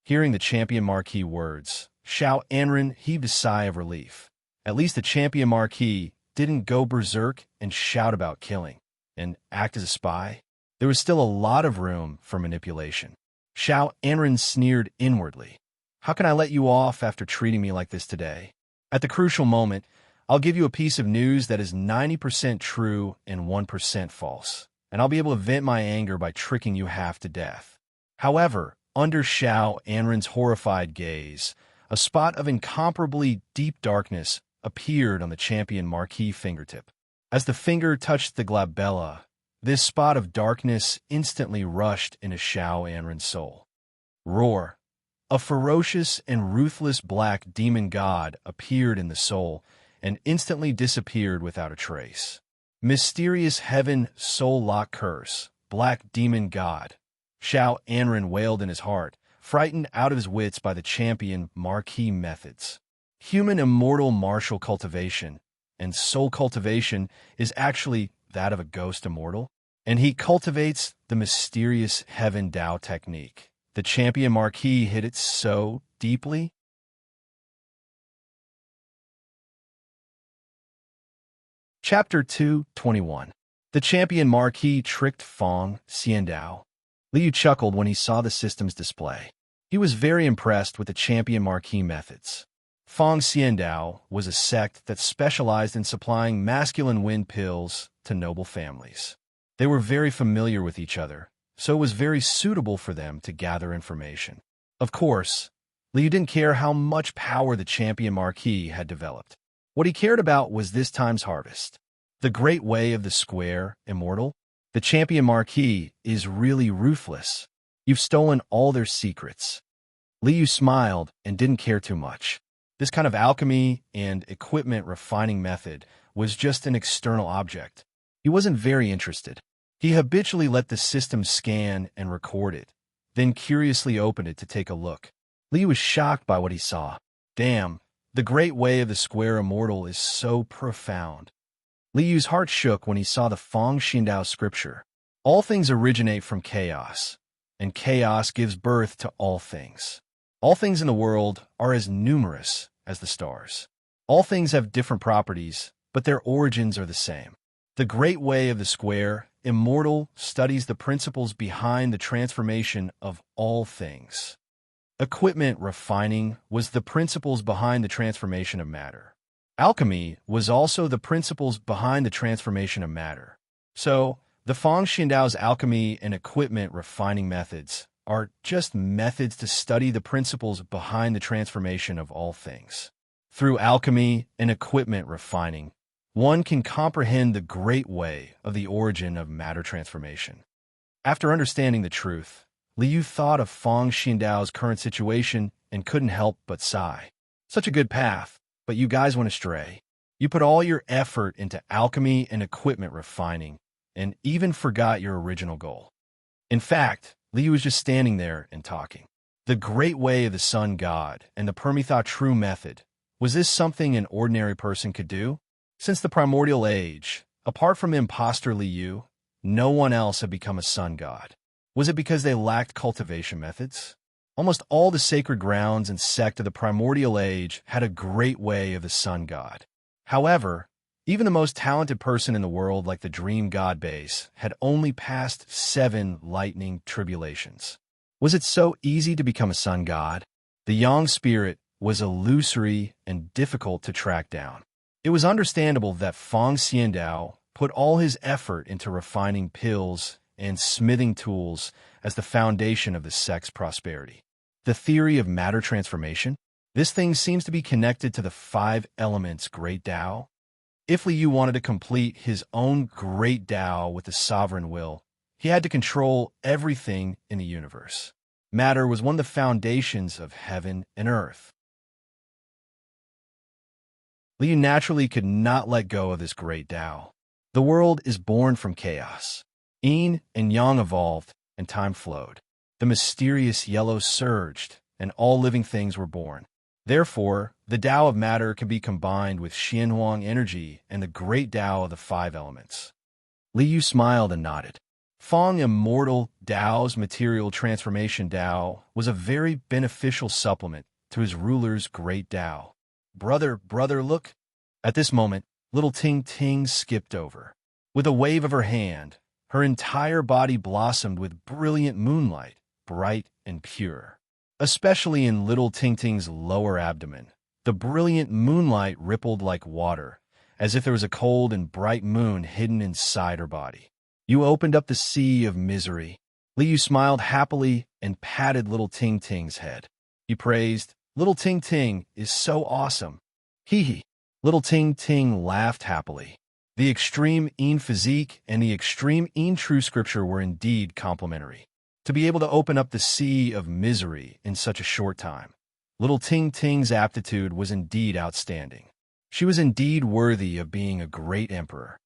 Hearing the champion Marquis' words, Xiao Anren heaved a sigh of relief. At least the champion Marquis didn't go berserk and shout about killing and act as a spy. There was still a lot of room for manipulation. Xiao Anren sneered inwardly. How can I let you off after treating me like this today? At the crucial moment, I'll give you a piece of news that is 90% true and 1% false, and I'll be able to vent my anger by tricking you half to death. However, under Xiao Anren's horrified gaze, a spot of incomparably deep darkness appeared on the champion Marquis' fingertip. As the finger touched the glabella, this spot of darkness instantly rushed into Xiao Anren's soul. Roar! A ferocious and ruthless black demon god appeared in the soul and instantly disappeared without a trace. Mysterious heaven soul lock curse, black demon god. Xiao Anren wailed in his heart, frightened out of his wits by the champion Marquis methods. Human immortal martial cultivation and soul cultivation is actually that of a ghost immortal, and he cultivates the mysterious heaven Dao technique. The champion Marquis hit it so deeply. Chapter 2:21. The champion Marquis tricked Feng Xiandao. Liu chuckled when he saw the system's display. He was very impressed with the champion Marquis methods. Feng Xiandao was a sect that specialized in supplying masculine wind pills to noble families. They were very familiar with each other, so it was very suitable for them to gather information. Of course, Liu didn't care how much power the champion Marquis had developed. What he cared about was this time's harvest. The great way of the square, immortal. The champion Marquis is really ruthless. You've stolen all their secrets. Liu smiled and didn't care too much. This kind of alchemy and equipment refining method was just an external object. He wasn't very interested. He habitually let the system scan and record it, then curiously opened it to take a look. Liu was shocked by what he saw. Damn, the great way of the square immortal is so profound. Liu's heart shook when he saw the Feng Xiandao scripture. All things originate from chaos, and chaos gives birth to all things. All things in the world are as numerous as the stars. All things have different properties, but their origins are the same. The great way of the square, immortal, studies the principles behind the transformation of all things. Equipment refining was the principles behind the transformation of matter. Alchemy was also the principles behind the transformation of matter. So, the Feng Xiandao's alchemy and equipment refining methods are just methods to study the principles behind the transformation of all things. Through alchemy and equipment refining, one can comprehend the great way of the origin of matter transformation. After understanding the truth, Liu thought of Feng Xiandao's current situation and couldn't help but sigh. Such a good path, but you guys went astray. You put all your effort into alchemy and equipment refining, and even forgot your original goal. In fact, Liu was just standing there and talking. The great way of the sun god and the Permitha true method, was this something an ordinary person could do? Since the primordial age, apart from imposter Liu, no one else had become a sun god. Was it because they lacked cultivation methods? Almost all the sacred grounds and sect of the primordial age had a great way of the sun god. However, even the most talented person in the world, like the dream god base, had only passed 7 lightning tribulations. Was it so easy to become a sun god? The yang spirit was illusory and difficult to track down. It was understandable that Feng Xiandao put all his effort into refining pills and smithing tools as the foundation of the sect's prosperity. The theory of matter transformation? This thing seems to be connected to the 5 elements Great Tao. If Liu wanted to complete his own Great Tao with the sovereign will, he had to control everything in the universe. Matter was one of the foundations of heaven and earth. Liu naturally could not let go of this great Tao. The world is born from chaos. Yin and yang evolved, and time flowed. The mysterious yellow surged, and all living things were born. Therefore, the Tao of matter can be combined with Xianhuang energy and the great Tao of the five elements. Liu smiled and nodded. Feng Immortal Tao's material transformation Tao was a very beneficial supplement to his ruler's great Tao. Brother, look. At this moment, little Ting Ting skipped over. With a wave of her hand, her entire body blossomed with brilliant moonlight, bright and pure. Especially in little Ting Ting's lower abdomen, the brilliant moonlight rippled like water, as if there was a cold and bright moon hidden inside her body. You opened up the sea of misery. Liu smiled happily and patted little Ting Ting's head. He praised, "Little Ting Ting is so awesome." Hee hee. Little Ting Ting laughed happily. The extreme Yin physique and the extreme Yin true scripture were indeed complementary. To be able to open up the sea of misery in such a short time, little Ting Ting's aptitude was indeed outstanding. She was indeed worthy of being a great emperor.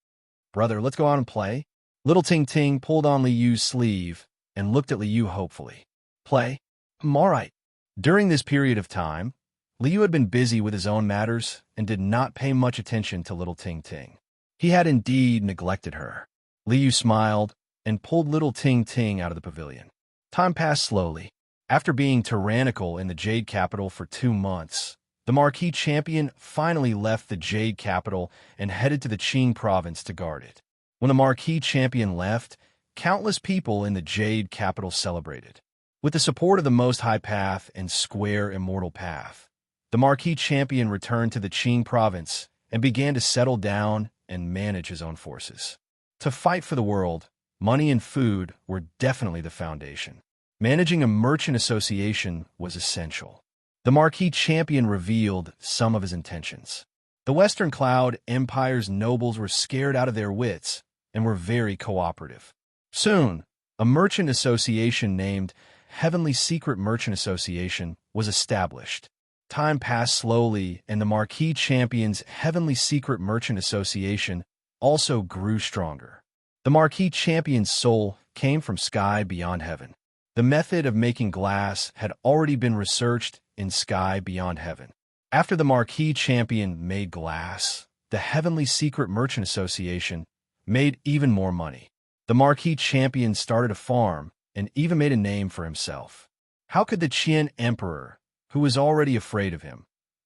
Brother, let's go out and play. Little Ting Ting pulled on Liu's sleeve and looked at Liu hopefully. Play? All right. During this period of time, Liu had been busy with his own matters and did not pay much attention to little Ting Ting. He had indeed neglected her. Liu smiled and pulled little Ting Ting out of the pavilion. Time passed slowly. After being tyrannical in the Jade Capital for 2 months, the Marquis Champion finally left the Jade Capital and headed to the Qing province to guard it. When the Marquis Champion left, countless people in the Jade Capital celebrated. With the support of the Most High Path and Square Immortal Path, the Marquis Champion returned to the Qing province and began to settle down and manage his own forces. To fight for the world, money and food were definitely the foundation. Managing a merchant association was essential. The Marquis Champion revealed some of his intentions. The Western Cloud Empire's nobles were scared out of their wits and were very cooperative. Soon, a merchant association named Heavenly Secret Merchant Association was established. Time passed slowly, and the Marquis Champion's Heavenly Secret Merchant Association also grew stronger. The Marquis Champion's soul came from sky beyond heaven. The method of making glass had already been researched in Sky Beyond Heaven. After the Marquis Champion made glass, the Heavenly Secret Merchant Association made even more money. The Marquis Champion started a farm and even made a name for himself. How could the Qian Emperor, who was already afraid of him,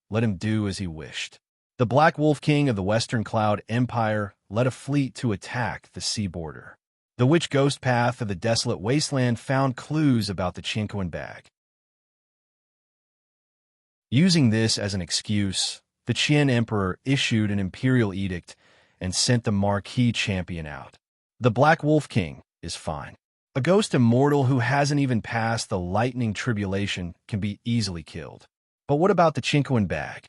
let him do as he wished? The Black Wolf King of the Western Cloud Empire led a fleet to attack the sea border. The Witch Ghost Path of the Desolate Wasteland found clues about the Chinquin bag. Using this as an excuse, the Qian Emperor issued an imperial edict and sent the Marquis Champion out. The Black Wolf King is fine. A ghost immortal who hasn't even passed the lightning tribulation can be easily killed. But what about the Chinquin bag?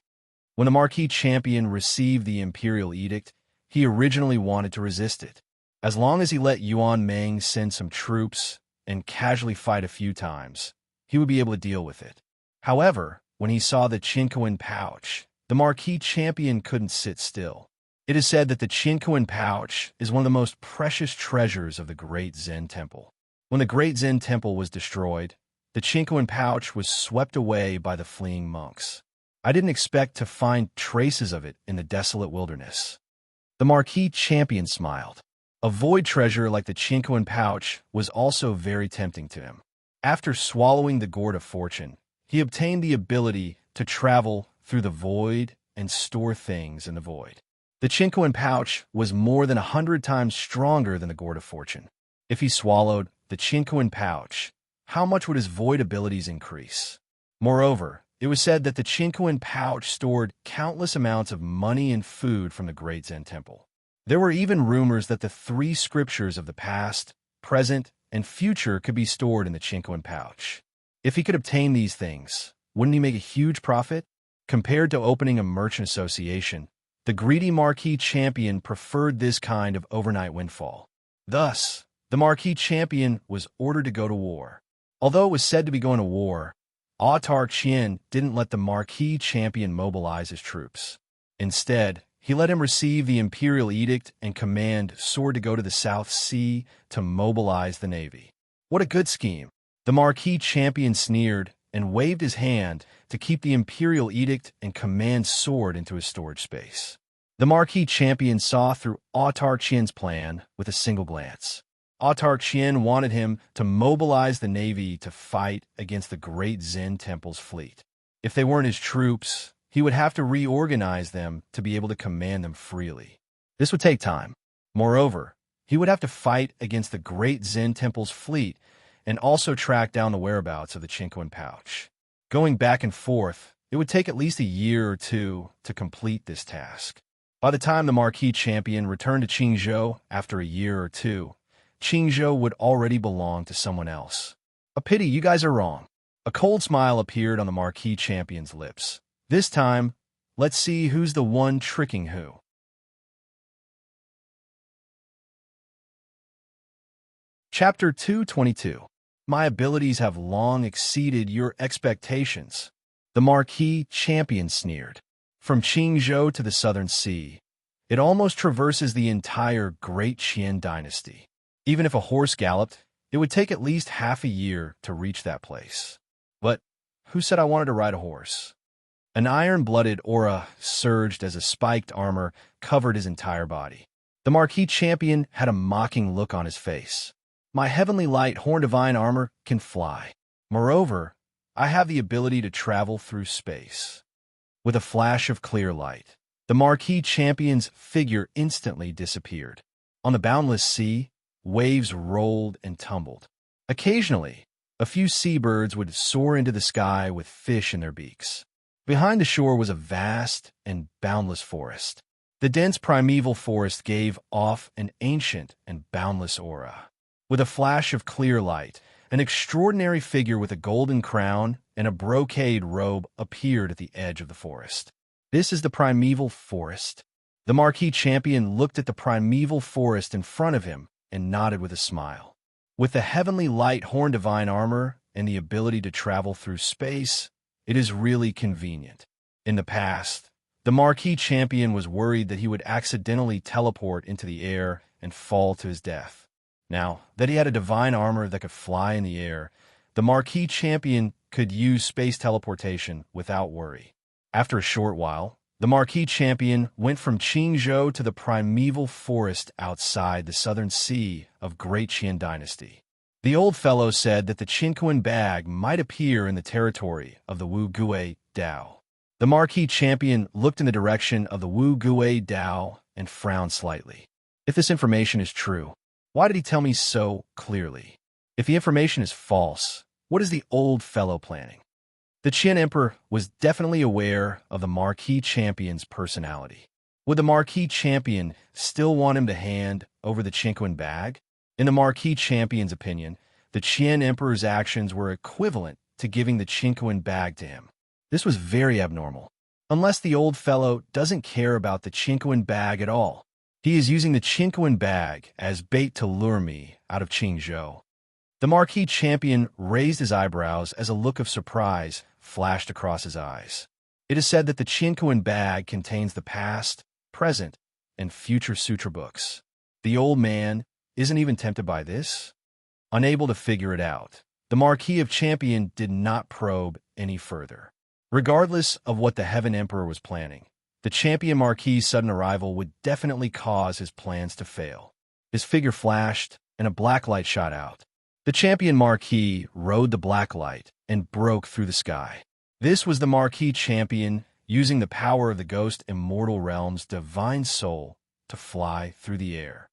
When the Marquis Champion received the imperial edict, he originally wanted to resist it. As long as he let Yuan Meng send some troops and casually fight a few times, he would be able to deal with it. However, when he saw the Chinquin pouch, the Marquis Champion couldn't sit still. It is said that the Chinquin pouch is one of the most precious treasures of the Great Zen Temple. When the Great Zen Temple was destroyed, the Chinquin pouch was swept away by the fleeing monks. I didn't expect to find traces of it in the desolate wilderness. The Marquis Champion smiled. A void treasure like the Chinquin pouch was also very tempting to him. After swallowing the Gourd of Fortune, he obtained the ability to travel through the void and store things in the void. The Chinquin pouch was more than 100 times stronger than the Gourd of Fortune. If he swallowed the Chinquin pouch, how much would his void abilities increase? Moreover, it was said that the Chinquin pouch stored countless amounts of money and food from the Great Zen Temple. There were even rumors that the 3 scriptures of the past, present, and future could be stored in the Chinquin pouch. If he could obtain these things, wouldn't he make a huge profit? Compared to opening a merchant association, the greedy Marquis Champion preferred this kind of overnight windfall. Thus, the Marquis Champion was ordered to go to war. Although it was said to be going to war, Autar Qian didn't let the Marquis Champion mobilize his troops. Instead, he let him receive the imperial edict and command Sword to go to the South Sea to mobilize the navy. What a good scheme! The Marquis champion sneered and waved his hand to keep the imperial edict and command Sword into his storage space. The Marquis champion saw through Autar Qian's plan with a single glance. Autar Qian wanted him to mobilize the navy to fight against the great Zen temple's fleet. If they weren't his troops, he would have to reorganize them to be able to command them freely. This would take time. Moreover, he would have to fight against the great Zen temple's fleet and also track down the whereabouts of the Chinquin pouch. Going back and forth, it would take at least a year or two to complete this task. By the time the Marquis champion returned to Qingzhou after a year or two, Qingzhou would already belong to someone else. A pity, you guys are wrong. A cold smile appeared on the Marquis champion's lips. This time, let's see who's the one tricking who. Chapter 222. My abilities have long exceeded your expectations. The Marquis champion sneered. From Qingzhou to the Southern Sea, it almost traverses the entire Great Qian dynasty. Even if a horse galloped, it would take at least half a year to reach that place. But who said I wanted to ride a horse? An iron-blooded aura surged as a spiked armor covered his entire body. The Marquis champion had a mocking look on his face. My heavenly light horn divine armor can fly. Moreover, I have the ability to travel through space. With a flash of clear light, the Marquis champion's figure instantly disappeared. On the boundless sea, waves rolled and tumbled. Occasionally, a few seabirds would soar into the sky with fish in their beaks. Behind the shore was a vast and boundless forest. The dense primeval forest gave off an ancient and boundless aura. With a flash of clear light, an extraordinary figure with a golden crown and a brocade robe appeared at the edge of the forest. This is the primeval forest. The Marquis champion looked at the primeval forest in front of him and nodded with a smile. With the heavenly light horn divine armor and the ability to travel through space, it is really convenient. In the past, the Marquis champion was worried that he would accidentally teleport into the air and fall to his death. Now that he had a divine armor that could fly in the air, the Marquis champion could use space teleportation without worry. After a short while, the Marquis champion went from Qingzhou to the primeval forest outside the southern sea of Great Qian Dynasty. The old fellow said that the Chinquin bag might appear in the territory of the Wu Gui Dao. The Marquis champion looked in the direction of the Wu Gui Dao and frowned slightly. If this information is true, why did he tell me so clearly? If the information is false, what is the old fellow planning? The Qian Emperor was definitely aware of the Marquis champion's personality. Would the Marquis champion still want him to hand over the Chinquin bag? In the Marquis champion's opinion, the Qian Emperor's actions were equivalent to giving the Chinquin bag to him. This was very abnormal. Unless the old fellow doesn't care about the Chinquin bag at all. He is using the Chinquin bag as bait to lure me out of Qingzhou. The Marquis champion raised his eyebrows as a look of surprise flashed across his eyes. It is said that the Chinquin bag contains the past, present, and future sutra books. The old man isn't even tempted by this? Unable to figure it out, the Marquis of Champion did not probe any further. Regardless of what the Heaven Emperor was planning, the Champion Marquis' sudden arrival would definitely cause his plans to fail. His figure flashed, and a black light shot out. The Champion Marquis rode the black light and broke through the sky. This was the Marquis Champion using the power of the Ghost Immortal Realm's divine soul to fly through the air.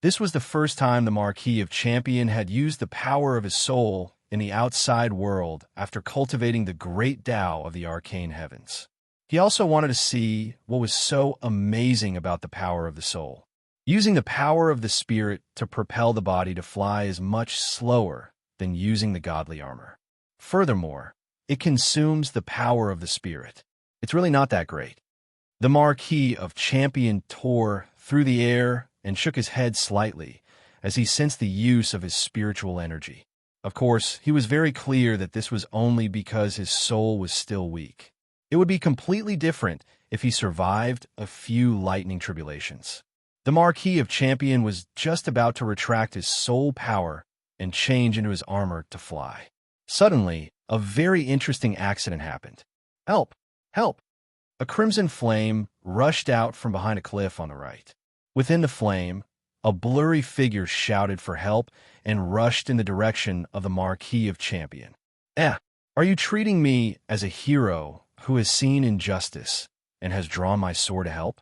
This was the first time the Marquis of Champion had used the power of his soul in the outside world after cultivating the great Tao of the arcane heavens. He also wanted to see what was so amazing about the power of the soul. Using the power of the spirit to propel the body to fly is much slower than using the godly armor. Furthermore, it consumes the power of the spirit. It's really not that great. The Marquis of Champion tore through the air and shook his head slightly as he sensed the use of his spiritual energy. Of course, he was very clear that this was only because his soul was still weak. It would be completely different if he survived a few lightning tribulations. The Marquis of Champion was just about to retract his soul power and change into his armor to fly. Suddenly, a very interesting accident happened. Help! Help! A crimson flame rushed out from behind a cliff on the right. Within the flame, a blurry figure shouted for help and rushed in the direction of the Marquis of Champion. Are you treating me as a hero who has seen injustice and has drawn my sword to help?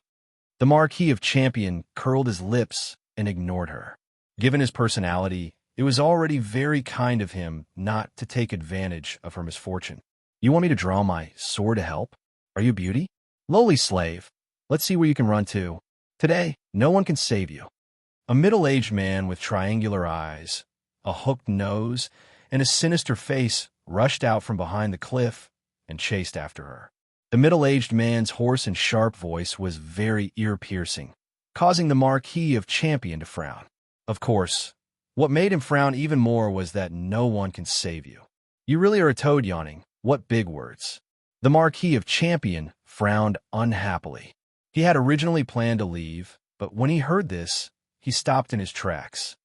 The Marquis of Champion curled his lips and ignored her. Given his personality, it was already very kind of him not to take advantage of her misfortune. You want me to draw my sword to help? Are you a beauty? Lowly slave, let's see where you can run to. Today, no one can save you. A middle-aged man with triangular eyes, a hooked nose, and a sinister face rushed out from behind the cliff and chased after her. The middle-aged man's hoarse and sharp voice was very ear-piercing, causing the Marquis of Champion to frown. Of course, what made him frown even more was that no one can save you. You really are a toad yawning. What big words. The Marquis of Champion frowned unhappily. He had originally planned to leave, but when he heard this, he stopped in his tracks.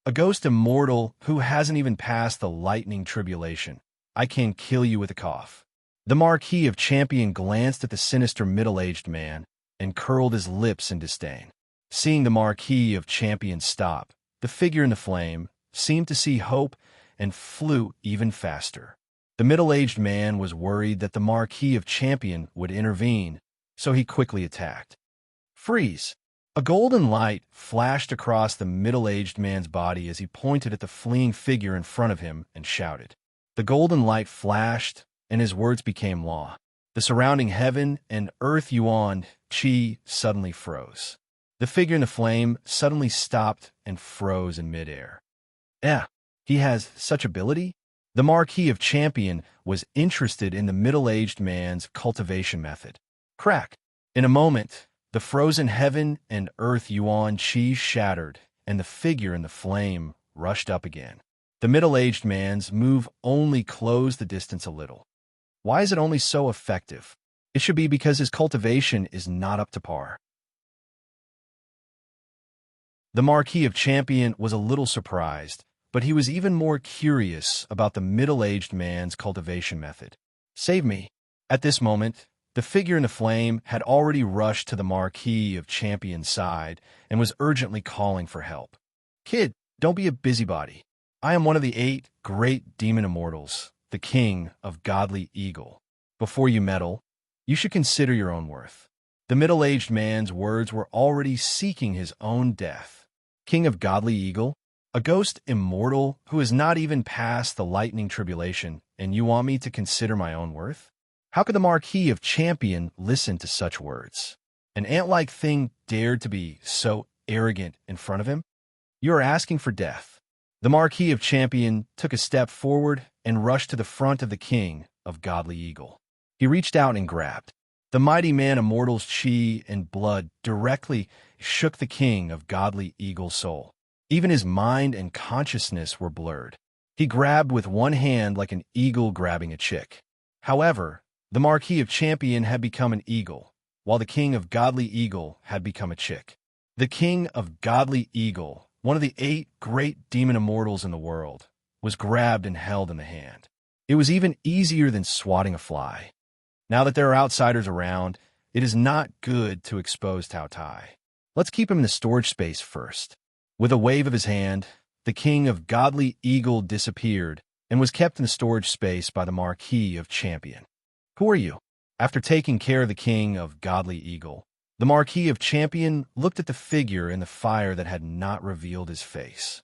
A ghost immortal who hasn't even passed the lightning tribulation. I can kill you with a cough. The Marquis of Champion glanced at the sinister middle-aged man and curled his lips in disdain. Seeing the Marquis of Champion stop, the figure in the flame seemed to see hope and flew even faster. The middle-aged man was worried that the Marquis of Champion would intervene, so he quickly attacked. Freeze! A golden light flashed across the middle-aged man's body as he pointed at the fleeing figure in front of him and shouted. The golden light flashed, and his words became law. The surrounding heaven and earth yuan chi suddenly froze. The figure in the flame suddenly stopped and froze in midair. He has such ability? The Marquis of Champion was interested in the middle-aged man's cultivation method. Crack! In a moment, the frozen heaven and earth yuan chi shattered, and the figure in the flame rushed up again. The middle-aged man's move only closed the distance a little. Why is it only so effective? It should be because his cultivation is not up to par. The Marquis of Champion was a little surprised, but he was even more curious about the middle-aged man's cultivation method. Save me. At this moment, the figure in the flame had already rushed to the Marquis of Champion's side and was urgently calling for help. Kid, don't be a busybody. I am one of the 8 great demon immortals, the king of Godly Eagle. Before you meddle, you should consider your own worth. The middle-aged man's words were already seeking his own death. King of Godly Eagle? A ghost immortal who has not even passed the lightning tribulation, and you want me to consider my own worth? How could the Marquis of Champion listen to such words? An ant-like thing dared to be so arrogant in front of him? You are asking for death. The Marquis of Champion took a step forward and rushed to the front of the King of Godly Eagle. He reached out and grabbed. The mighty man immortal's chi and blood directly shook the King of Godly Eagle's soul. Even his mind and consciousness were blurred. He grabbed with one hand like an eagle grabbing a chick. However, the Marquis of Champion had become an eagle, while the King of Godly Eagle had become a chick. The King of Godly Eagle, one of the 8 great demon immortals in the world, was grabbed and held in the hand. It was even easier than swatting a fly. Now that there are outsiders around, it is not good to expose Tao Tai. Let's keep him in the storage space first. With a wave of his hand, the King of Godly Eagle disappeared and was kept in the storage space by the Marquis of Champion. Who are you? After taking care of the King of Godly Eagle, the Marquis of Champion looked at the figure in the fire that had not revealed his face.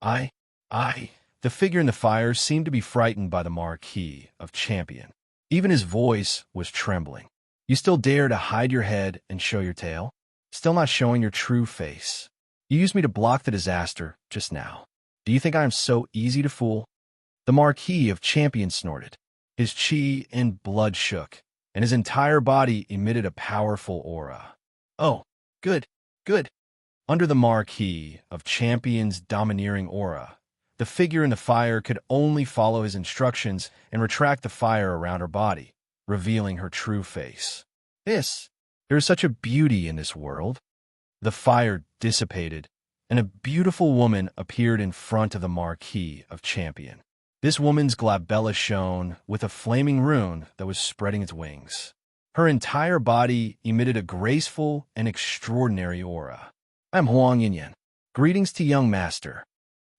The figure in the fire seemed to be frightened by the Marquis of Champion. Even his voice was trembling. You still dare to hide your head and show your tail? Still not showing your true face. You used me to block the disaster just now. Do you think I am so easy to fool? The Marquis of Champion snorted. His chi and blood shook, and his entire body emitted a powerful aura. Oh, good. Under the Marquis of Champion's domineering aura, the figure in the fire could only follow his instructions and retract the fire around her body, revealing her true face. There is such a beauty in this world. The fire dissipated, and a beautiful woman appeared in front of the Marquis of Champion. This woman's glabella shone with a flaming rune that was spreading its wings. Her entire body emitted a graceful and extraordinary aura. "I am Huang Yinyan. Greetings to young master."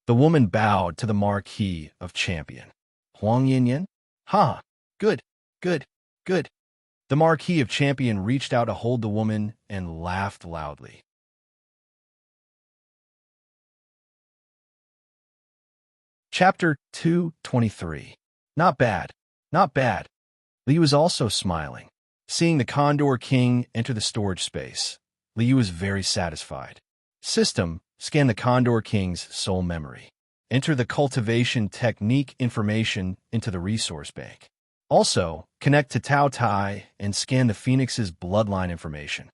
The woman bowed to the Marquis of Champion. "Huang Yinyan? Ha! Good, good, good." The Marquis of Champion reached out to hold the woman and laughed loudly. Chapter 223. Not bad, not bad. Liu was also smiling. Seeing the Condor King enter the storage space, Liu was very satisfied. System, scan the Condor King's soul memory. Enter the cultivation technique information into the resource bank. Also, connect to Tao Tai and scan the Phoenix's bloodline information.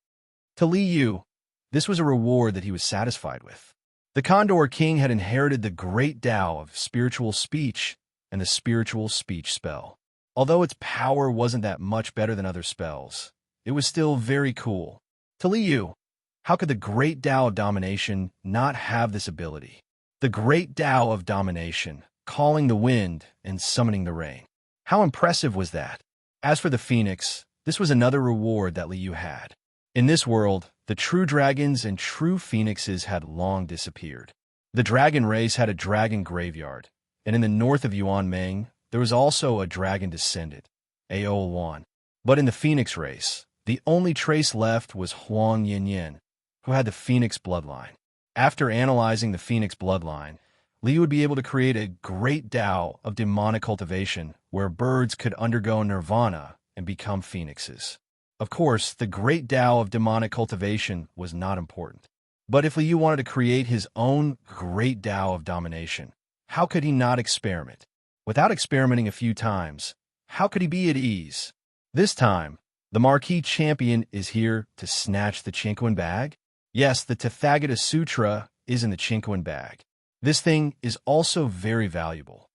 To Liu, this was a reward that he was satisfied with. The Condor King had inherited the great Tao of spiritual speech and the spiritual speech spell. Although its power wasn't that much better than other spells, it was still very cool. To Liu, how could the great Tao of domination not have this ability? The great Tao of domination, calling the wind and summoning the rain. How impressive was that? As for the Phoenix, this was another reward that Liu had. In this world, the true dragons and true phoenixes had long disappeared. The dragon race had a dragon graveyard, and in the north of Yuanming, there was also a dragon descendant, Aoluan. But in the phoenix race, the only trace left was Huang Yinyan, who had the phoenix bloodline. After analyzing the phoenix bloodline, Liu would be able to create a great Tao of demonic cultivation where birds could undergo nirvana and become phoenixes. Of course, the great Tao of demonic cultivation was not important. But if Liu wanted to create his own great Tao of domination, how could he not experiment? Without experimenting a few times, how could he be at ease? This time, the Marquis Champion is here to snatch the Chinquan bag? Yes, the Tathagata Sutra is in the Chinquan bag. This thing is also very valuable.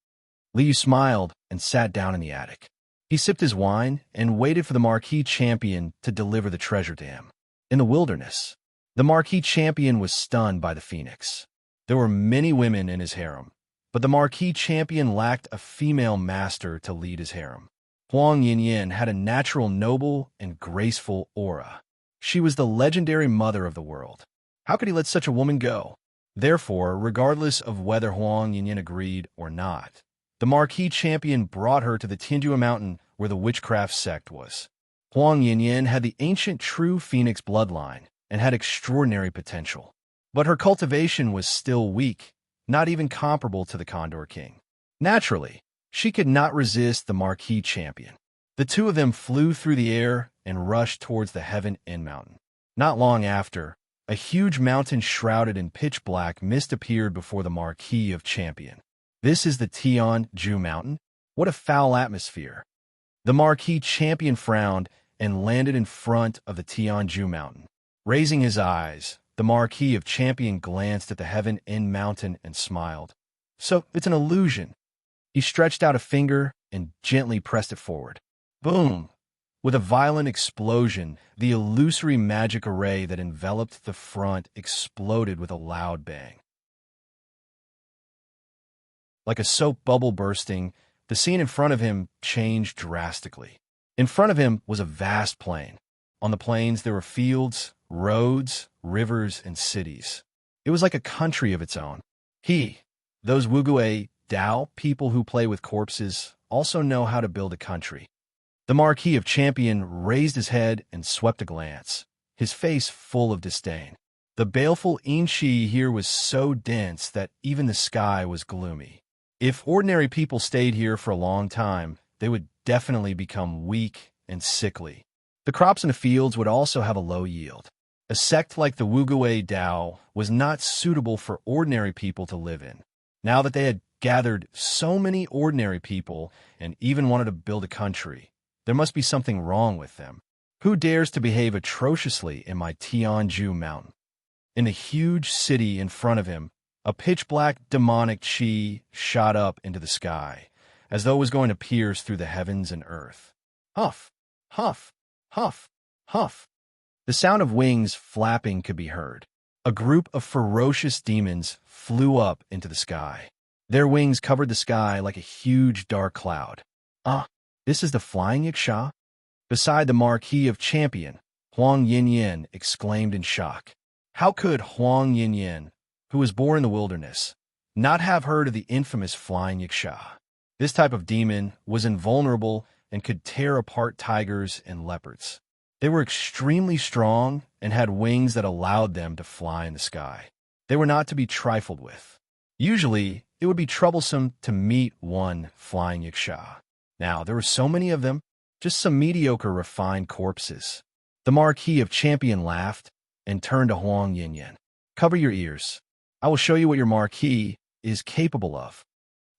Liu smiled and sat down in the attic. He sipped his wine and waited for the Marquis Champion to deliver the treasure to him. In the wilderness, the Marquis Champion was stunned by the Phoenix. There were many women in his harem, but the Marquis Champion lacked a female master to lead his harem. Huang Yinyan had a natural noble and graceful aura. She was the legendary mother of the world. How could he let such a woman go? Therefore, regardless of whether Huang Yinyan agreed or not, the Marquis Champion brought her to the Tindua Mountain where the witchcraft sect was. Huang Yinyan had the ancient true phoenix bloodline and had extraordinary potential. But her cultivation was still weak, not even comparable to the Condor King. Naturally, she could not resist the Marquis Champion. The two of them flew through the air and rushed towards the Heaven End Mountain. Not long after, a huge mountain shrouded in pitch black mist appeared before the Marquis of Champion. This is the Tianju Mountain? What a foul atmosphere. The Marquis Champion frowned and landed in front of the Tianju Mountain. Raising his eyes, the Marquis of Champion glanced at the Heaven End Mountain and smiled. So, it's an illusion. He stretched out a finger and gently pressed it forward. Boom! With a violent explosion, the illusory magic array that enveloped the front exploded with a loud bang. Like a soap bubble bursting, the scene in front of him changed drastically. In front of him was a vast plain. On the plains there were fields, roads, rivers, and cities. It was like a country of its own. Those Wugue Dao people who play with corpses, also know how to build a country. The Marquis of Champion raised his head and swept a glance, his face full of disdain. The baleful Inchi here was so dense that even the sky was gloomy. If ordinary people stayed here for a long time, they would definitely become weak and sickly. The crops in the fields would also have a low yield. A sect like the Wugue Dao was not suitable for ordinary people to live in. Now that they had gathered so many ordinary people and even wanted to build a country, there must be something wrong with them. Who dares to behave atrociously in my Tianju Mountain? In the huge city in front of him, a pitch-black demonic chi shot up into the sky, as though it was going to pierce through the heavens and earth. Huff, huff, huff, huff. The sound of wings flapping could be heard. A group of ferocious demons flew up into the sky. Their wings covered the sky like a huge dark cloud. Ah, this is the flying Yiksha? Beside the Marquis of Champion, Huang Yinyan exclaimed in shock. How could Huang Yinyan, who was born in the wilderness, not have heard of the infamous flying Yiksha? This type of demon was invulnerable and could tear apart tigers and leopards. They were extremely strong and had wings that allowed them to fly in the sky. They were not to be trifled with. Usually, it would be troublesome to meet one flying Yiksha. Now, there were so many of them, just some mediocre refined corpses. The Marquis of Champion laughed and turned to Huang Yinyan. Cover your ears. I will show you what your Marquis is capable of.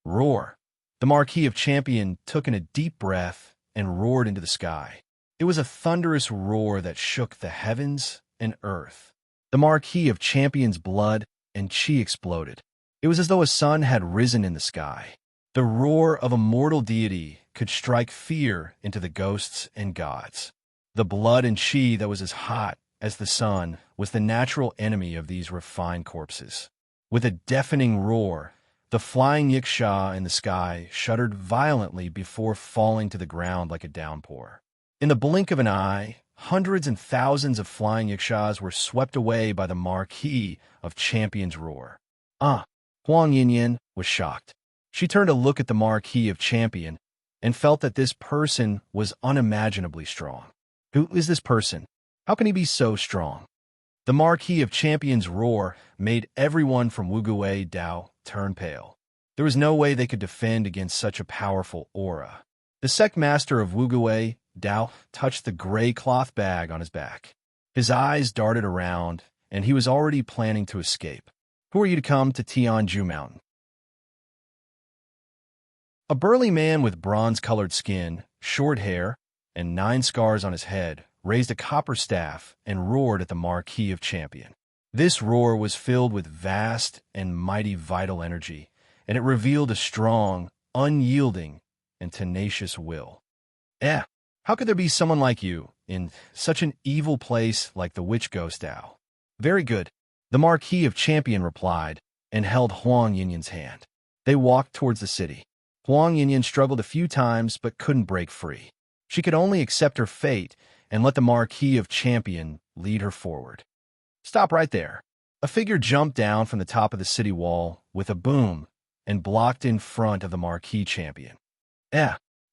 Roar. The Marquis of Champion took in a deep breath and roared into the sky. It was a thunderous roar that shook the heavens and earth. The Marquis of Champion's blood and chi exploded. It was as though a sun had risen in the sky. The roar of a mortal deity could strike fear into the ghosts and gods. The blood and chi that was as hot as the sun was the natural enemy of these refined corpses. With a deafening roar, the flying Yiksha in the sky shuddered violently before falling to the ground like a downpour. In the blink of an eye, hundreds and thousands of flying Yikshas were swept away by the Marquis of Champion's roar. Huang Yinyan was shocked. She turned to look at the Marquis of Champion and felt that this person was unimaginably strong. Who is this person? How can he be so strong? The Marquis of Champion's roar made everyone from Wugui Dao turn pale. There was no way they could defend against such a powerful aura. The sect master of Wugui Dao touched the gray cloth bag on his back. His eyes darted around, and he was already planning to escape. Who are you to come to Tianju Mountain? A burly man with bronze-colored skin, short hair, and 9 scars on his head raised a copper staff and roared at the Marquis of Champion. This roar was filled with vast and mighty vital energy, and it revealed a strong, unyielding, and tenacious will. How could there be someone like you in such an evil place like the Witch Ghost Dao? Very good, the Marquis of Champion replied, and held Huang Yinyan's hand. They walked towards the city. Huang Yinyan struggled a few times but couldn't break free. She could only accept her fate and let the Marquis of Champion lead her forward. Stop right there. A figure jumped down from the top of the city wall with a boom and blocked in front of the Marquis Champion.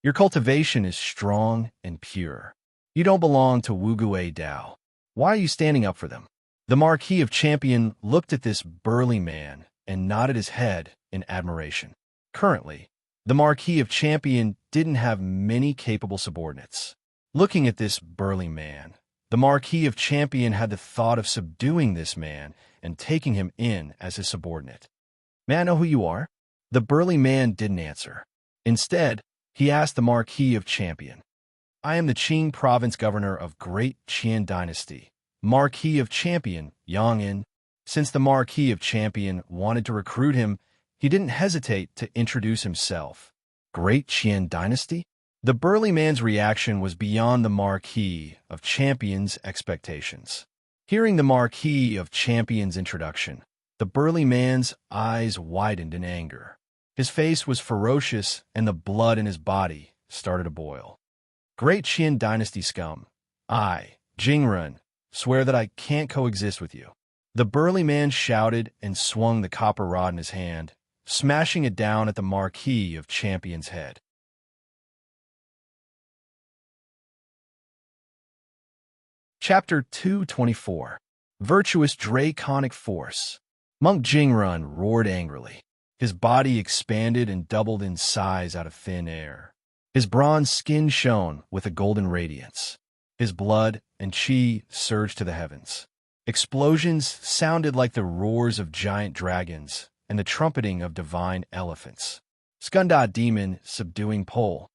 Your cultivation is strong and pure. You don't belong to Wugui Dao. Why are you standing up for them? The Marquis of Champion looked at this burly man and nodded his head in admiration. Currently, the Marquis of Champion didn't have many capable subordinates. Looking at this burly man, the Marquis of Champion had the thought of subduing this man and taking him in as his subordinate. May I know who you are? The burly man didn't answer. Instead, he asked the Marquis of Champion. I am the Qing province governor of Great Qian Dynasty, Marquis of Champion, Yang'an. Since the Marquis of Champion wanted to recruit him, he didn't hesitate to introduce himself. Great Qian Dynasty? The burly man's reaction was beyond the Marquis of Champion's expectations. Hearing the Marquis of Champion's introduction, the burly man's eyes widened in anger. His face was ferocious, and the blood in his body started to boil. Great Qian Dynasty scum, I, Jingrun, swear that I can't coexist with you. The burly man shouted and swung the copper rod in his hand, smashing it down at the Marquis of Champion's head. Chapter 224. Virtuous Draconic Force. Monk Jingrun roared angrily. His body expanded and doubled in size out of thin air. His bronze skin shone with a golden radiance. His blood and chi surged to the heavens. Explosions sounded like the roars of giant dragons and the trumpeting of divine elephants. Skunda demon subduing pole.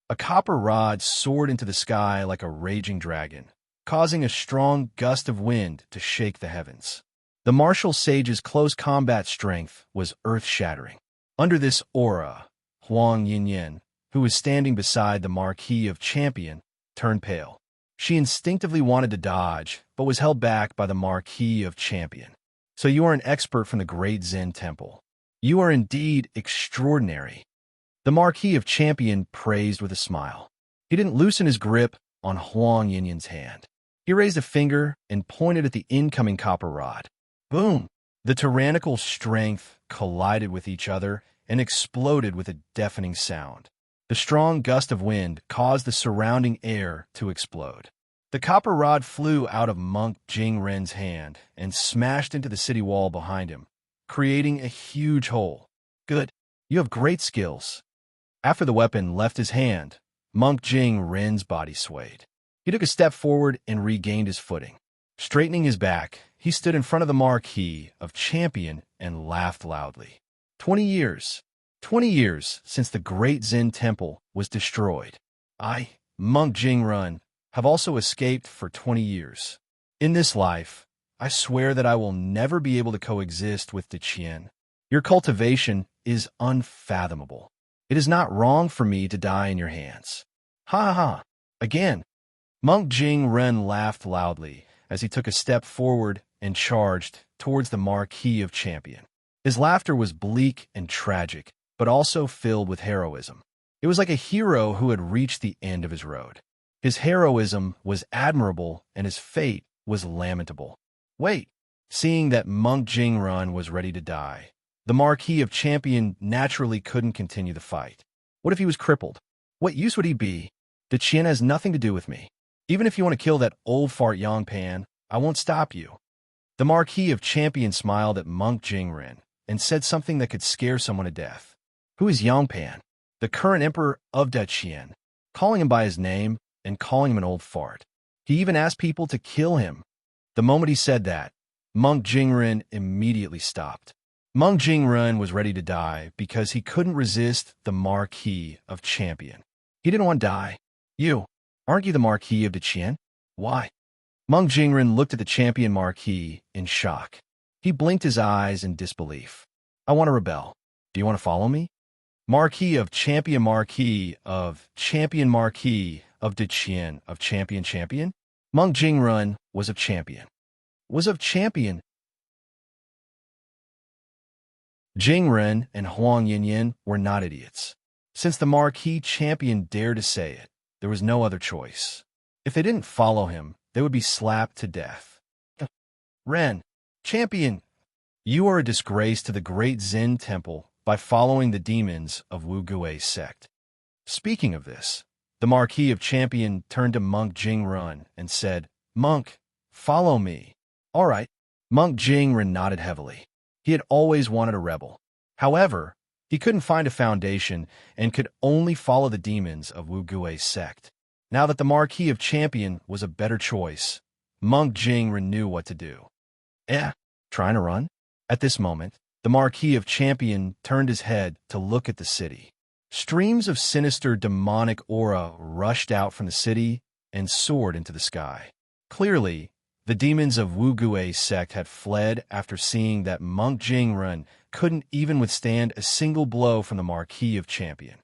A copper rod soared into the sky like a raging dragon, causing a strong gust of wind to shake the heavens. The martial sage's close combat strength was earth-shattering. Under this aura, Huang Yinyan, who was standing beside the Marquis of Champion, turned pale. She instinctively wanted to dodge, but was held back by the Marquis of Champion. So you are an expert from the great Zen temple. You are indeed extraordinary. The Marquis of Champion praised with a smile. He didn't loosen his grip on Huang Yinyan's hand. He raised a finger and pointed at the incoming copper rod. Boom! The tyrannical strength collided with each other and exploded with a deafening sound. The strong gust of wind caused the surrounding air to explode. The copper rod flew out of Monk Jingren's hand and smashed into the city wall behind him, creating a huge hole. Good. You have great skills. After the weapon left his hand, Monk Jingren's body swayed. He took a step forward and regained his footing. Straightening his back, he stood in front of the Marquis of Champion and laughed loudly. 20 years. 20 years since the great Zen temple was destroyed. I, Monk Jingren, have also escaped for 20 years. In this life, I swear that I will never be able to coexist with Diqian. Your cultivation is unfathomable. It is not wrong for me to die in your hands. Ha ha ha. Again. Monk Jingren laughed loudly as he took a step forward and charged towards the Marquis of Champion. His laughter was bleak and tragic, but also filled with heroism. It was like a hero who had reached the end of his road. His heroism was admirable, and his fate was lamentable. Wait! Seeing that Monk Jingren was ready to die, the Marquis of Champion naturally couldn't continue the fight. What if he was crippled? What use would he be? Diqian has nothing to do with me. Even if you want to kill that old fart Yangpan, I won't stop you. The Marquis of Champion smiled at Monk Jingren and said something that could scare someone to death. Who is Yangpan? The current emperor of Diqian, calling him by his name and calling him an old fart. He even asked people to kill him. The moment he said that, Monk Jingren immediately stopped. Monk Jingren was ready to die because he couldn't resist the Marquis of Champion. He didn't want to die. You, aren't you the Marquis of Diqian? Why? Monk Jingren looked at the champion Marquis in shock. He blinked his eyes in disbelief. I want to rebel. Do you want to follow me? Marquis of Champion Marquis of Champion Marquis of Diqian of Champion Champion? Monk Jingren was of Champion. Was of Champion. Jingren and Huang Yinyan were not idiots. Since the Marquis Champion dared to say it, there was no other choice. If they didn't follow him, they would be slapped to death. Ren, Champion, you are a disgrace to the great Zen temple by following the demons of Wu Gui's sect. Speaking of this, the Marquis of Champion turned to Monk Jingren and said, Monk, follow me. All right. Monk Jingren nodded heavily. He had always wanted a rebel. However, he couldn't find a foundation and could only follow the demons of Wu Gui's sect. Now that the Marquis of Champion was a better choice, Monk Jingren knew what to do. Trying to run? At this moment, the Marquis of Champion turned his head to look at the city. Streams of sinister demonic aura rushed out from the city and soared into the sky. Clearly, the demons of Wu Gui's sect had fled after seeing that Monk Jingren couldn't even withstand a single blow from the Marquis of Champion.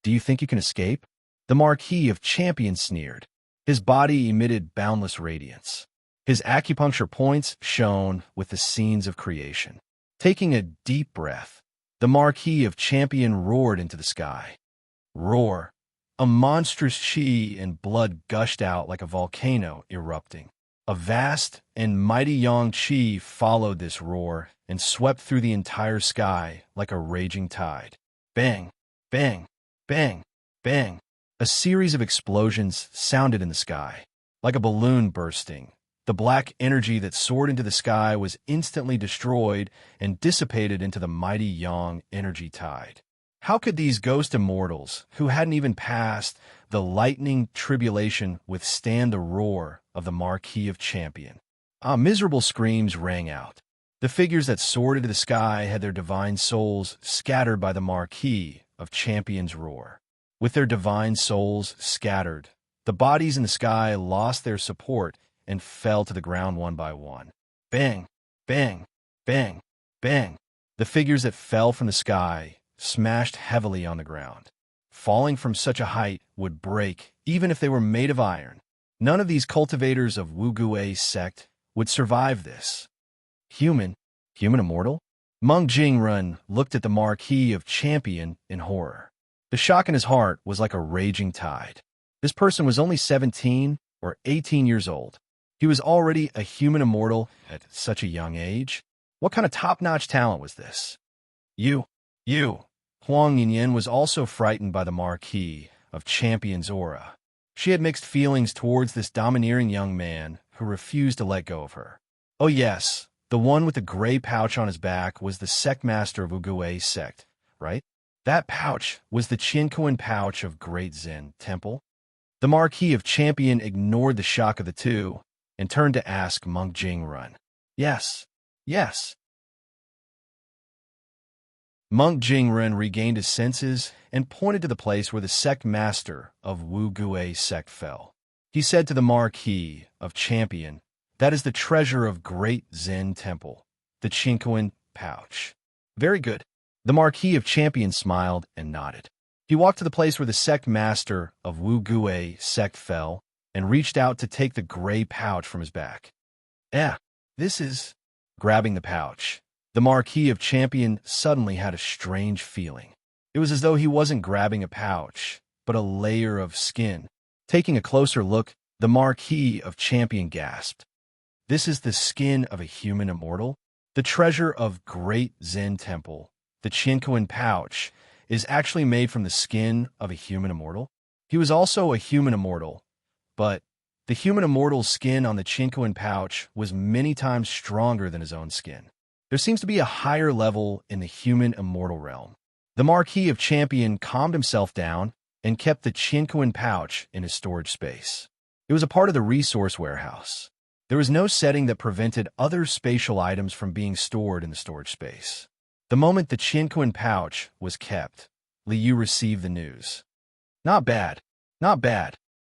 Do you think you can escape? The Marquis of Champion sneered. His body emitted boundless radiance. His acupuncture points shone with the scenes of creation. Taking a deep breath, the Marquis of Champion roared into the sky. Roar! A monstrous chi and blood gushed out like a volcano erupting. A vast and mighty yang chi followed this roar and swept through the entire sky like a raging tide. Bang! Bang! Bang! Bang! A series of explosions sounded in the sky. Like a balloon bursting, the black energy that soared into the sky was instantly destroyed and dissipated into the mighty yang energy tide. How could these ghost immortals, who hadn't even passed the lightning tribulation, withstand the roar of the Marquis of Champion? Miserable screams rang out. The figures that soared into the sky had their divine souls scattered by the Marquis of Champion's roar. With their divine souls scattered, the bodies in the sky lost their support and fell to the ground one by one. Bang! Bang! Bang! Bang! The figures that fell from the sky smashed heavily on the ground. falling from such a height would break, even if they were made of iron. None of these cultivators of Wu Gui's sect would survive this. Human immortal? Meng Jingrun looked at the Marquis of Champion in horror. The shock in his heart was like a raging tide. This person was only 17 or 18 years old. He was already a human immortal at such a young age. What kind of top-notch talent was this? You. Huang Yinyan was also frightened by the Marquis of Champion's aura. She had mixed feelings towards this domineering young man who refused to let go of her. Oh yes, the one with the gray pouch on his back was the sect master of Wu Gui's sect, right? That pouch was the Qinkuan pouch of Great Zen Temple. The Marquis of Champion ignored the shock of the two and turned to ask Monk Jingrun. Yes. Monk Jingrun regained his senses and pointed to the place where the sect master of Wu Gui's sect fell. He said to the Marquis of Champion, "That is the treasure of Great Zen Temple, the Qinkuan pouch." Very good. The Marquis of Champion smiled and nodded. He walked to the place where the sect master of Wu Gui's sect fell and reached out to take the gray pouch from his back. This is... Grabbing the pouch, the Marquis of Champion suddenly had a strange feeling. It was as though he wasn't grabbing a pouch, but a layer of skin. Taking a closer look, the Marquis of Champion gasped. This is the skin of a human immortal? The treasure of Great Zen Temple, the Qinkuan pouch, is actually made from the skin of a human immortal? He was also a human immortal, but the human immortal's skin on the Qinkuan pouch was many times stronger than his own skin. There seems to be a higher level in the human immortal realm. The Marquis of Champion calmed himself down and kept the Qinkuan pouch in his storage space. It was a part of the resource warehouse. There was no setting that prevented other spatial items from being stored in the storage space. The moment the Qinkuan pouch was kept, Li Yu received the news. Not bad.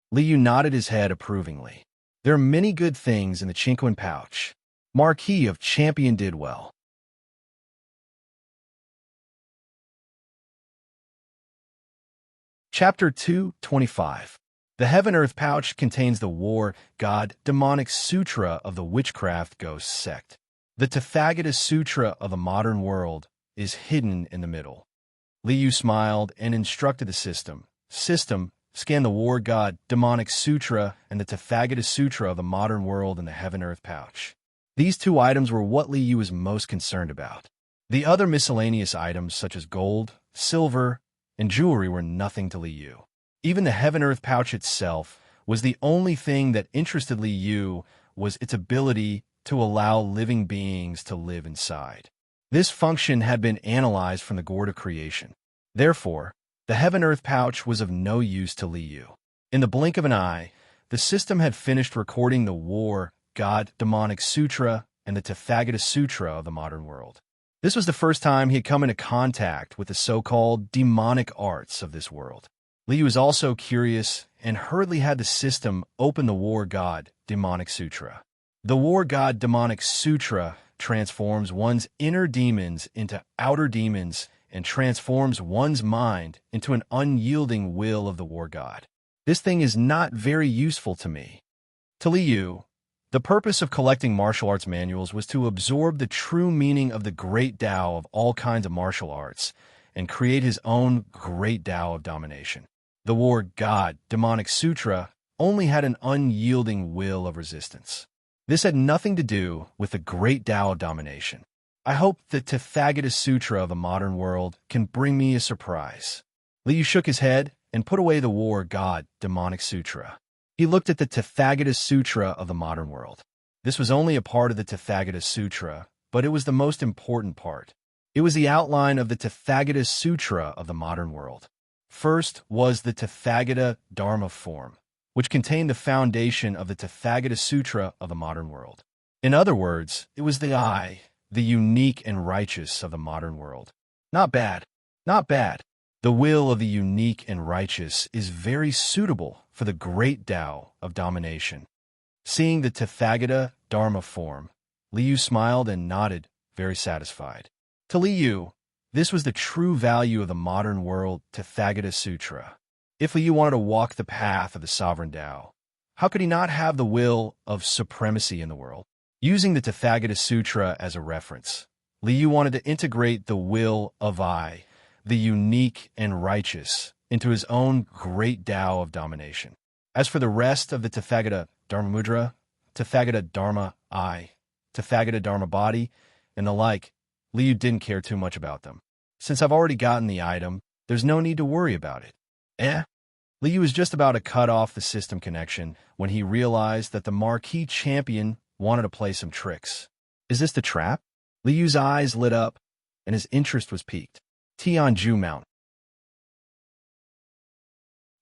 Li Yu nodded his head approvingly. There are many good things in the Qinkuan pouch. Marquis of Champion did well. Chapter 225. The Heaven-Earth Pouch contains the War God Demonic Sutra of the Witchcraft Ghost sect. The Tathagata Sutra of the modern world is hidden in the middle. Li Yu smiled and instructed the system. Scan the War God Demonic Sutra and the Tathagata Sutra of the modern world in the Heaven-Earth Pouch. These two items were what Li Yu was most concerned about. The other miscellaneous items such as gold, silver, and jewelry were nothing to Li Yu. Even the Heaven-Earth Pouch itself was the only thing that interested Li Yu was its ability to allow living beings to live inside. This function had been analyzed from the Gourd of Creation. Therefore, the Heaven-Earth Pouch was of no use to Li Yu. In the blink of an eye, the system had finished recording the War God Demonic Sutra and the Tathagata Sutra of the modern world. This was the first time he had come into contact with the so-called demonic arts of this world. Li Yu was also curious and hurriedly had the system open the War God Demonic Sutra. The War God Demonic Sutra transforms one's inner demons into outer demons and transforms one's mind into an unyielding will of the War God. This thing is not very useful to me. To Li Yu, the purpose of collecting martial arts manuals was to absorb the true meaning of the great Tao of all kinds of martial arts and create his own great Tao of domination. The War God Demonic Sutra only had an unyielding will of resistance. This had nothing to do with the great Tao of domination. I hope the Tathagata Sutra of the modern world can bring me a surprise. Li Yu shook his head and put away the War God Demonic Sutra. He looked at the Tathagata Sutra of the modern world. This was only a part of the Tathagata Sutra, but it was the most important part. It was the outline of the Tathagata Sutra of the modern world. First was the Tathagata Dharma form, which contained the foundation of the Tathagata Sutra of the modern world. In other words, it was the I, the unique and righteous of the modern world. Not bad. The will of the unique and righteous is very suitable for the great Tao of domination. Seeing the Tathagata Dharma form, Li Yu smiled and nodded, very satisfied. To Li Yu, This was the true value of the modern world Tathagata Sutra. If Liu wanted to walk the path of the sovereign Tao, how could he not have the will of supremacy in the world? Using the Tathagata Sutra as a reference, Liu wanted to integrate the will of I, the unique and righteous, into his own great Tao of domination. As for the rest of the Tathagata Dharma Mudra, Tathagata Dharma I, Tathagata Dharma Body, and the like, Liu didn't care too much about them. Since I've already gotten the item, there's no need to worry about it. Liu was just about to cut off the system connection when he realized that the marquee champion wanted to play some tricks. Is this the trap? Liu's eyes lit up, and his interest was piqued. Tianju Mountain.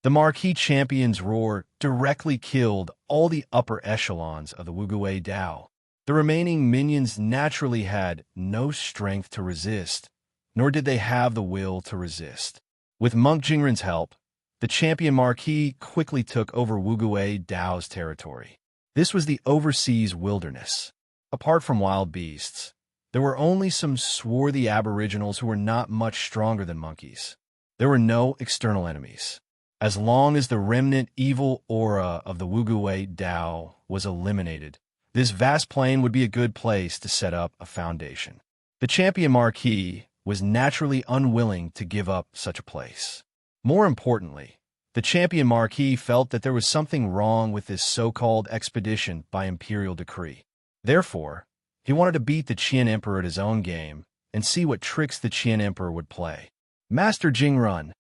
The marquee champion's roar directly killed all the upper echelons of the Wuguwei Dao. The remaining minions naturally had no strength to resist, nor did they have the will to resist. With Monk Jingren's help, the champion marquee quickly took over Wuguwei Dao's territory. This was the overseas wilderness. Apart from wild beasts, there were only some swarthy aboriginals who were not much stronger than monkeys. There were no external enemies. As long as the remnant evil aura of the Wuguwei Dao was eliminated, this vast plain would be a good place to set up a foundation. The champion marquee was naturally unwilling to give up such a place. More importantly, the champion marquee felt that there was something wrong with this so-called expedition by imperial decree. Therefore, he wanted to beat the Qian Emperor at his own game and see what tricks the Qian Emperor would play. Master Jingrun.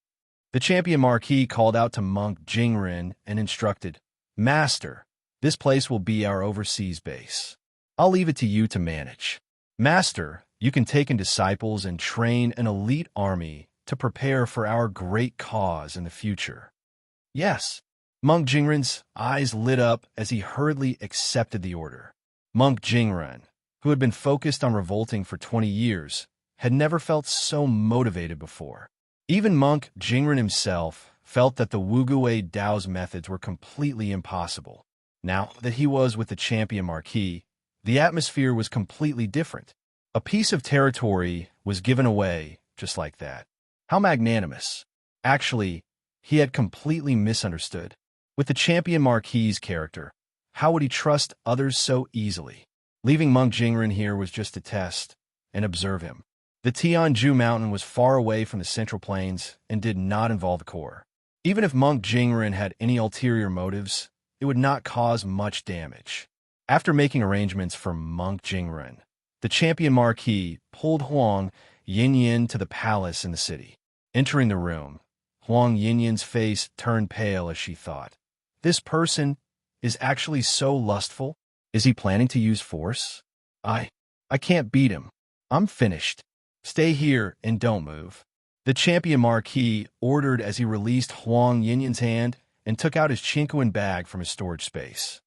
The champion marquee called out to Monk Jingren and instructed, Master, this place will be our overseas base. I'll leave it to you to manage. Master, you can take in disciples and train an elite army to prepare for our great cause in the future. Yes. Monk Jingren's eyes lit up as he hurriedly accepted the order. Monk Jingren, who had been focused on revolting for 20 years, had never felt so motivated before. Even Monk Jingren himself felt that the Wuguwei Dao's methods were completely impossible. Now that he was with the champion marquee, the atmosphere was completely different. A piece of territory was given away just like that. How magnanimous. Actually, he had completely misunderstood. With the champion marquee's character, how would he trust others so easily? Leaving Monk Jingren here was just to test and observe him. The Tianju Mountain was far away from the Central Plains and did not involve the core. Even if Monk Jingren had any ulterior motives, it would not cause much damage. After making arrangements for Monk Jingren, the champion marquee pulled Huang Yinyin to the palace in the city. Entering the room, Huang Yinyin's face turned pale as she thought, this person is actually so lustful. Is he planning to use force? I can't beat him. I'm finished. Stay here and don't move. The champion marquee ordered as he released Huang Yinyin's hand and took out his Chinquan bag from his storage space.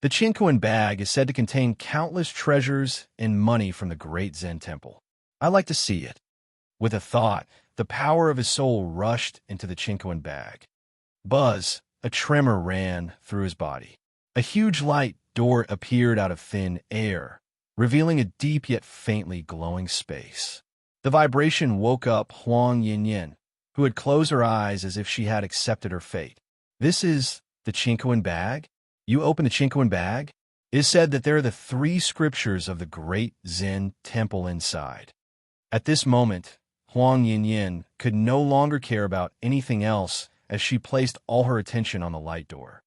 The Chinquan bag is said to contain countless treasures and money from the great Zen temple. I like to see it. With a thought, the power of his soul rushed into the Chinquan bag. Buzz, a tremor ran through his body. A huge light door appeared out of thin air, revealing a deep yet faintly glowing space. The vibration woke up Huang Yinyin, who had closed her eyes as if she had accepted her fate. This is the Chinquan bag? You open the Chinquan bag? It is said that there are the 3 scriptures of the great Zen temple inside. At this moment, Huang Yinyin could no longer care about anything else as she placed all her attention on the light door.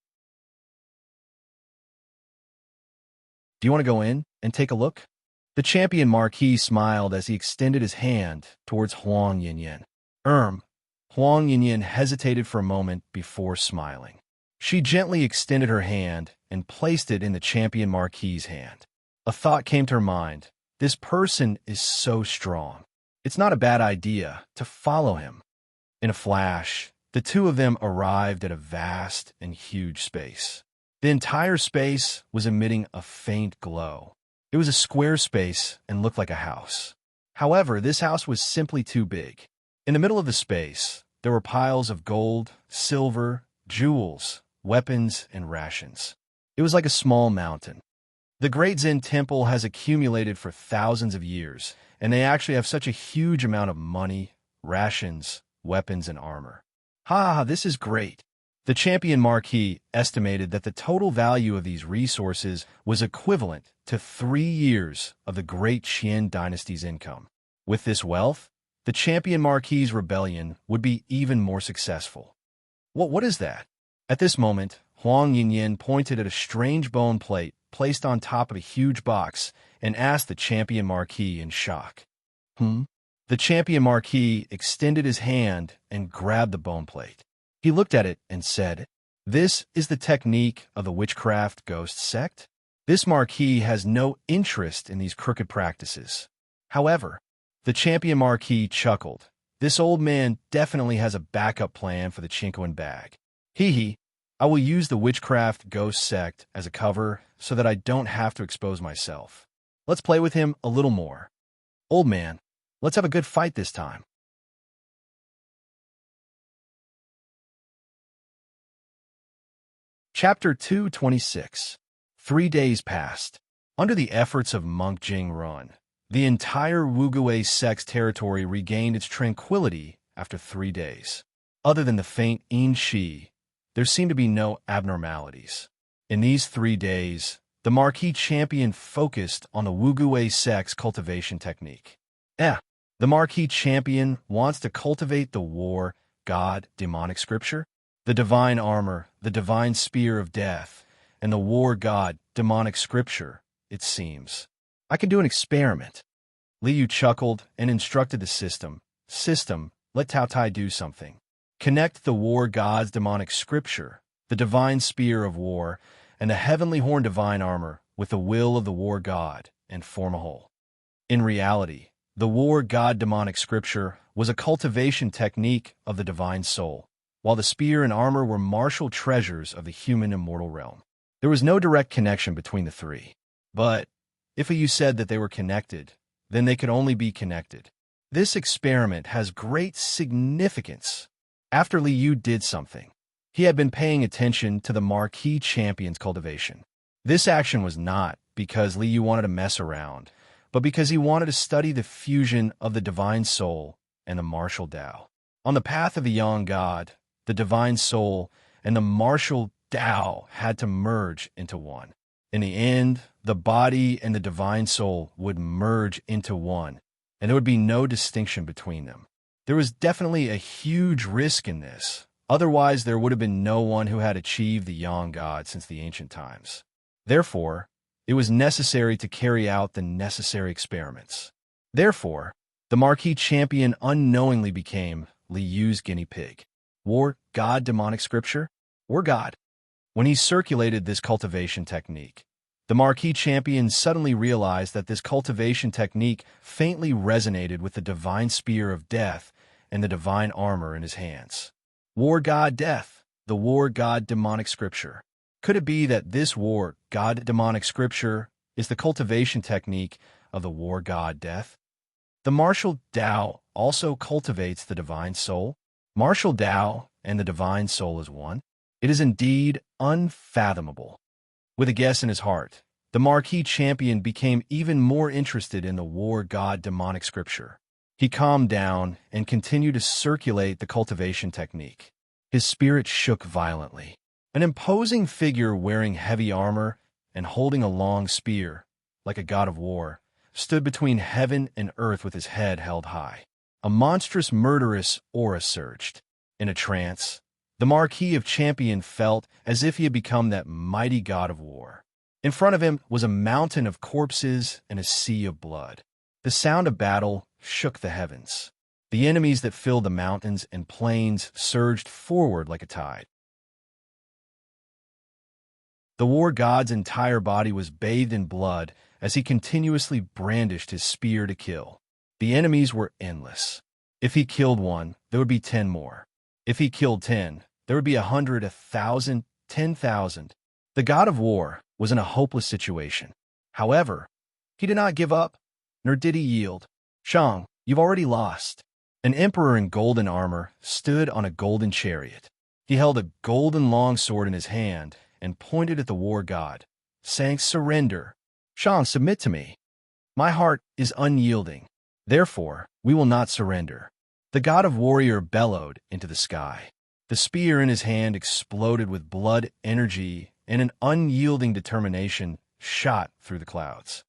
Do you want to go in and take a look? The champion marquis smiled as he extended his hand towards Huang Yinyin. Huang Yinyin hesitated for a moment before smiling. She gently extended her hand and placed it in the champion marquis's hand. A thought came to her mind. This person is so strong. It's not a bad idea to follow him. In a flash, the two of them arrived at a vast and huge space. The entire space was emitting a faint glow. It was a square space and looked like a house. However, this house was simply too big. In the middle of the space, there were piles of gold, silver, jewels, weapons, and rations. It was like a small mountain. The Great Zen Temple has accumulated for thousands of years, and they actually have such a huge amount of money, rations, weapons, and armor. Ha, this is great. The champion Marquis estimated that the total value of these resources was equivalent to 3 years of the Great Qian dynasty's income. With this wealth, the champion Marquis's rebellion would be even more successful. What is that? At this moment, Huang Yinyin pointed at a strange bone plate placed on top of a huge box and asked the champion Marquis in shock. The champion Marquis extended his hand and grabbed the bone plate. He looked at it and said, "This is the technique of the witchcraft ghost sect? This Marquis has no interest in these crooked practices." However, the champion Marquis chuckled. This old man definitely has a backup plan for the Chinkoan bag. I will use the witchcraft ghost sect as a cover so that I don't have to expose myself. Let's play with him a little more. Old man, let's have a good fight this time. Chapter 226. 3 days passed. Under the efforts of Monk Jing Run, the entire Wuguwei sect's territory regained its tranquility after 3 days. Other than the faint Yin Shi, there seemed to be no abnormalities. In these 3 days, the Marquis champion focused on the Wuguwei sect's cultivation technique. The Marquis champion wants to cultivate the war, god, demonic scripture, the divine armor, the divine spear of death, and the war god, demonic scripture, it seems. I can do an experiment. Liu chuckled and instructed the system. System, let Tao Tai do something. Connect the war god's demonic scripture, the divine spear of war, and the heavenly horn divine armor with the will of the war god, and form a whole. In reality, the war god demonic scripture was a cultivation technique of the divine soul, while the spear and armor were martial treasures of the human immortal realm. There was no direct connection between the three. But if you said that they were connected, then they could only be connected. This experiment has great significance. After Liu did something, he had been paying attention to the Marquis champion's cultivation. This action was not because Liu wanted to mess around, but because he wanted to study the fusion of the divine soul and the martial Tao. On the path of the Yang God, the divine soul and the martial Tao had to merge into one. In the end, the body and the divine soul would merge into one, and there would be no distinction between them. There was definitely a huge risk in this. Otherwise, there would have been no one who had achieved the Yang God since the ancient times. Therefore, it was necessary to carry out the necessary experiments. Therefore, the Marquis champion unknowingly became Liu's guinea pig. War, God, demonic scripture, or God. When he circulated this cultivation technique, the Marquis champion suddenly realized that this cultivation technique faintly resonated with the divine spear of death and the divine armor in his hands. War god death, the war god demonic scripture. Could it be that this war god demonic scripture is the cultivation technique of the war god death? The martial Tao also cultivates the divine soul. Martial Tao and the divine soul is one. It is indeed unfathomable. With a guess in his heart, the Marquis champion became even more interested in the war god demonic scripture. He calmed down and continued to circulate the cultivation technique. His spirit shook violently. An imposing figure wearing heavy armor and holding a long spear, like a god of war, stood between heaven and earth with his head held high. A monstrous murderous aura surged. In a trance, the Marquis of Champion felt as if he had become that mighty god of war. In front of him was a mountain of corpses and a sea of blood. The sound of battle shook the heavens. The enemies that filled the mountains and plains surged forward like a tide. The war god's entire body was bathed in blood as he continuously brandished his spear to kill. The enemies were endless. If he killed one, there would be 10 more. If he killed 10, there would be 100, 1,000, 10,000. The god of war was in a hopeless situation. However, he did not give up, nor did he yield. Shang, you've already lost. An emperor in golden armor stood on a golden chariot. He held a golden longsword in his hand and pointed at the war god, saying, "Surrender. Shang, submit to me. My heart is unyielding. Therefore, we will not surrender. The god of warrior bellowed into the sky. The spear in his hand exploded with blood, energy, and an unyielding determination shot through the clouds.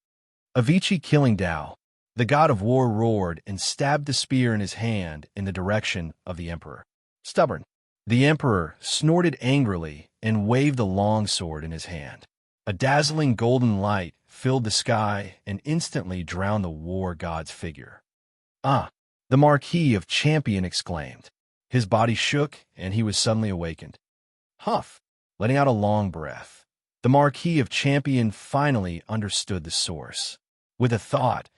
Avicii killing Tao. The god of war roared and stabbed the spear in his hand in the direction of the emperor. Stubborn. The emperor snorted angrily and waved the long sword in his hand. A dazzling golden light filled the sky and instantly drowned the war god's figure. "Ah!" the Marquis of Champion exclaimed. His body shook, and he was suddenly awakened. Huff! Letting out a long breath, the Marquis of Champion finally understood the source. With a thought,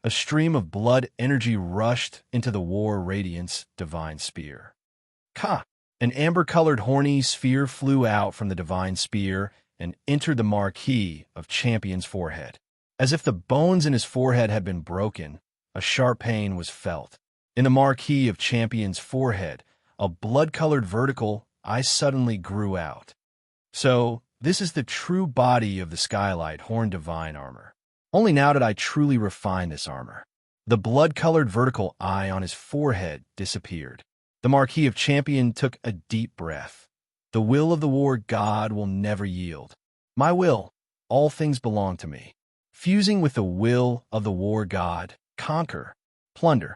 a stream of blood energy rushed into the War Radiant's divine spear. Ka! An amber-colored horny sphere flew out from the divine spear and entered the Marquis of Champion's forehead. As if the bones in his forehead had been broken, a sharp pain was felt. In the Marquis of Champion's forehead, a blood-colored vertical eye suddenly grew out. So, this is the true body of the Skylight Horn Divine Armor. Only now did I truly refine this armor. The blood-colored vertical eye on his forehead disappeared. The Marquis of Champion took a deep breath. The will of the war god will never yield. My will, all things belong to me. Fusing with the will of the war god, conquer, plunder.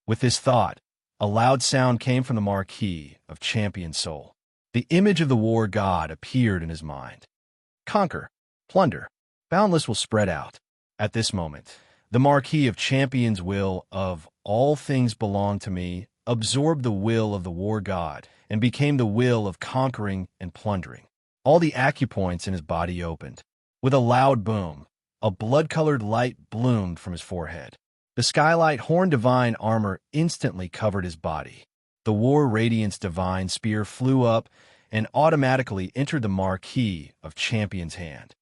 With this thought, a loud sound came from the Marquis of Champion's soul. The image of the war god appeared in his mind. Conquer, plunder, boundless will spread out. At this moment, the Marquis of Champion's will of all things belong to me absorbed the will of the war god and became the will of conquering and plundering. All the acupoints in his body opened. With a loud boom, a blood-colored light bloomed from his forehead. The Skylight Horn Divine Armor instantly covered his body. The War Radiance Divine Spear flew up and automatically entered the Marquis of Champion's hand.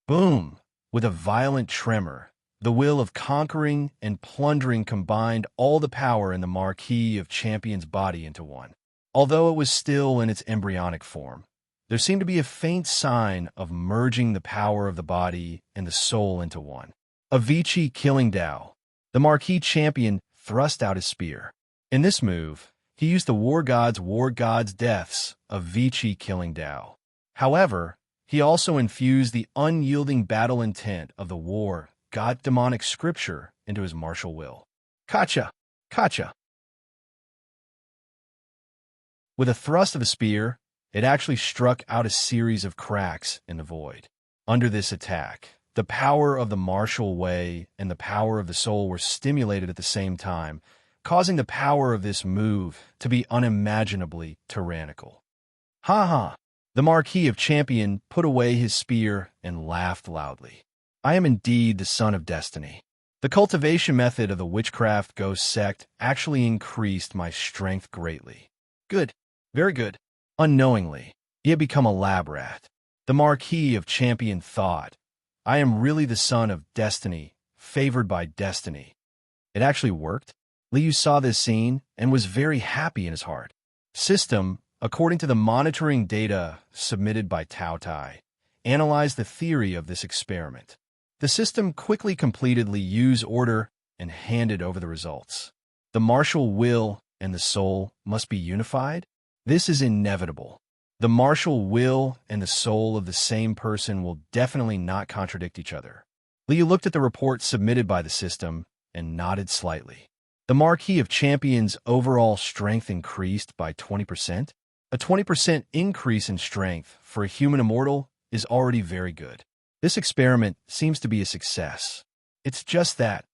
Boom! With a violent tremor, the will of conquering and plundering combined all the power in the Marquis of Champion's body into one. Although it was still in its embryonic form, there seemed to be a faint sign of merging the power of the body and the soul into one. Avicii killing Tao. The Marquis Champion thrust out his spear. In this move, he used the war god's deaths of Avicii killing Tao. However, he also infused the unyielding battle intent of the war god demonic scripture into his martial will. Kacha! Kacha! With a thrust of the spear, it actually struck out a series of cracks in the void. Under this attack, the power of the martial way and the power of the soul were stimulated at the same time, causing the power of this move to be unimaginably tyrannical. Ha ha! The Marquis of Champion put away his spear and laughed loudly. I am indeed the son of destiny. The cultivation method of the witchcraft ghost sect actually increased my strength greatly. Good. Very good. Unknowingly, he had become a lab rat. The Marquis of Champion thought, I am really the son of destiny, favored by destiny. It actually worked. Liu saw this scene and was very happy in his heart. System, according to the monitoring data submitted by Tao Tai, analyzed the theory of this experiment. The system quickly completed Liu's order and handed over the results. The martial will and the soul must be unified. This is inevitable. The martial will and the soul of the same person will definitely not contradict each other. Liu looked at the report submitted by the system and nodded slightly. The Marquis of Champions' overall strength increased by 20%. A 20% increase in strength for a human immortal is already very good. This experiment seems to be a success. It's just that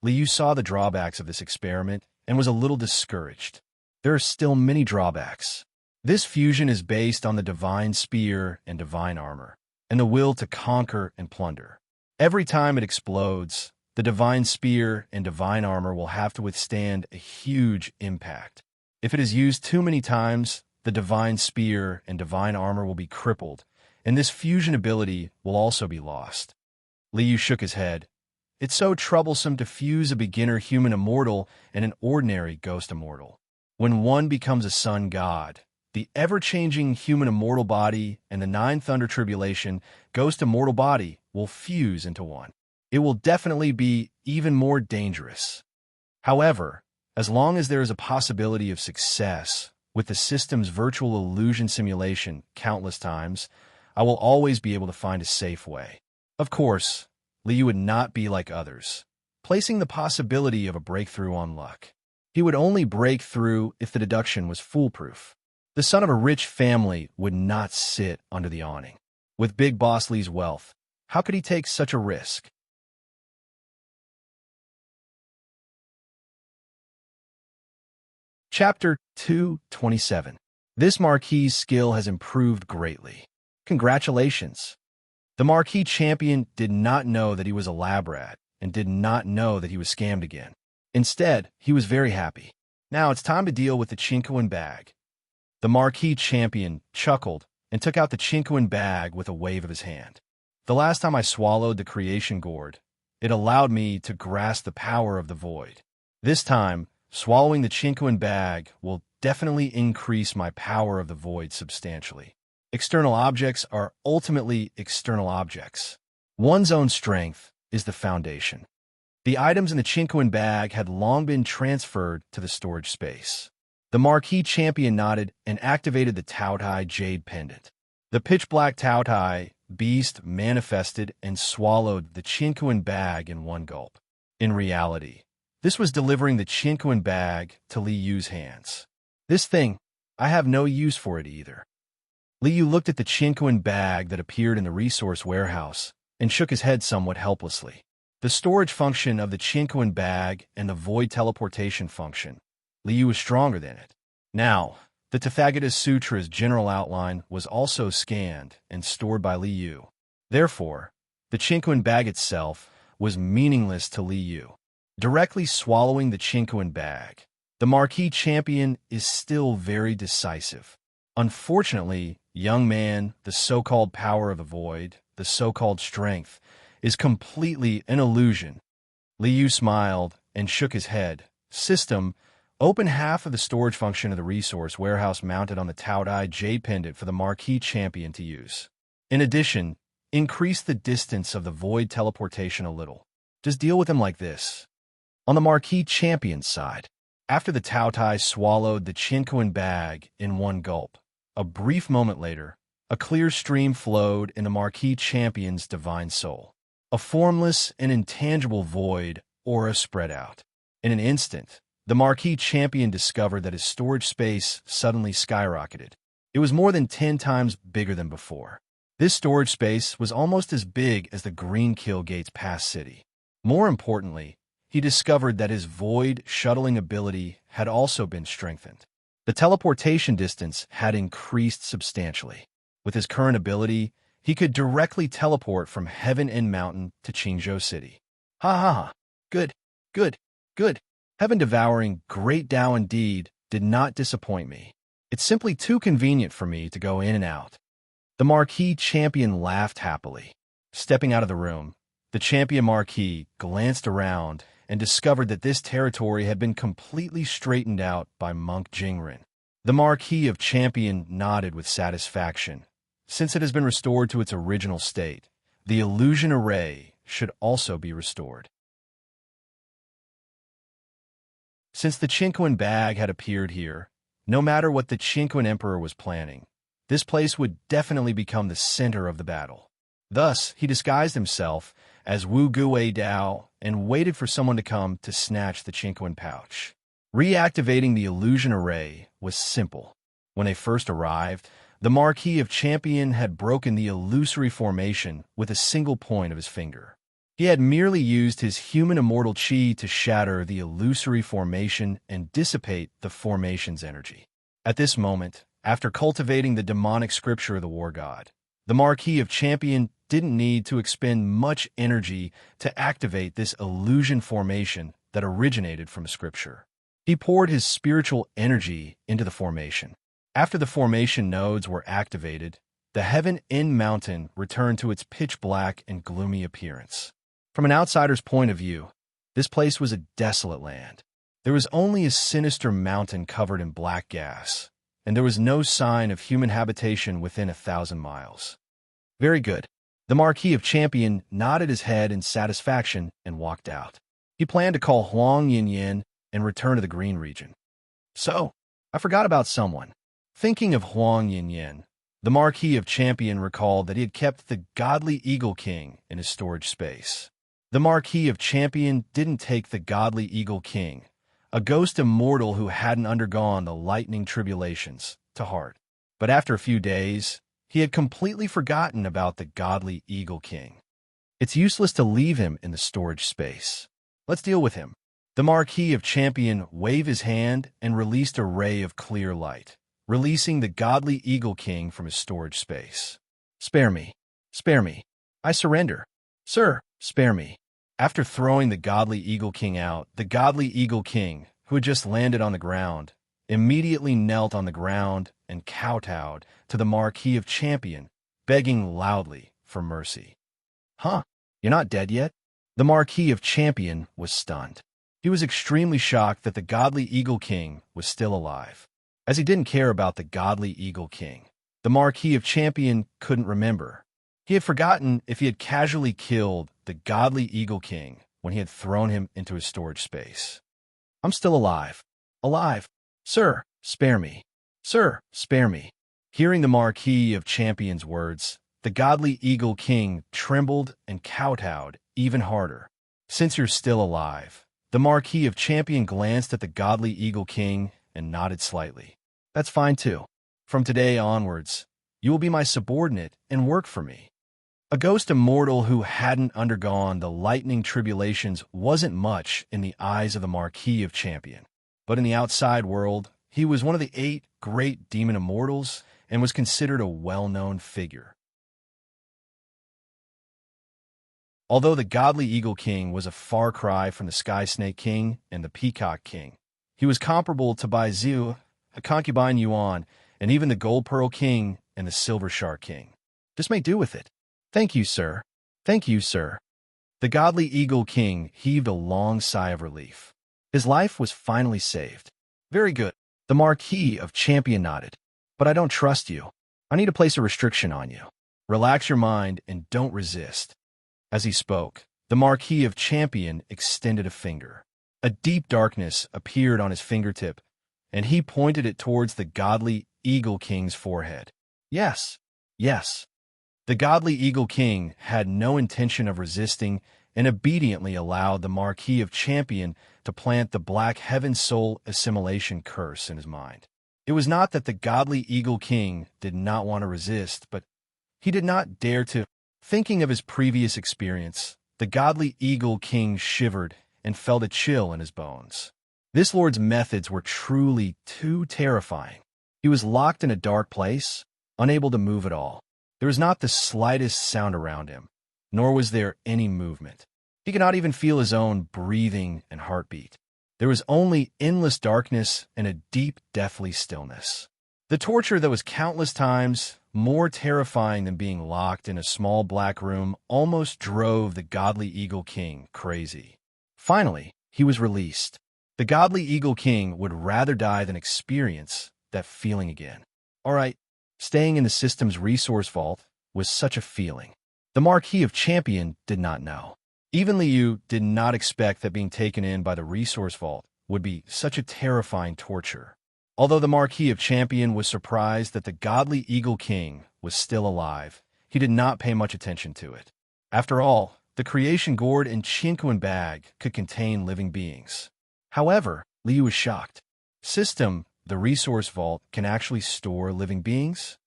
Liu saw the drawbacks of this experiment and was a little discouraged. There are still many drawbacks. This fusion is based on the divine spear and divine armor, and the will to conquer and plunder. Every time it explodes, the divine spear and divine armor will have to withstand a huge impact. If it is used too many times, the divine spear and divine armor will be crippled, and this fusion ability will also be lost. Liu shook his head. It's so troublesome to fuse a beginner human immortal and an ordinary ghost immortal. When one becomes a sun god, the ever-changing human immortal body and the Nine Thunder Tribulation ghost immortal body will fuse into one. It will definitely be even more dangerous. However, as long as there is a possibility of success with the system's virtual illusion simulation countless times, I will always be able to find a safe way. Of course, Liu would not be like others, placing the possibility of a breakthrough on luck. He would only break through if the deduction was foolproof. The son of a rich family would not sit under the awning. With Big Boss Li's wealth, how could he take such a risk? Chapter 227. This Marquis's skill has improved greatly. Congratulations. The Marquis champion did not know that he was a lab rat and did not know that he was scammed again. Instead, he was very happy. Now it's time to deal with the Chinquin bag. The Marquis champion chuckled and took out the Chinquin bag with a wave of his hand. The last time I swallowed the creation gourd, it allowed me to grasp the power of the void. This time, swallowing the Chinquin bag will definitely increase my power of the void substantially. External objects are ultimately external objects. One's own strength is the foundation. The items in the Chinquin bag had long been transferred to the storage space. The Marquis champion nodded and activated the Taotai jade pendant. The pitch-black Taotai beast manifested and swallowed the Chinquin bag in one gulp. In reality, this was delivering the Chinquin bag to Li Yu's hands. This thing, I have no use for it either. Li Yu looked at the Chinquin bag that appeared in the resource warehouse and shook his head somewhat helplessly. The storage function of the Chinquin bag and the void teleportation function, Li Yu was stronger than it. Now, the Tathagata Sutra's general outline was also scanned and stored by Li Yu. Therefore, the Chinquin bag itself was meaningless to Li Yu. Directly swallowing the Chinquin bag, the Marquis champion is still very decisive. Unfortunately, young man, the so-called power of the void, the so-called strength, is completely an illusion. Li Yu smiled and shook his head. System, open half of the storage function of the resource warehouse mounted on the Taotai jade pendant for the Marquis champion to use. In addition, increase the distance of the void teleportation a little. Just deal with him like this. On the Marquis champion's side, after the Taotai swallowed the Chinquin bag in one gulp, a brief moment later, a clear stream flowed in the Marquis champion's divine soul. A formless and intangible void aura spread out. In an instant, the Marquis champion discovered that his storage space suddenly skyrocketed. It was more than 10 times bigger than before. This storage space was almost as big as the Green Kill Gate's past city. More importantly, he discovered that his void shuttling ability had also been strengthened. The teleportation distance had increased substantially. With his current ability, he could directly teleport from Heaven End Mountain to Qingzhou City. Ha ha ha. Good, good, good. Heaven-devouring great Tao indeed did not disappoint me. It's simply too convenient for me to go in and out. The Marquis champion laughed happily. Stepping out of the room, the champion Marquis glanced around and discovered that this territory had been completely straightened out by Monk Jingren. The Marquis of Champion nodded with satisfaction. Since it has been restored to its original state, the illusion array should also be restored. Since the Chinquin bag had appeared here, no matter what the Chinquin Emperor was planning, this place would definitely become the center of the battle. Thus, he disguised himself as Wu Gui Dao and waited for someone to come to snatch the Chinquin pouch. Reactivating the illusion array was simple. When they first arrived, the Marquis of Champion had broken the illusory formation with a single point of his finger. He had merely used his human immortal chi to shatter the illusory formation and dissipate the formation's energy. At this moment, after cultivating the demonic scripture of the war god, the Marquis of Champion didn't need to expend much energy to activate this illusion formation that originated from scripture. He poured his spiritual energy into the formation. After the formation nodes were activated, the Heaven End Mountain returned to its pitch-black and gloomy appearance. From an outsider's point of view, this place was a desolate land. There was only a sinister mountain covered in black gas, and there was no sign of human habitation within 1,000 miles. Very good. The Marquis of Champion nodded his head in satisfaction and walked out. He planned to call Huang Yin and return to the green region. So, I forgot about someone. Thinking of Huang Yin, the Marquis of Champion recalled that he had kept the godly Eagle King in his storage space. The Marquis of Champion didn't take the godly Eagle King, a ghost immortal who hadn't undergone the lightning tribulations, to heart. But after a few days, he had completely forgotten about the godly Eagle King. It's useless to leave him in the storage space. Let's deal with him. The Marquis of Champion waved his hand and released a ray of clear light, releasing the godly Eagle King from his storage space. Spare me. Spare me. I surrender. Sir, spare me. After throwing the godly Eagle King out, the godly Eagle King, who had just landed on the ground, immediately knelt on the ground and kowtowed to the Marquis of Champion, begging loudly for mercy. Huh? You're not dead yet? The Marquis of Champion was stunned. He was extremely shocked that the godly Eagle King was still alive. As he didn't care about the godly Eagle King, the Marquis of Champion couldn't remember. He had forgotten if he had casually killed the godly Eagle King when he had thrown him into his storage space. I'm still alive. Alive. Sir, spare me. Sir, spare me. Hearing the Marquis of Champion's words, the godly Eagle King trembled and kowtowed even harder. Since you're still alive, the Marquis of Champion glanced at the godly Eagle King and nodded slightly. That's fine too. From today onwards, you will be my subordinate and work for me. A ghost immortal who hadn't undergone the lightning tribulations wasn't much in the eyes of the Marquis of Champion. But in the outside world, he was one of the 8 great demon immortals and was considered a well-known figure. Although the godly Eagle King was a far cry from the Sky Snake King and the Peacock King, he was comparable to Bai Ziu, a concubine Yuan, and even the Gold Pearl King and the Silver Shark King. Just make do with it. Thank you, sir. Thank you, sir. The godly Eagle King heaved a long sigh of relief. His life was finally saved. Very good. The Marquis of Champion nodded. But I don't trust you. I need to place a restriction on you. Relax your mind and don't resist. As he spoke, the Marquis of Champion extended a finger. A deep darkness appeared on his fingertip, and he pointed it towards the godly Eagle King's forehead. Yes, yes. The godly Eagle King had no intention of resisting and obediently allowed the Marquis of Champion to plant the Black Heaven Soul Assimilation curse in his mind. It was not that the godly Eagle King did not want to resist, but he did not dare to. Thinking of his previous experience, the godly Eagle King shivered and felt a chill in his bones. This lord's methods were truly too terrifying. He was locked in a dark place, unable to move at all. There was not the slightest sound around him, nor was there any movement. He could not even feel his own breathing and heartbeat. There was only endless darkness and a deep, deathly stillness. The torture that was countless times more terrifying than being locked in a small black room almost drove the godly Eagle King crazy. Finally, he was released. The godly Eagle King would rather die than experience that feeling again. All right, staying in the system's resource vault was such a feeling. The Marquis of Champion did not know. Even Liu did not expect that being taken in by the resource vault would be such a terrifying torture. Although the Marquis of Champion was surprised that the godly Eagle King was still alive, he did not pay much attention to it. After all, the creation gourd and Chinquin bag could contain living beings. However, Liu was shocked. System, the resource vault, can actually store living beings?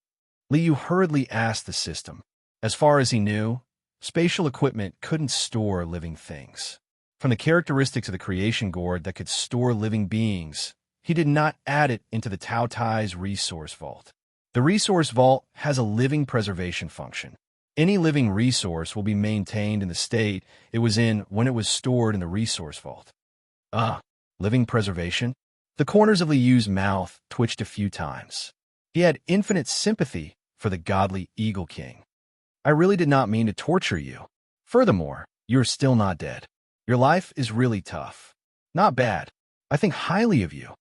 Liu hurriedly asked the system. As far as he knew, spatial equipment couldn't store living things. From the characteristics of the creation gourd that could store living beings, he did not add it into the Tao Tai's resource vault. The resource vault has a living preservation function. Any living resource will be maintained in the state it was in when it was stored in the resource vault. Living preservation? The corners of Liu's mouth twitched a few times. He had infinite sympathy for the godly Eagle King. I really did not mean to torture you. Furthermore, you're still not dead. Your life is really tough. Not bad. I think highly of you.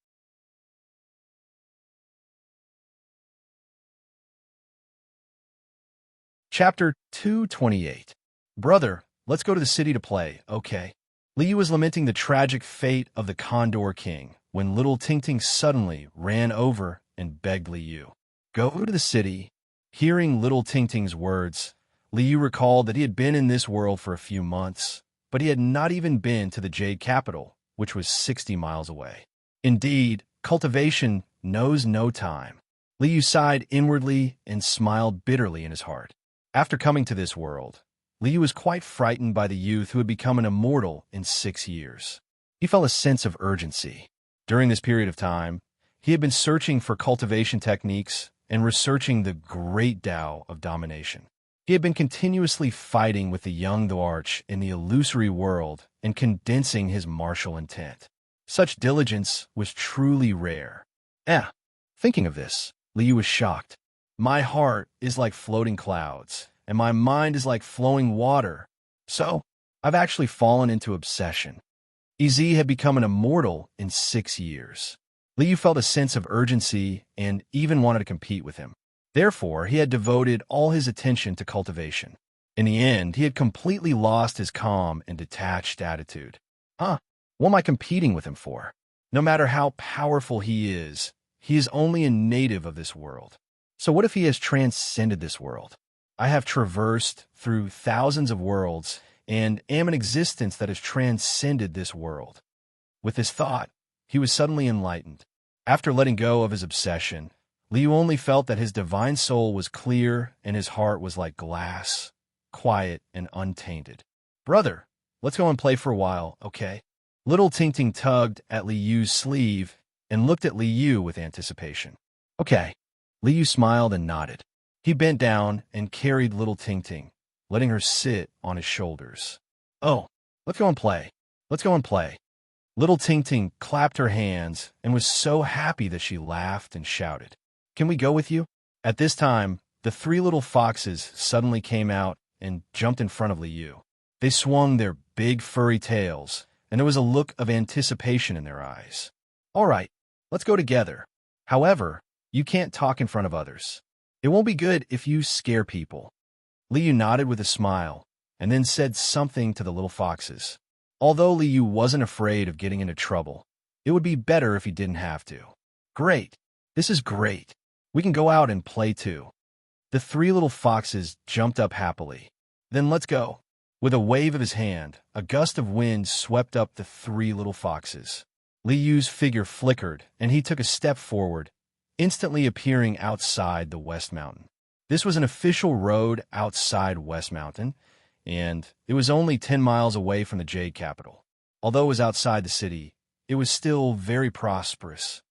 Chapter 228. Brother, let's go to the city to play, okay? Li Yu was lamenting the tragic fate of the Condor King when little Ting Ting suddenly ran over and begged Li Yu, "Go to the city." Hearing little Ting Ting's words, Li Yu recalled that he had been in this world for a few months, but he had not even been to the Jade capital, which was 60 miles away. Indeed, cultivation knows no time. Li Yu sighed inwardly and smiled bitterly in his heart. After coming to this world, Li Yu was quite frightened by the youth who had become an immortal in 6 years. He felt a sense of urgency. During this period of time, he had been searching for cultivation techniques and researching the great Tao of domination. He had been continuously fighting with the young Dwarch in the illusory world and condensing his martial intent. Such diligence was truly rare. Thinking of this, Li Yu was shocked. My heart is like floating clouds, and my mind is like flowing water. So, I've actually fallen into obsession. Ez had become an immortal in 6 years. Li Yu felt a sense of urgency and even wanted to compete with him. Therefore, he had devoted all his attention to cultivation. In the end, he had completely lost his calm and detached attitude. What am I competing with him for? No matter how powerful he is only a native of this world. So what if he has transcended this world? I have traversed through thousands of worlds and am an existence that has transcended this world. With this thought, he was suddenly enlightened. After letting go of his obsession, Li Yu only felt that his divine soul was clear and his heart was like glass, quiet and untainted. Brother, let's go and play for a while, okay? Little Ting Ting tugged at Li Yu's sleeve and looked at Li Yu with anticipation. Okay. Li Yu smiled and nodded. He bent down and carried little Ting Ting, letting her sit on his shoulders. Oh, let's go and play. Let's go and play. Little Ting Ting clapped her hands and was so happy that she laughed and shouted, "Can we go with you?" At this time, the 3 little foxes suddenly came out and jumped in front of Li Yu. They swung their big furry tails, and there was a look of anticipation in their eyes. All right, let's go together. However, you can't talk in front of others. It won't be good if you scare people. Li Yu nodded with a smile, and then said something to the little foxes. Although Li Yu wasn't afraid of getting into trouble, it would be better if he didn't have to. Great. This is great. We can go out and play too. The 3 little foxes jumped up happily. Then let's go. With a wave of his hand, a gust of wind swept up the 3 little foxes. Li Yu's figure flickered, and he took a step forward, instantly appearing outside the West Mountain. This was an official road outside West Mountain, and it was only 10 miles away from the Jade capital. Although it was outside the city, it was still very prosperous.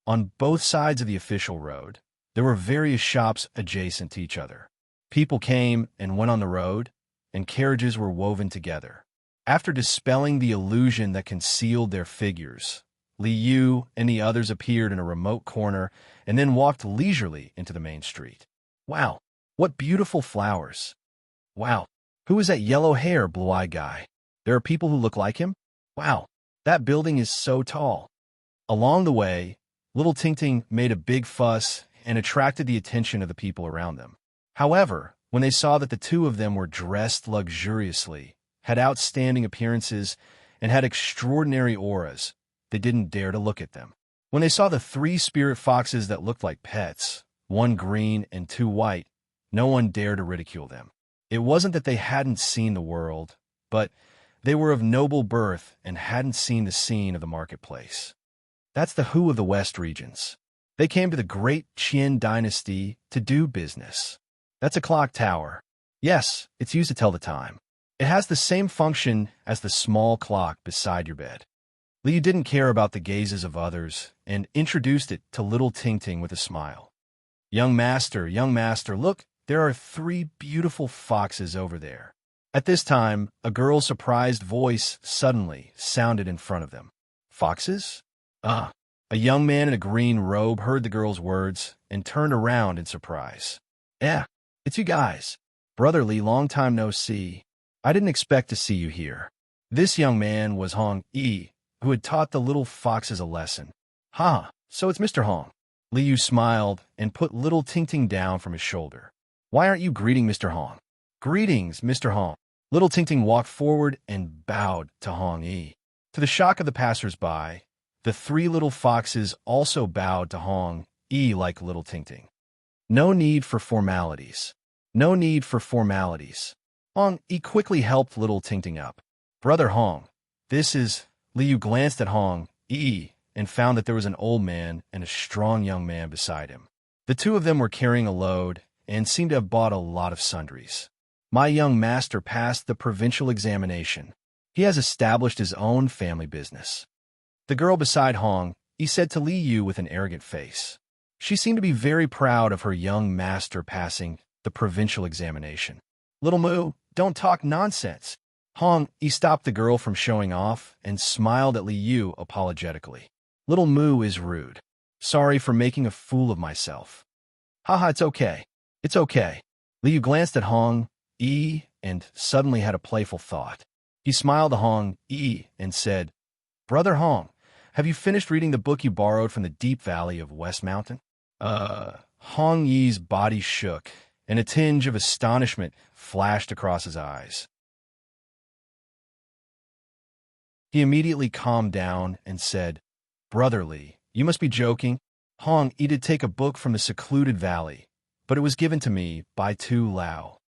On both sides of the official road, there were various shops adjacent to each other. People came and went on the road, and carriages were woven together. After dispelling the illusion that concealed their figures, Li Yu and the others appeared in a remote corner and then walked leisurely into the main street. Wow, what beautiful flowers. Wow, who is that yellow-haired, blue-eyed guy? There are people who look like him? Wow, that building is so tall. Along the way, little Ting Ting made a big fuss and attracted the attention of the people around them. However, when they saw that the 2 of them were dressed luxuriously, had outstanding appearances, and had extraordinary auras, they didn't dare to look at them. When they saw the 3 spirit foxes that looked like pets, 1 green and 2 white, no one dared to ridicule them. It wasn't that they hadn't seen the world, but they were of noble birth and hadn't seen the scene of the marketplace. That's the who of the West regions. They came to the great Qin dynasty to do business. That's a clock tower. Yes, it's used to tell the time. It has the same function as the small clock beside your bed. Li Yu didn't care about the gazes of others and introduced it to little Ting Ting with a smile. Young master, look, there are 3 beautiful foxes over there. At this time, a girl's surprised voice suddenly sounded in front of them. Foxes? A young man in a green robe heard the girl's words and turned around in surprise. It's you guys. Brother Li, long time no see. I didn't expect to see you here. This young man was Hong Yi, who had taught the little foxes a lesson. So it's Mr. Hong. Li Yu smiled and put little Ting Ting down from his shoulder. Why aren't you greeting Mr. Hong? Greetings, Mr. Hong. Little Ting walked forward and bowed to Hong Yi. To the shock of the passers-by, the three little foxes also bowed to Hong Yi like Little Ting. No need for formalities. No need for formalities. Hong Yi quickly helped Little Ting up. Brother Hong, this is... Liu glanced at Hong Yi and found that there was an old man and a strong young man beside him. The two of them were carrying a load and seemed to have bought a lot of sundries. My young master passed the provincial examination. He has established his own family business. The girl beside Hong Yi said to Liu with an arrogant face. She seemed to be very proud of her young master passing the provincial examination. Little Moo, don't talk nonsense. Hong Yi stopped the girl from showing off and smiled at Liu apologetically. Little Moo is rude. Sorry for making a fool of myself. Haha, it's okay. It's okay. Liu glanced at Hong Yi and suddenly had a playful thought. He smiled to Hong Yi and said, Brother Hong, have you finished reading the book you borrowed from the deep valley of West Mountain? Hong Yi's body shook, and a tinge of astonishment flashed across his eyes. He immediately calmed down and said, Brotherly, you must be joking. Hong Yi did take a book from the secluded valley, but it was given to me by Tu Lao.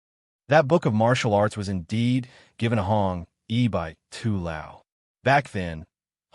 That book of martial arts was indeed given to Hong Yi by Tu Lao. Back then,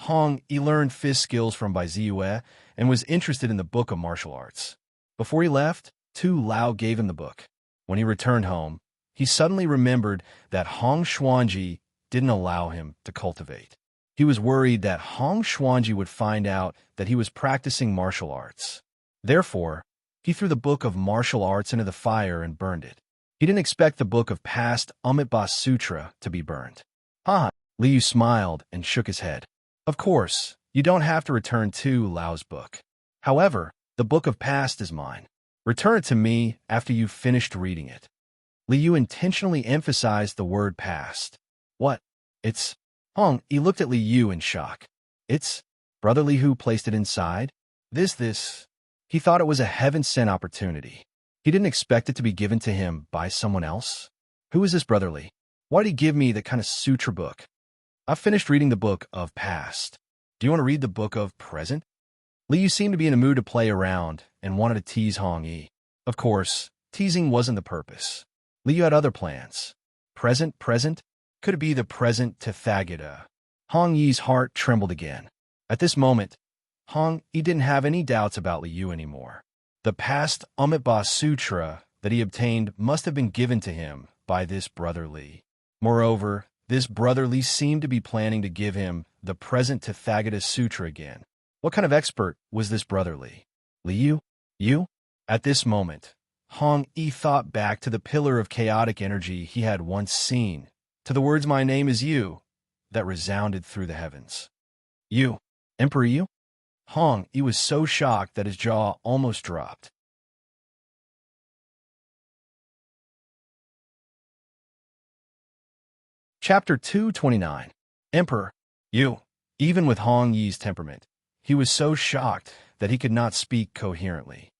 Hong Yi learned fist skills from Bai Ziyue and was interested in the book of martial arts. Before he left, Tu Lao gave him the book. When he returned home, he suddenly remembered that Hong Xuanji didn't allow him to cultivate. He was worried that Hong Xuanji would find out that he was practicing martial arts. Therefore, he threw the book of martial arts into the fire and burned it. He didn't expect the book of past Amitabha Sutra to be burned. Ha! Liu smiled and shook his head. Of course, you don't have to return Tu Lao's book. However, the book of past is mine. Return it to me after you've finished reading it. Liu intentionally emphasized the word past. What? It's... Hong Yi looked at Liu in shock. It's... Brother Liu placed it inside? This... He thought it was a heaven-sent opportunity. He didn't expect it to be given to him by someone else. Who is this Brother Li? Why'd he give me that kind of sutra book? I've finished reading the book of past. Do you want to read the book of present? Liu seemed to be in a mood to play around and wanted to tease Hong Yi. Of course, teasing wasn't the purpose. Liu had other plans. Present? Could it be the present Tathagata? Hong Yi's heart trembled again. At this moment, Hong Yi didn't have any doubts about Liu anymore. The past Amitabha Sutra that he obtained must have been given to him by this Brother Li. Moreover, this Brother Li seemed to be planning to give him the present Tathagata Sutra again. What kind of expert was this Brother Li? Liu? You? At this moment, Hong Yi thought back to the pillar of chaotic energy he had once seen, to the words "My name is you," that resounded through the heavens. You? Emperor Yu? Hong Yi was so shocked that his jaw almost dropped. Chapter 229. Emperor Yu. Even with Hong Yi's temperament, he was so shocked that he could not speak coherently.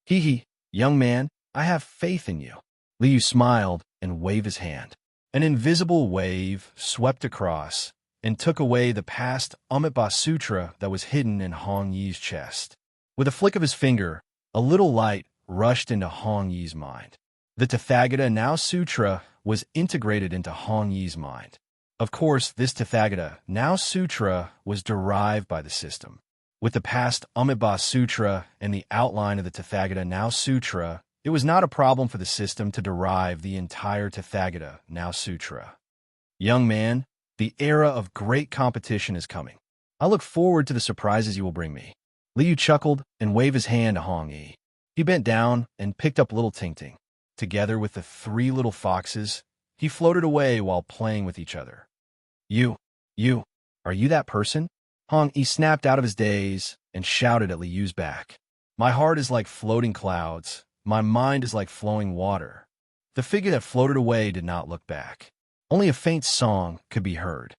Hee, young man, I have faith in you. Liu smiled and waved his hand. An invisible wave swept across and took away the past Amitabha Sutra that was hidden in Hong Yi's chest. With a flick of his finger, a little light rushed into Hong Yi's mind. The Tathagata Now Sutra was integrated into Hong Yi's mind. Of course, this Tathagata Now Sutra was derived by the system. With the past Amitabha Sutra and the outline of the Tathagata Now Sutra, it was not a problem for the system to derive the entire Tathagata Now Sutra. Young man, the era of great competition is coming. I look forward to the surprises you will bring me. Liu chuckled and waved his hand to Hong Yi. He bent down and picked up Little Ting. Together with the three little foxes, he floated away while playing with each other. You, are you that person? Hong Yi snapped out of his daze and shouted at Liu's back. My heart is like floating clouds. My mind is like flowing water. The figure that floated away did not look back. Only a faint song could be heard.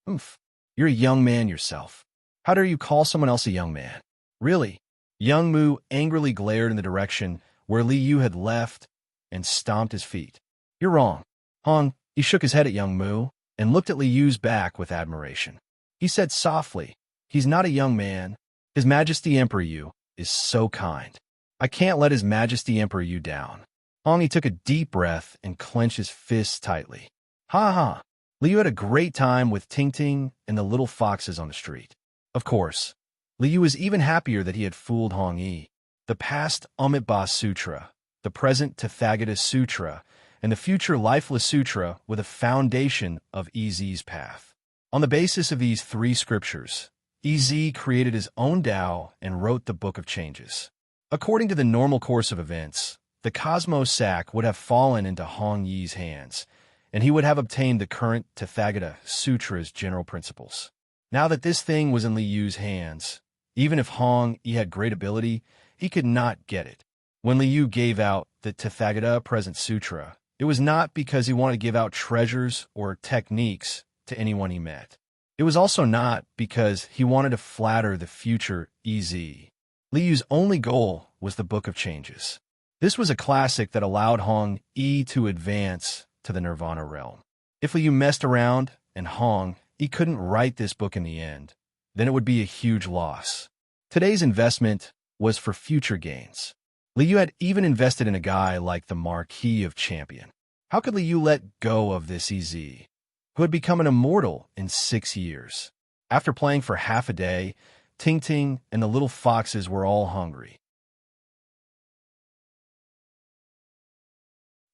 Oomph, you're a young man yourself. How dare you call someone else a young man? Really? Young Mu angrily glared in the direction where Liu had left and stomped his feet. You're wrong. Hong He shook his head at young Mu and looked at Li Yu's back with admiration. He said softly, "He's not a young man. His Majesty Emperor Yu is so kind. I can't let His Majesty Emperor Yu down." He took a deep breath and clenched his fists tightly. Ha ha! Li Yu had a great time with Ting Ting and the little foxes on the street. Of course, Li Yu was even happier that he had fooled Hong Yi. The past Amitabha Sutra, the present Tathagata Sutra, and the future Lifeless Sutra were the foundation of EZ's path. On the basis of these three scriptures, EZ created his own Tao and wrote the Book of Changes. According to the normal course of events, the Cosmos sack would have fallen into Hong Yi's hands, and he would have obtained the current Tathagata Sutra's general principles. Now that this thing was in Li Yu's hands, even if Hong Yi had great ability, he could not get it. When Li Yu gave out the Tathagata Present Sutra, it was not because he wanted to give out treasures or techniques to anyone he met. It was also not because he wanted to flatter the future EZ. Li Yu's only goal was the Book of Changes. This was a classic that allowed Hong Yi to advance to the Nirvana realm. If Li Yu messed around and Hong Yi couldn't write this book in the end, then it would be a huge loss. Today's investment was for future gains. Li Yu had even invested in a guy like the Marquis of Champion. How could Li Yu let go of this EZ, who had become an immortal in 6 years? After playing for half a day, Ting Ting and the little foxes were all hungry.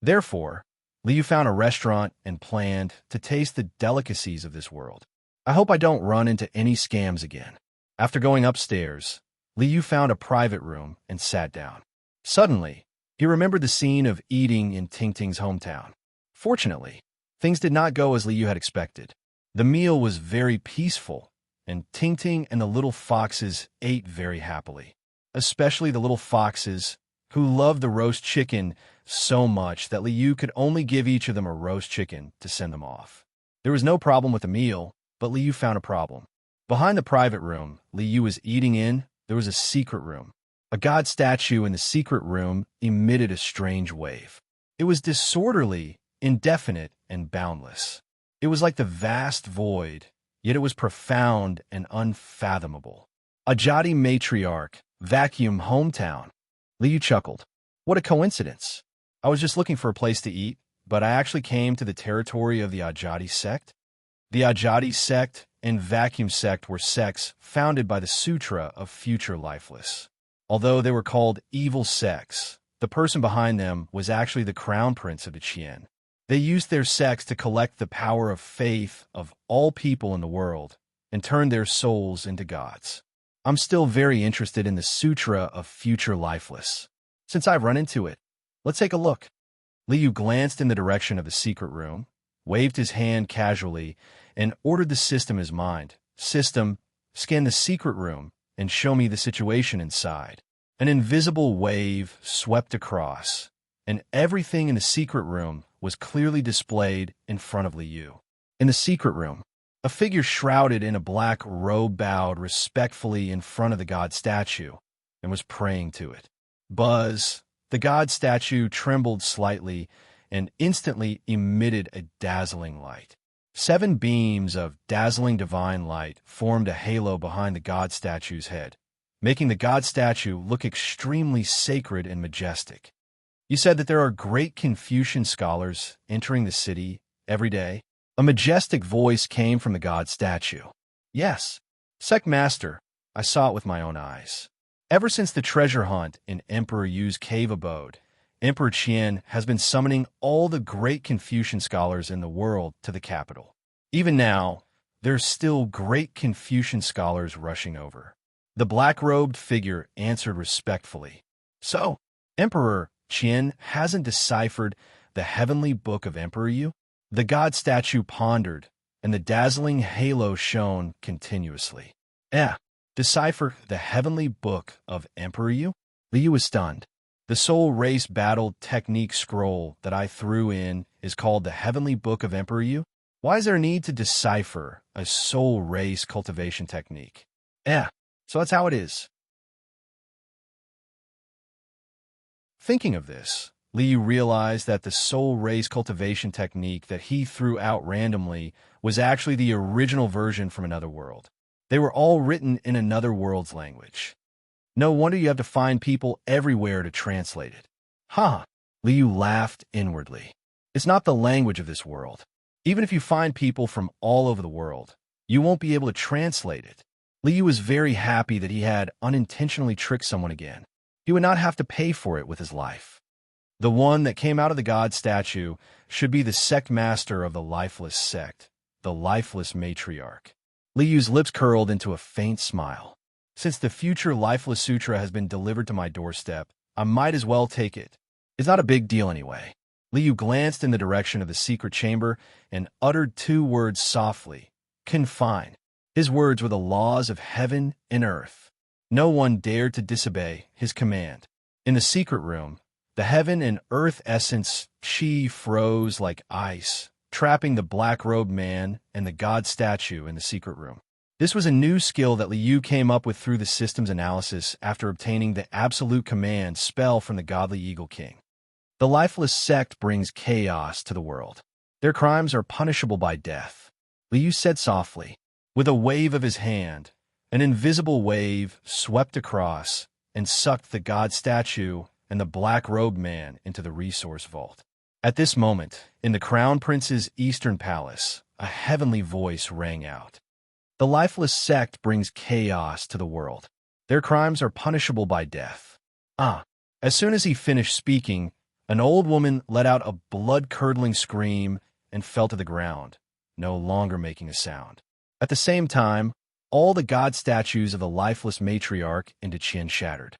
Therefore, Li Yu found a restaurant and planned to taste the delicacies of this world. I hope I don't run into any scams again. After going upstairs, Li Yu found a private room and sat down. Suddenly, he remembered the scene of eating in Ting Ting's hometown. Fortunately, things did not go as Li Yu had expected. The meal was very peaceful, and Ting Ting and the little foxes ate very happily, especially the little foxes, who loved the roast chicken so much that Li Yu could only give each of them a roast chicken to send them off. There was no problem with the meal, but Li Yu found a problem. Behind the private room Li Yu was eating in, there was a secret room. A god statue in the secret room emitted a strange wave. It was disorderly, indefinite, and boundless. It was like the vast void, yet it was profound and unfathomable. Ajati matriarch, vacuum hometown. Li Yu chuckled. What a coincidence. I was just looking for a place to eat, but I actually came to the territory of the Ajati sect. The Ajati sect and vacuum sect were sects founded by the Sutra of Future Lifeless. Although they were called evil sects, the person behind them was actually the crown prince of the Qian. They used their sects to collect the power of faith of all people in the world and turn their souls into gods. I'm still very interested in the Sutra of Future Lifeless. Since I've run into it, let's take a look. Li Yu glanced in the direction of the secret room, waved his hand casually, and ordered the system in his mind. System, scan the secret room and show me the situation inside. An invisible wave swept across, and everything in the secret room was clearly displayed in front of Li Yu. In the secret room, a figure shrouded in a black robe bowed respectfully in front of the god statue and was praying to it. Buzz, the god statue trembled slightly and instantly emitted a dazzling light. 7 beams of dazzling divine light formed a halo behind the god statue's head, making the god statue look extremely sacred and majestic. You said that there are great Confucian scholars entering the city every day? A majestic voice came from the god statue. Yes, Sect Master, I saw it with my own eyes. Ever since the treasure hunt in Emperor Yu's cave abode, Emperor Qian has been summoning all the great Confucian scholars in the world to the capital. Even now, there's still great Confucian scholars rushing over. The black-robed figure answered respectfully. So, Emperor Qian hasn't deciphered the heavenly book of Emperor Yu? The god statue pondered, and the dazzling halo shone continuously. Decipher the heavenly book of Emperor Yu? Li Yu was stunned. The soul race battle technique scroll that I threw in is called the heavenly book of Emperor Yu? Why is there a need to decipher a soul race cultivation technique? So that's how it is. Thinking of this, Liu realized that the soul rays cultivation technique that he threw out randomly was actually the original version from another world. They were all written in another world's language. No wonder you have to find people everywhere to translate it. Huh. Liu laughed inwardly. It's not the language of this world. Even if you find people from all over the world, you won't be able to translate it. Liu was very happy that he had unintentionally tricked someone again. He would not have to pay for it with his life. The one that came out of the god statue should be the sect master of the lifeless sect, the lifeless matriarch. Liu's lips curled into a faint smile. Since the future lifeless sutra has been delivered to my doorstep, I might as well take it. It's not a big deal anyway. Liu glanced in the direction of the secret chamber and uttered 2 words softly. Confine. His words were the laws of heaven and earth. No one dared to disobey his command. In the secret room, the heaven and earth essence chi froze like ice, trapping the black-robed man and the god statue in the secret room. This was a new skill that Liu came up with through the system's analysis after obtaining the absolute command spell from the godly Eagle King. The lifeless sect brings chaos to the world. Their crimes are punishable by death. Liu said softly. With a wave of his hand, an invisible wave swept across and sucked the god statue and the black-robed man into the resource vault. At this moment, in the Crown Prince's eastern palace, a heavenly voice rang out. The lifeless sect brings chaos to the world. Their crimes are punishable by death. As soon as he finished speaking, an old woman let out a blood-curdling scream and fell to the ground, no longer making a sound. At the same time, all the god statues of the lifeless matriarch into Qin shattered.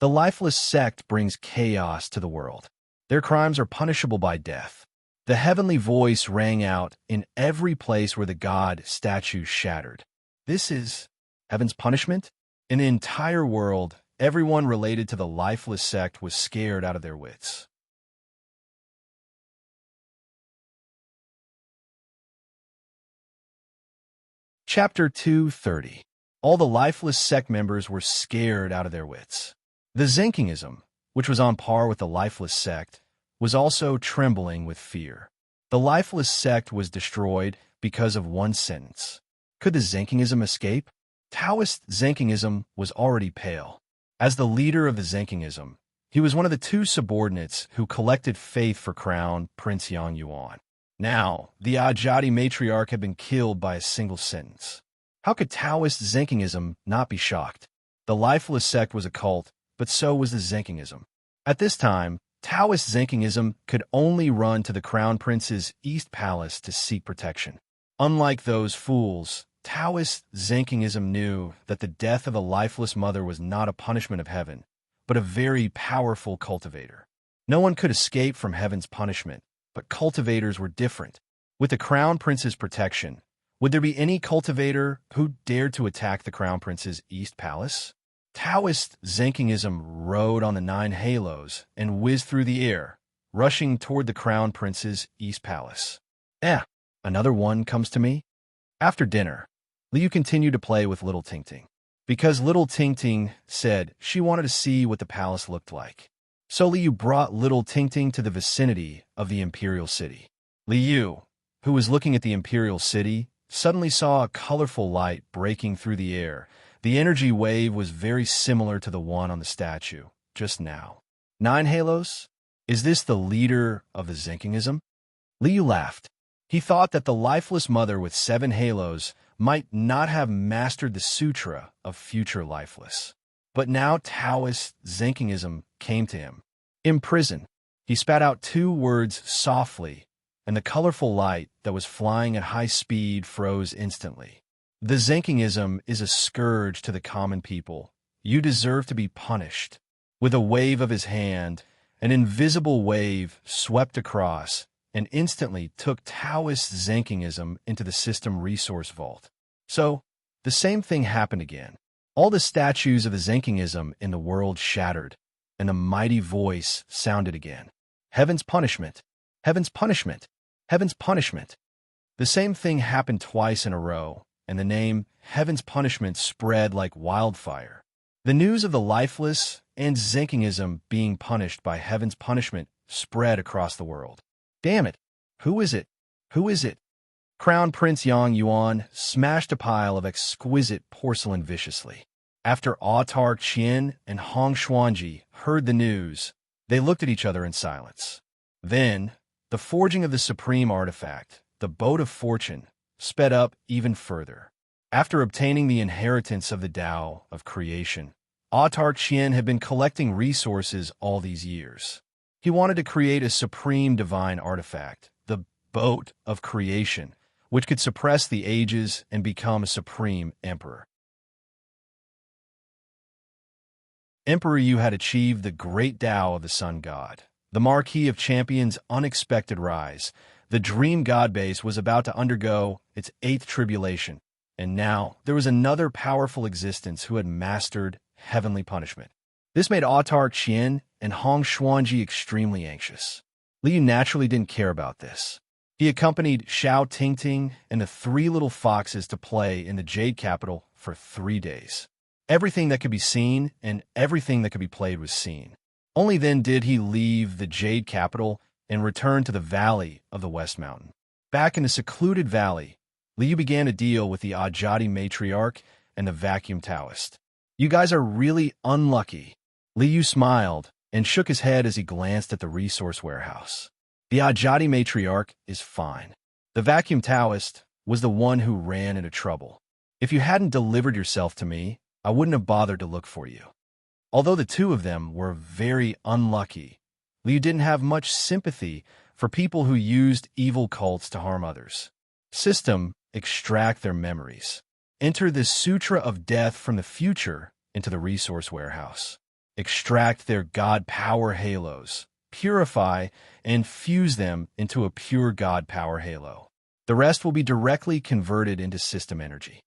The lifeless sect brings chaos to the world. Their crimes are punishable by death. The heavenly voice rang out in every place where the god statue shattered. This is heaven's punishment? In the entire world, everyone related to the lifeless sect was scared out of their wits. Chapter 230. All the lifeless sect members were scared out of their wits. The Zenkingism, which was on par with the lifeless sect, was also trembling with fear. The lifeless sect was destroyed because of one sentence. Could the Zenkingism escape? Taoist Zenkingism was already pale. As the leader of the Zenkingism, he was one of the 2 subordinates who collected faith for Crown Prince Yang Yuan. Now, the Ajati matriarch had been killed by a single sentence. How could Taoist Zenkingism not be shocked? The lifeless sect was a cult, but so was the Zenkingism. At this time, Taoist Zenkingism could only run to the Crown Prince's East Palace to seek protection. Unlike those fools, Taoist Zenkingism knew that the death of a lifeless mother was not a punishment of heaven, but a very powerful cultivator. No one could escape from heaven's punishment, but cultivators were different. With the Crown Prince's protection, would there be any cultivator who dared to attack the Crown Prince's East Palace? Taoist Zenkingism rode on the 9 halos and whizzed through the air, rushing toward the Crown Prince's East Palace. Another one comes to me? After dinner, Liu continued to play with little Tingting, because little Tingting said she wanted to see what the palace looked like. So Liu brought little Tingting to the vicinity of the imperial city. Liu, who was looking at the imperial city, suddenly saw a colorful light breaking through the air. The energy wave was very similar to the one on the statue, just now. 9 halos? Is this the leader of the Zenkingism? Liu laughed. He thought that the lifeless mother with 7 halos might not have mastered the sutra of future lifeless. But now Taoist Zenkingism came to him. Imprison. He spat out 2 words softly, and the colorful light that was flying at high speed froze instantly. The Zenkingism is a scourge to the common people. You deserve to be punished. With a wave of his hand, an invisible wave swept across and instantly took Taoist Zenkingism into the system resource vault. So, the same thing happened again. All the statues of the Zenkingism in the world shattered, and a mighty voice sounded again. Heaven's punishment! Heaven's punishment! Heaven's punishment! The same thing happened twice in a row, and the name Heaven's punishment spread like wildfire. The news of the lifeless and Zenkingism being punished by Heaven's punishment spread across the world. Damn it! Who is it? Who is it? Crown Prince Yang Yuan smashed a pile of exquisite porcelain viciously. After Autar Qian and Hong Xuanji heard the news, they looked at each other in silence. Then, the forging of the supreme artifact, the Boat of Fortune, sped up even further. After obtaining the inheritance of the Tao of creation, Autar Qian had been collecting resources all these years. He wanted to create a supreme divine artifact, the Boat of Creation, which could suppress the ages and become a supreme emperor. Emperor Yu had achieved the great Tao of the Sun God. The Marquis of Champions' unexpected rise. The dream god base was about to undergo its 8th tribulation, and now there was another powerful existence who had mastered heavenly punishment. This made Autar Qian and Hong Xuanji extremely anxious. Liu naturally didn't care about this. He accompanied Xiao Tingting and the 3 little foxes to play in the Jade Capital for 3 days. Everything that could be seen and everything that could be played was seen. Only then did he leave the Jade Capital and return to the valley of the West Mountain. Back in the secluded valley, Liu began to deal with the Ajati Matriarch and the Vacuum Taoist. You guys are really unlucky. Liu smiled and shook his head as he glanced at the resource warehouse. The Ajati Matriarch is fine. The Vacuum Taoist was the one who ran into trouble. If you hadn't delivered yourself to me, I wouldn't have bothered to look for you. Although the two of them were very unlucky, Liu didn't have much sympathy for people who used evil cults to harm others. System, extract their memories. Enter the Sutra of Death from the future into the resource warehouse. Extract their god power halos. Purify and fuse them into a pure god power halo. The rest will be directly converted into system energy.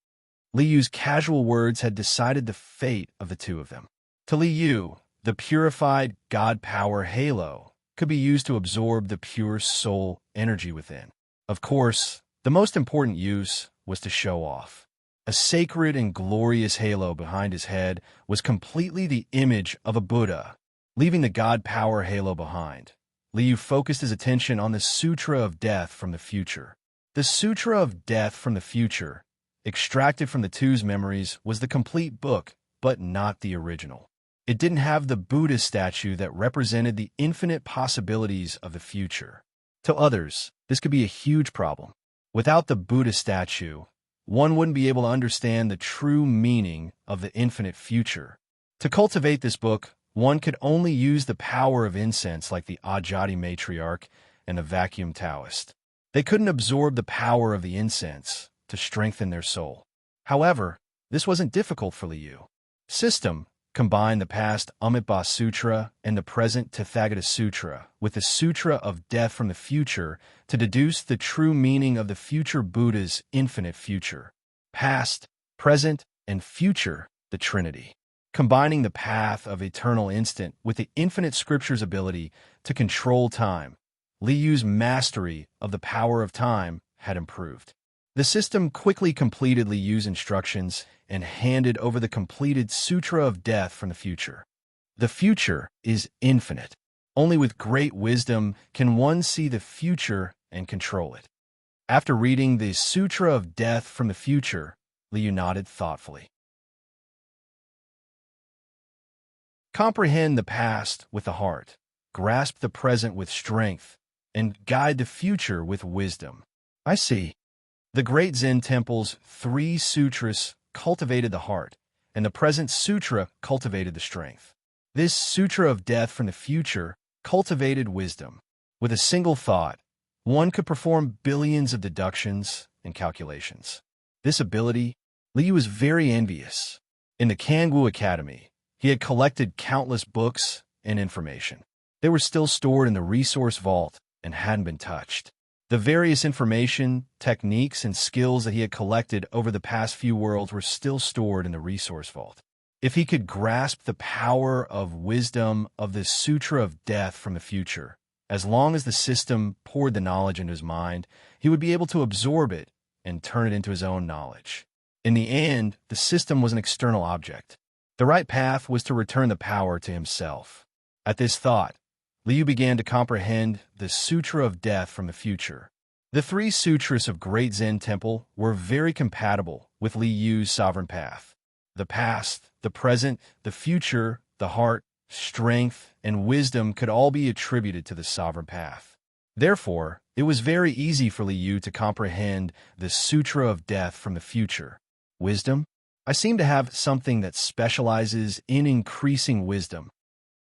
Liu's casual words had decided the fate of the two of them. To Liu, the purified god power halo could be used to absorb the pure soul energy within. Of course, the most important use was to show off. A sacred and glorious halo behind his head was completely the image of a Buddha. Leaving the god power halo behind, Liu focused his attention on the Sutra of Death from the future. The Sutra of Death from the future, extracted from the two's memories, was the complete book, but not the original. It didn't have the Buddha statue that represented the infinite possibilities of the future. To others, this could be a huge problem. Without the Buddha statue, one wouldn't be able to understand the true meaning of the infinite future. To cultivate this book, one could only use the power of incense like the Ajati Matriarch and the Vacuum Taoist. They couldn't absorb the power of the incense to strengthen their soul. However, this wasn't difficult for Liu. System combined the past Amitabha Sutra and the present Tathagata Sutra with the Sutra of Death from the future to deduce the true meaning of the future Buddha's infinite future. Past, present, and future, the Trinity. Combining the path of eternal instant with the infinite scripture's ability to control time, Liu's mastery of the power of time had improved. The system quickly completed Liu's instructions and handed over the completed Sutra of Death from the future. The future is infinite. Only with great wisdom can one see the future and control it. After reading the Sutra of Death from the future, Liu nodded thoughtfully. Comprehend the past with the heart, grasp the present with strength, and guide the future with wisdom. I see. The great Zen temple's 3 sutras cultivated the heart, and the present sutra cultivated the strength. This Sutra of Death from the future cultivated wisdom. With a single thought, one could perform billions of deductions and calculations. This ability, Liu was very envious. In the Kangwu Academy, he had collected countless books and information. They were still stored in the resource vault and hadn't been touched. The various information, techniques, and skills that he had collected over the past few worlds were still stored in the resource vault. If he could grasp the power of wisdom of this Sutra of Death from the future, as long as the system poured the knowledge into his mind, he would be able to absorb it and turn it into his own knowledge. In the end, the system was an external object. The right path was to return the power to himself. At this thought, Liu began to comprehend the Sutra of Death from the future. The three sutras of Great Zen Temple were very compatible with Liu's sovereign path. The past, the present, the future, the heart, strength, and wisdom could all be attributed to the sovereign path. Therefore, it was very easy for Liu to comprehend the Sutra of Death from the future. Wisdom? I seem to have something that specializes in increasing wisdom.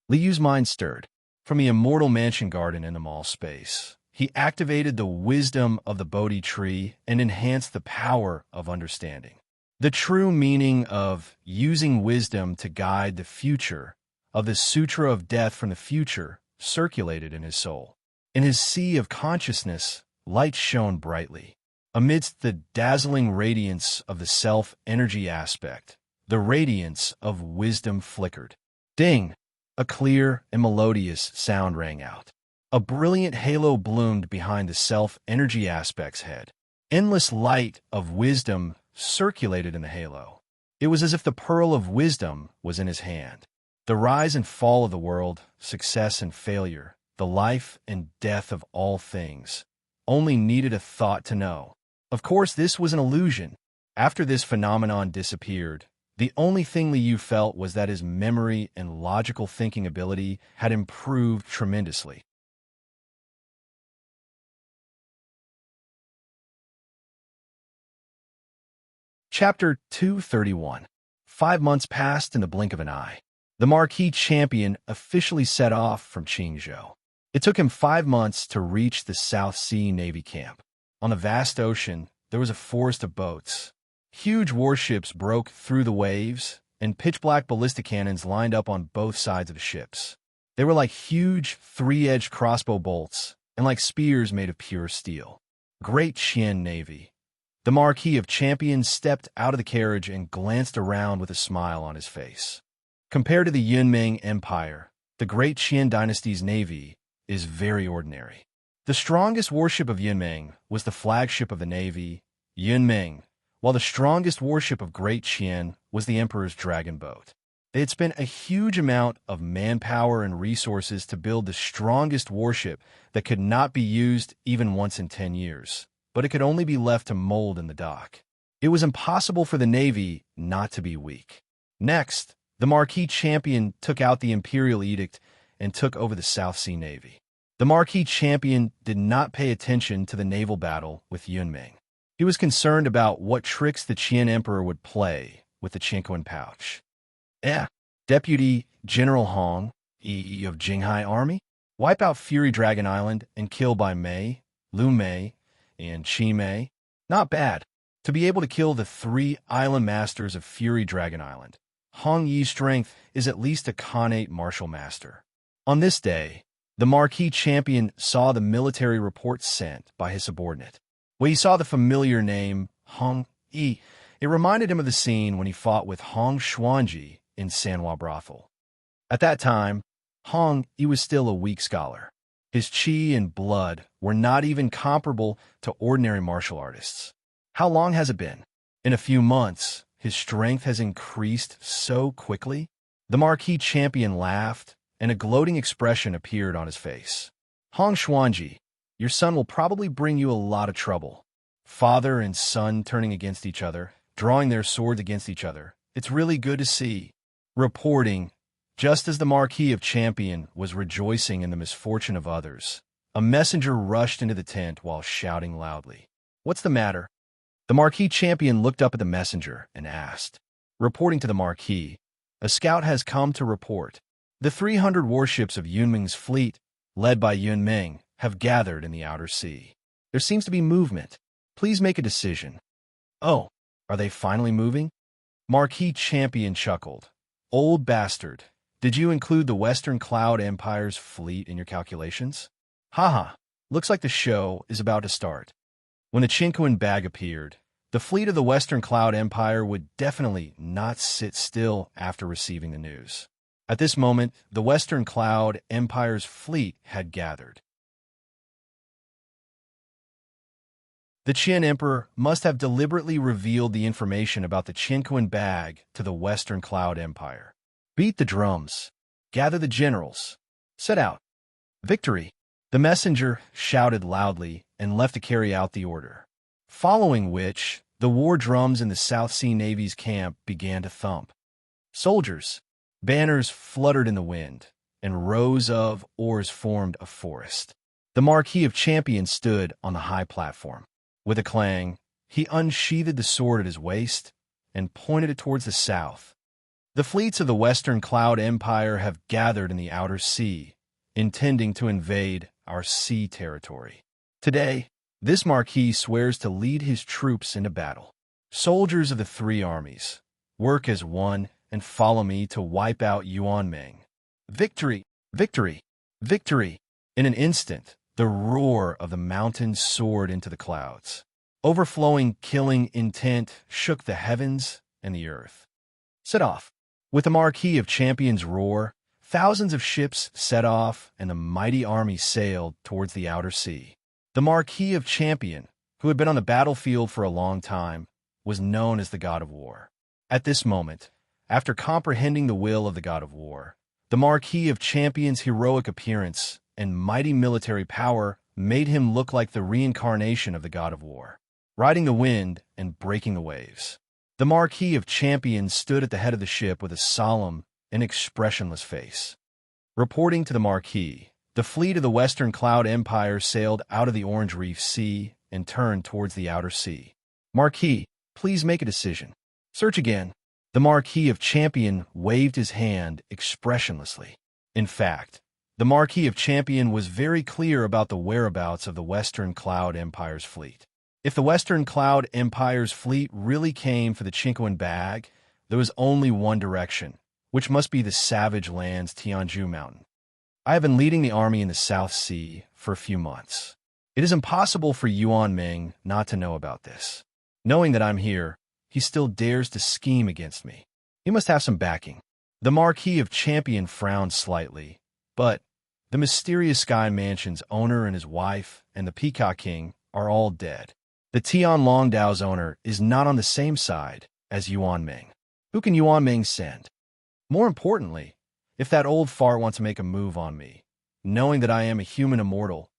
Liu's mind stirred. From the immortal mansion garden in the mall space, he activated the wisdom of the Bodhi tree and enhanced the power of understanding. The true meaning of using wisdom to guide the future of the Sutra of Death from the future circulated in his soul. In his sea of consciousness, light shone brightly. Amidst the dazzling radiance of the self-energy aspect, the radiance of wisdom flickered. Ding! A clear and melodious sound rang out. A brilliant halo bloomed behind the self-energy aspect's head. Endless light of wisdom circulated in the halo. It was as if the pearl of wisdom was in his hand. The rise and fall of the world, success and failure, the life and death of all things, only needed a thought to know. Of course, this was an illusion. After this phenomenon disappeared, the only thing Liu felt was that his memory and logical thinking ability had improved tremendously. Chapter 231. 5 months passed in the blink of an eye. The marquee champion officially set off from Qingzhou. It took him 5 months to reach the South Sea Navy camp. On the vast ocean, there was a forest of boats. Huge warships broke through the waves, and pitch-black ballistic cannons lined up on both sides of the ships. They were like huge, three-edged crossbow bolts, and like spears made of pure steel. Great Qian Navy. The Marquis of Champions stepped out of the carriage and glanced around with a smile on his face. Compared to the Yunmeng Empire, the Great Qian Dynasty's navy is very ordinary. The strongest warship of Yunmeng was the flagship of the navy, Yunmeng, while the strongest warship of Great Qian was the Emperor's dragon boat. They had spent a huge amount of manpower and resources to build the strongest warship that could not be used even once in 10 years, but it could only be left to mold in the dock. It was impossible for the navy not to be weak. Next, the Marquis Champion took out the Imperial Edict and took over the South Sea Navy. The Marquis Champion did not pay attention to the naval battle with Yunmeng. He was concerned about what tricks the Qian Emperor would play with the Qinquan pouch. Deputy General Hong, EE of Jinghai Army, wipe out Fury Dragon Island and kill by Mei, Lu Mei, and Qi Mei. Not bad. To be able to kill the 3 island masters of Fury Dragon Island, Hong Yi's strength is at least a Khanate martial master. On this day, the Marquis Champion saw the military reports sent by his subordinate. When he saw the familiar name Hong Yi, it reminded him of the scene when he fought with Hong Xuanji in Sanhua Brothel. At that time, Hong Yi was still a weak scholar. His qi and blood were not even comparable to ordinary martial artists. How long has it been? In a few months, his strength has increased so quickly. The Marquis Champion laughed, and a gloating expression appeared on his face. Hong Xuanji, your son will probably bring you a lot of trouble. Father and son turning against each other, drawing their swords against each other. It's really good to see. Reporting, just as the Marquis of Champion was rejoicing in the misfortune of others, a messenger rushed into the tent while shouting loudly. What's the matter? The Marquis Champion looked up at the messenger and asked. Reporting to the Marquis, a scout has come to report. The 300 warships of Yunmeng's fleet, led by Yunmeng, have gathered in the outer sea. There seems to be movement. Please make a decision. Oh, are they finally moving? Marquis Champion chuckled. Old bastard, did you include the Western Cloud Empire's fleet in your calculations? Haha, looks like the show is about to start. When the Qinquan bag appeared, the fleet of the Western Cloud Empire would definitely not sit still after receiving the news. At this moment, the Western Cloud Empire's fleet had gathered. The Qian Emperor must have deliberately revealed the information about the Qinquan bag to the Western Cloud Empire. Beat the drums. Gather the generals. Set out. Victory! The messenger shouted loudly and left to carry out the order. Following which, the war drums in the South Sea Navy's camp began to thump. Soldiers, banners fluttered in the wind, and rows of oars formed a forest. The Marquis of Champion stood on the high platform. With a clang, he unsheathed the sword at his waist and pointed it towards the south. The fleets of the Western Cloud Empire have gathered in the outer sea, intending to invade our sea territory. Today, this Marquis swears to lead his troops into battle. Soldiers of the three armies, work as one and follow me to wipe out Yuanming. Victory! Victory! Victory! In an instant, the roar of the mountains soared into the clouds. Overflowing killing intent shook the heavens and the earth. Set off. With the Marquis of Champion's roar, thousands of ships set off and the mighty army sailed towards the outer sea. The Marquis of Champion, who had been on the battlefield for a long time, was known as the God of War. At this moment, after comprehending the will of the God of War, the Marquis of Champion's heroic appearance and mighty military power made him look like the reincarnation of the God of War, riding the wind and breaking the waves. The Marquis of Champion stood at the head of the ship with a solemn and expressionless face. Reporting to the Marquis, the fleet of the Western Cloud Empire sailed out of the Orange Reef Sea and turned towards the outer sea. Marquis, please make a decision. Search again. The Marquis of Champion waved his hand expressionlessly. In fact, the Marquis of Champion was very clear about the whereabouts of the Western Cloud Empire's fleet. If the Western Cloud Empire's fleet really came for the Chinquan bag, there was only one direction, which must be the savage lands Tianju Mountain. I have been leading the army in the South Sea for a few months. It is impossible for Yuanming not to know about this. Knowing that I'm here, he still dares to scheme against me. He must have some backing. The Marquis of Champion frowned slightly, but the mysterious Sky Mansion's owner and his wife and the Peacock King are all dead. The Tian Longdao's owner is not on the same side as Yuanming. Who can Yuanming send? More importantly, if that old fart wants to make a move on me, knowing that I am a human immortal,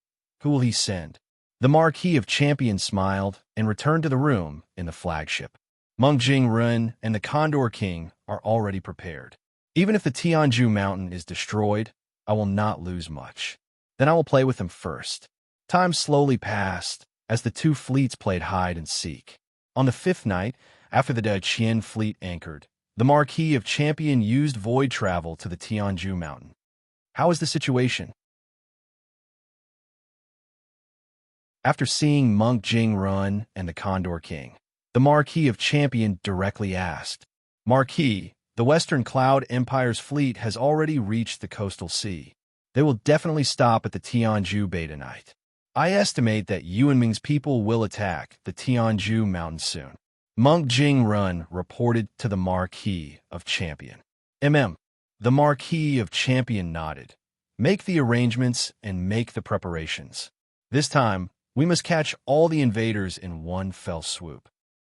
who will he send? The Marquis of Champion smiled and returned to the room in the flagship. Meng Jingrun and the Condor King are already prepared. Even if the Tianju Mountain is destroyed, I will not lose much. Then I will play with them first. Time slowly passed as the two fleets played hide and seek. On the fifth night, after the Daqian fleet anchored, the Marquis of Champion used void travel to the Tianju Mountain. How is the situation? After seeing Monk Jingrun and the Condor King, the Marquis of Champion directly asked, Marquis, the Western Cloud Empire's fleet has already reached the coastal sea. They will definitely stop at the Tianju Bay tonight. I estimate that Yuanming's people will attack the Tianju Mountain soon. Monk Jingrun reported to the Marquis of Champion. The Marquis of Champion nodded. Make the arrangements and make the preparations. This time, we must catch all the invaders in one fell swoop.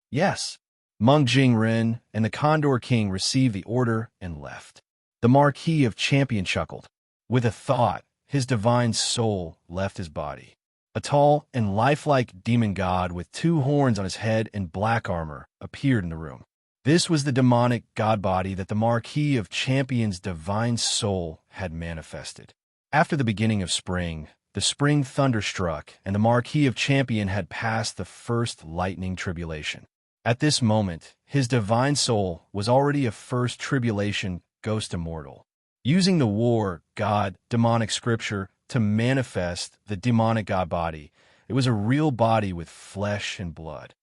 Yes. Meng Jingren and the Condor King received the order and left. The Marquis of Champion chuckled. With a thought, his divine soul left his body. A tall and lifelike demon god with two horns on his head and black armor appeared in the room. This was the demonic god body that the Marquis of Champion's divine soul had manifested. After the beginning of spring, the spring thunder struck, and the Marquis of Champion had passed the first lightning tribulation. At this moment, his divine soul was already a first tribulation ghost immortal, using the war god demonic scripture to manifest the demonic god body. It was a real body with flesh and blood.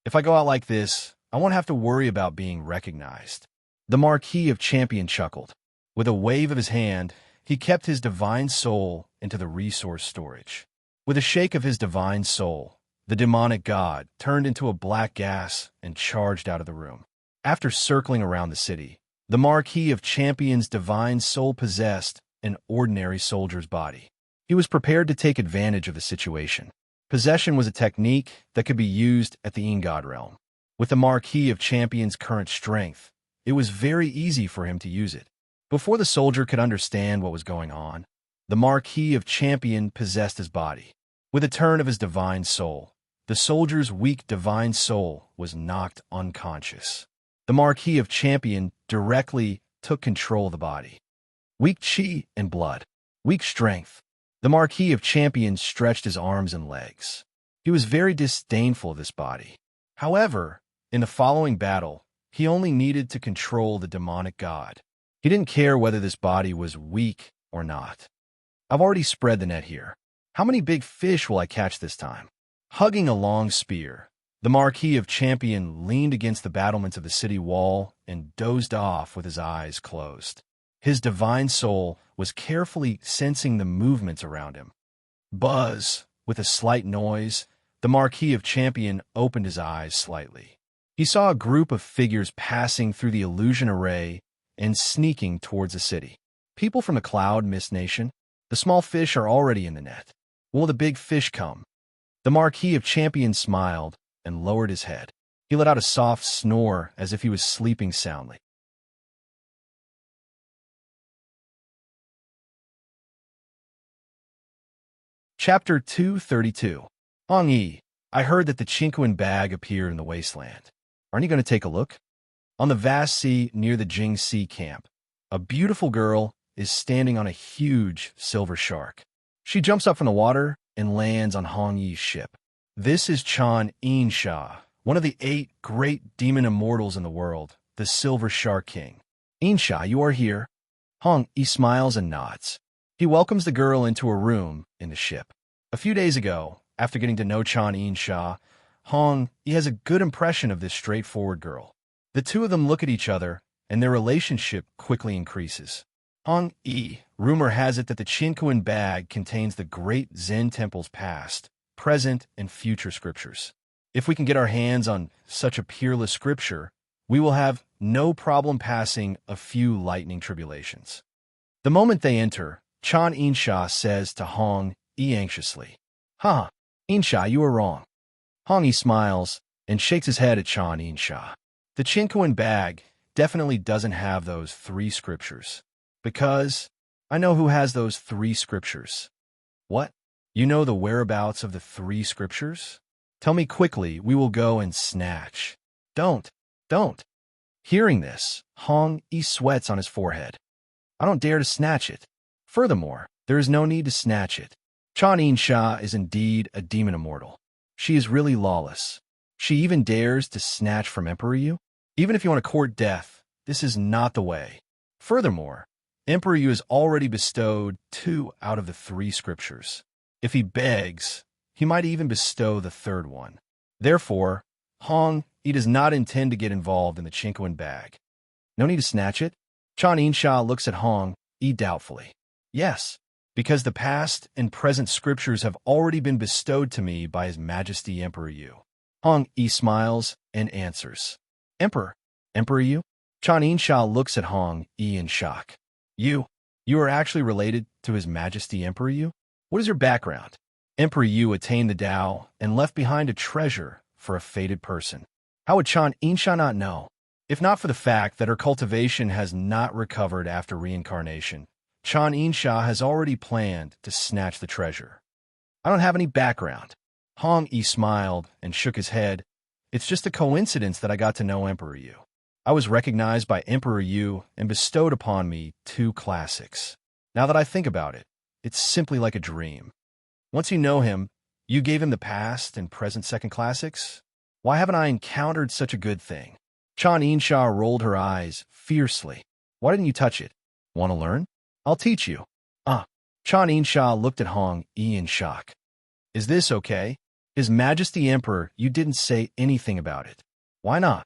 If I go out like this, I won't have to worry about being recognized. The Marquis of Champion chuckled. With a wave of his hand, he kept his divine soul into the resource storage. With a shake of his divine soul, the demonic god turned into a black gas and charged out of the room. After circling around the city, the Marquis of Champion's divine soul possessed an ordinary soldier's body. He was prepared to take advantage of the situation. Possession was a technique that could be used at the Ingod realm. With the Marquis of Champion's current strength, it was very easy for him to use it. Before the soldier could understand what was going on, The Marquis of Champion possessed his body. With a turn of his divine soul, the soldier's weak divine soul was knocked unconscious. The Marquis of Champion directly took control of the body. Weak chi and blood. Weak strength. The Marquis of Champion stretched his arms and legs. He was very disdainful of this body. However, in the following battle, he only needed to control the demonic god. He didn't care whether this body was weak or not. I've already spread the net here. How many big fish will I catch this time? Hugging a long spear, the Marquis of Champion leaned against the battlements of the city wall and dozed off with his eyes closed. His divine soul was carefully sensing the movements around him. Buzz! With a slight noise, the Marquis of Champion opened his eyes slightly. He saw a group of figures passing through the illusion array and sneaking towards the city. People from the Cloud Mist Nation. The small fish are already in the net. Will the big fish come? The Marquis of Champion smiled and lowered his head. He let out a soft snore as if he was sleeping soundly. Chapter 232. Hong Yi, I heard that the Chinquin bag appeared in the wasteland. Aren't you going to take a look? On the vast sea near the Jing Sea camp, a beautiful girl is standing on a huge silver shark. She jumps up from the water and lands on Hong Yi's ship. This is Chan Insha, one of the 8 great demon immortals in the world, the Silver Shark King. Insha, you are here. Hong Yi smiles and nods. He welcomes the girl into a room in the ship. A few days ago, after getting to know Chan Insha, Hong Yi has a good impression of this straightforward girl. The two of them look at each other, and their relationship quickly increases. Hong Yi, rumor has it that the Chinquin bag contains the great Zen temple's past, present, and future scriptures. If we can get our hands on such a peerless scripture, we will have no problem passing a few lightning tribulations. The moment they enter, Chan Insha says to Hong Yi anxiously, Insha, you are wrong. Hong Yi smiles and shakes his head at Chan Insha. The Chinquin bag definitely doesn't have those 3 scriptures. Because I know who has those 3 scriptures. What? You know the whereabouts of the 3 scriptures? Tell me quickly, we will go and snatch. Don't. Hearing this, Hong Yi sweats on his forehead. I don't dare to snatch it. Furthermore, there is no need to snatch it. Chan Insha is indeed a demon immortal. She is really lawless. She even dares to snatch from Emperor Yu? Even if you want to court death, this is not the way. Furthermore, Emperor Yu has already bestowed 2 out of the 3 scriptures. If he begs, he might even bestow the 3rd one. Therefore, Hong Yi does not intend to get involved in the Chinquin bag. No need to snatch it? Chan Insha looks at Hong Yi doubtfully. Yes, because the past and present scriptures have already been bestowed to me by His Majesty Emperor Yu. Hong Yi smiles and answers. Emperor Yu? Chan Insha looks at Hong Yi in shock. You are actually related to His Majesty Emperor Yu? What is your background? Emperor Yu attained the Tao and left behind a treasure for a fated person. How would Chan Insha not know? If not for the fact that her cultivation has not recovered after reincarnation, Chan Insha has already planned to snatch the treasure. I don't have any background. Hong Yi smiled and shook his head. It's just a coincidence that I got to know Emperor Yu. I was recognized by Emperor Yu and bestowed upon me 2 classics. Now that I think about it, it's simply like a dream. Once you know him, you gave him the past and present 2nd classics? Why haven't I encountered such a good thing? Chan Insha rolled her eyes fiercely. Why didn't you touch it? Want to learn? I'll teach you. Chan Insha looked at Hong Yi in shock. Is this okay? His Majesty Emperor, you didn't say anything about it. Why not?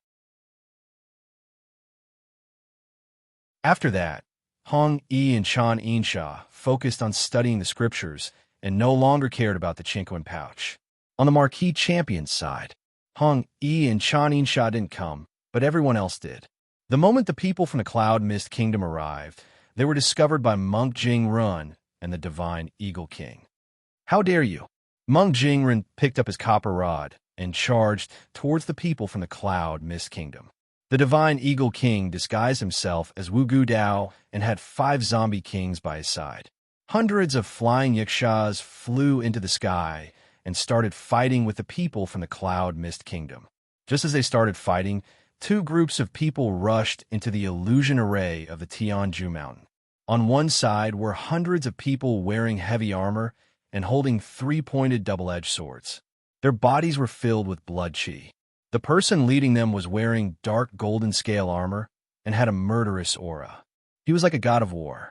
After that, Hong Yi and Chan Insha focused on studying the scriptures and no longer cared about the Chinquin pouch. On the Marquis Champion's side, Hong Yi and Chan Insha didn't come, but everyone else did. The moment the people from the Cloud Mist Kingdom arrived, they were discovered by Monk Jingrun and the Divine Eagle King. How dare you? Monk Jingrun picked up his copper rod and charged towards the people from the Cloud Mist Kingdom. The Divine Eagle King disguised himself as Wu Gu Dao and had 5 zombie kings by his side. Hundreds of flying yakshas flew into the sky and started fighting with the people from the Cloud Mist Kingdom. Just as they started fighting, two groups of people rushed into the illusion array of the Tianju Mountain. On one side were hundreds of people wearing heavy armor and holding three-pointed double-edged swords. Their bodies were filled with blood chi. The person leading them was wearing dark golden scale armor and had a murderous aura. He was like a god of war.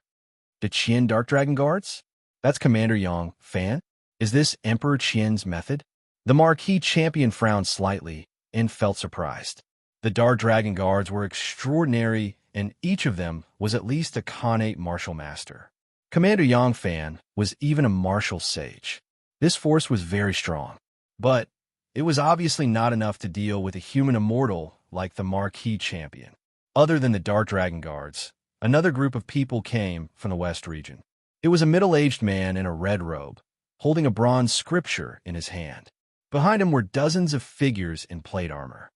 The Qian Dark Dragon Guards? That's Commander Yang Fan? Is this Emperor Qian's method? The Marquis champion frowned slightly and felt surprised. The Dark Dragon Guards were extraordinary, and each of them was at least a Khanate martial master. Commander Yang Fan was even a martial sage. This force was very strong, but it was obviously not enough to deal with a human immortal like the Marquis champion. Other than the Dark Dragon Guards, another group of people came from the West region. It was a middle-aged man in a red robe, holding a bronze scripture in his hand. Behind him were dozens of figures in plate armor.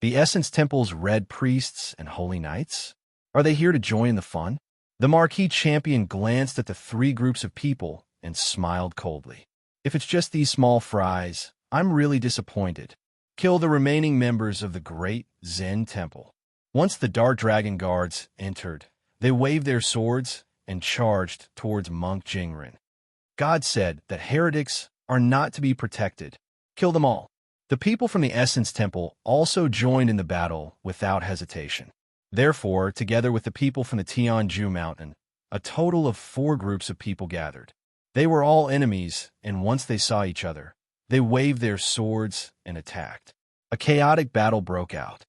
The Essence Temple's red priests and holy knights? Are they here to join the fun? The Marquis champion glanced at the three groups of people and smiled coldly. If it's just these small fries, I'm really disappointed. Kill the remaining members of the Great Zen Temple. Once the Dark Dragon Guards entered, they waved their swords and charged towards Monk Jingren. God said that heretics are not to be protected. Kill them all. The people from the Essence Temple also joined in the battle without hesitation. Therefore, together with the people from the Tianju Mountain, a total of 4 groups of people gathered. They were all enemies, and once they saw each other, they waved their swords and attacked. A chaotic battle broke out.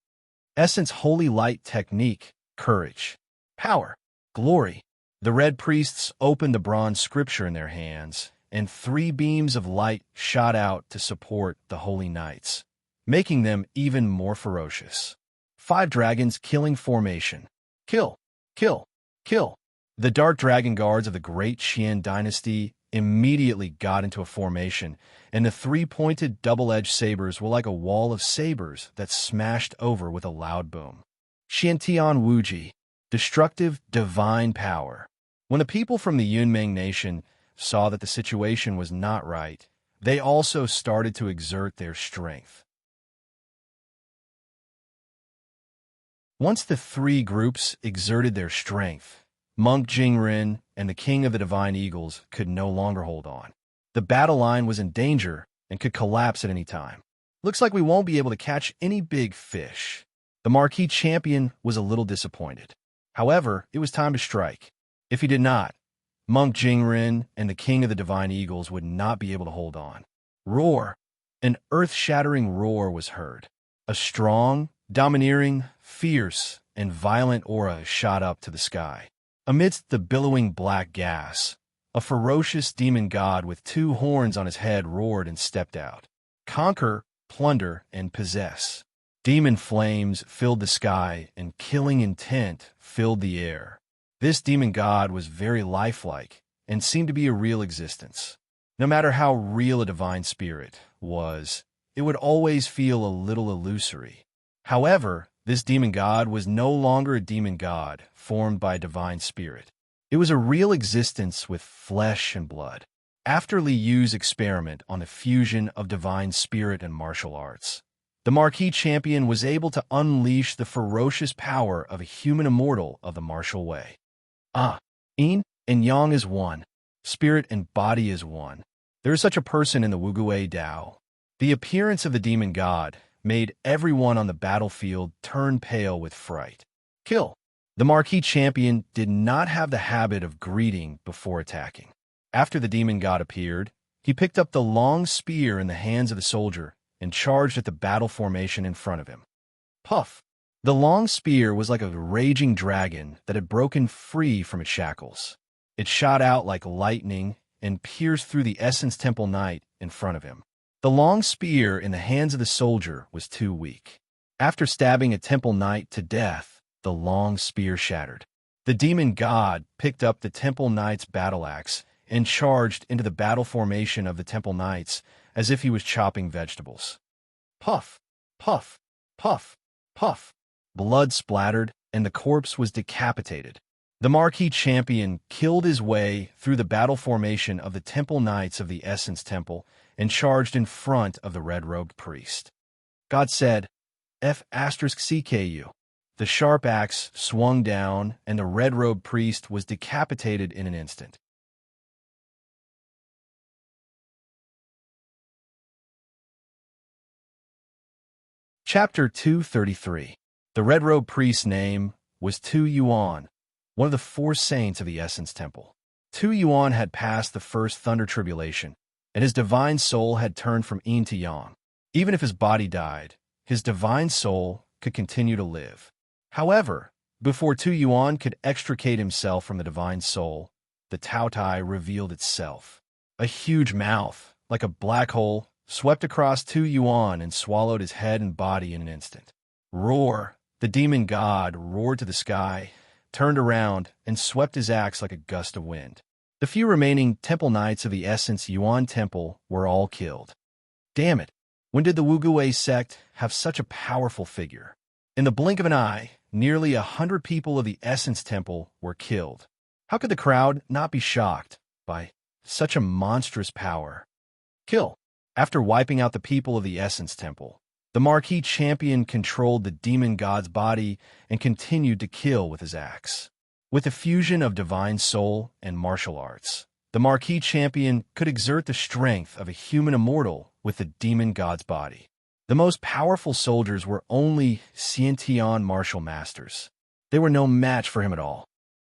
Essence Holy Light Technique, Courage, Power, Glory. The red priests opened the bronze scripture in their hands, and 3 beams of light shot out to support the holy knights, making them even more ferocious. 5 dragons killing formation. Kill, kill, kill. The Dark Dragon Guards of the Great Qian Dynasty immediately got into a formation, and the 3-pointed double-edged sabers were like a wall of sabers that smashed over with a loud boom. Xiantian Wuji, Destructive Divine Power. When the people from the Yunmeng Nation saw that the situation was not right, they also started to exert their strength. Once the 3 groups exerted their strength, Monk Jingren and the King of the Divine Eagles could no longer hold on. The battle line was in danger and could collapse at any time. Looks like we won't be able to catch any big fish. The Marquis champion was a little disappointed. However, it was time to strike. If he did not, Monk Jingren and the King of the Divine Eagles would not be able to hold on. Roar! An earth-shattering roar was heard. A strong, domineering, fierce, and violent aura shot up to the sky. Amidst the billowing black gas, a ferocious demon god with 2 horns on his head roared and stepped out. Conquer, plunder, and possess. Demon flames filled the sky, and killing intent filled the air. This demon god was very lifelike and seemed to be a real existence. No matter how real a divine spirit was, it would always feel a little illusory. However, this demon god was no longer a demon god formed by a divine spirit. It was a real existence with flesh and blood. After Li Yu's experiment on the fusion of divine spirit and martial arts, the Marquis champion was able to unleash the ferocious power of a human immortal of the martial way. Yin and Yang is one. Spirit and body is one. There is such a person in the Wugui Dao. The appearance of the demon god made everyone on the battlefield turn pale with fright. Kill. The Marquis champion did not have the habit of greeting before attacking. After the demon god appeared, he picked up the long spear in the hands of the soldier and charged at the battle formation in front of him. Puff! The long spear was like a raging dragon that had broken free from its shackles. It shot out like lightning and pierced through the Essence Temple Knight in front of him. The long spear in the hands of the soldier was too weak. After stabbing a Temple Knight to death, the long spear shattered. The demon god picked up the Temple Knight's battle axe and charged into the battle formation of the Temple Knights as if he was chopping vegetables. Puff, puff, puff, puff. Blood splattered, and the corpse was decapitated. The Marquee champion killed his way through the battle formation of the Temple Knights of the Essence Temple and charged in front of the red-robed priest. God said, F*CKU. The sharp axe swung down, and the red-robed priest was decapitated in an instant. Chapter 233. The red-robed priest's name was Tu Yuan, one of the 4 saints of the Essence Temple. Tu Yuan had passed the first thunder tribulation, and his divine soul had turned from yin to yang. Even if his body died, his divine soul could continue to live. However, before Tu Yuan could extricate himself from the divine soul, the Tao Tai revealed itself. A huge mouth, like a black hole, swept across Tu Yuan and swallowed his head and body in an instant. Roar! The demon god roared to the sky, turned around, and swept his axe like a gust of wind. The few remaining Temple Knights of the Essence Yuan Temple were all killed. Damn it! When did the Wuguwei sect have such a powerful figure? In the blink of an eye, nearly 100 people of the Essence Temple were killed. How could the crowd not be shocked by such a monstrous power? Kill! After wiping out the people of the Essence Temple, the Marquee champion controlled the demon god's body and continued to kill with his axe. With a fusion of divine soul and martial arts, the Marquee champion could exert the strength of a human immortal with the demon god's body. The most powerful soldiers were only Xiantian martial masters. They were no match for him at all.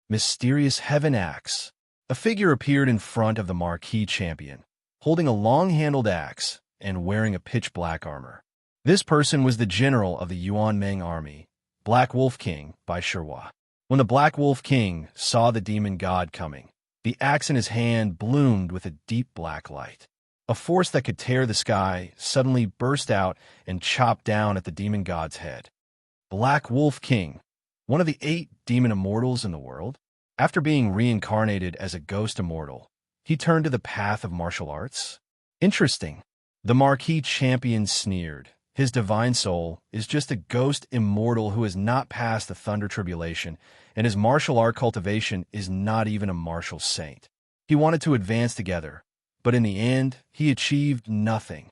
Mysterious Heaven Axe. A figure appeared in front of the Marquee champion, holding a long-handled axe and wearing a pitch-black armor. This person was the general of the Yuan Meng army, Black Wolf King by Shihua. When the Black Wolf King saw the demon god coming, the axe in his hand bloomed with a deep black light. A force that could tear the sky suddenly burst out and chopped down at the demon god's head. Black Wolf King, one of the 8 demon immortals in the world, after being reincarnated as a ghost immortal, he turned to the path of martial arts. Interesting. The Marquee champion sneered. His divine soul is just a ghost immortal who has not passed the thunder tribulation, and his martial art cultivation is not even a martial saint. He wanted to advance together, but in the end, he achieved nothing.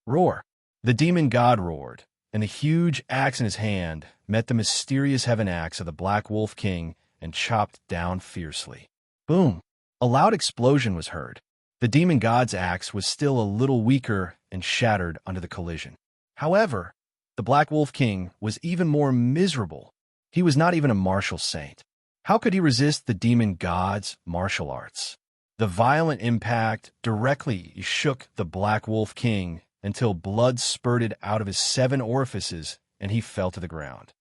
Roar! The demon god roared, and the huge axe in his hand met the mysterious heaven axe of the Black Wolf King and chopped down fiercely. Boom! A loud explosion was heard. The demon god's axe was still a little weaker and shattered under the collision. However, the Black Wolf King was even more miserable. He was not even a martial saint. How could he resist the demon god's martial arts? The violent impact directly shook the Black Wolf King until blood spurted out of his 7 orifices and he fell to the ground.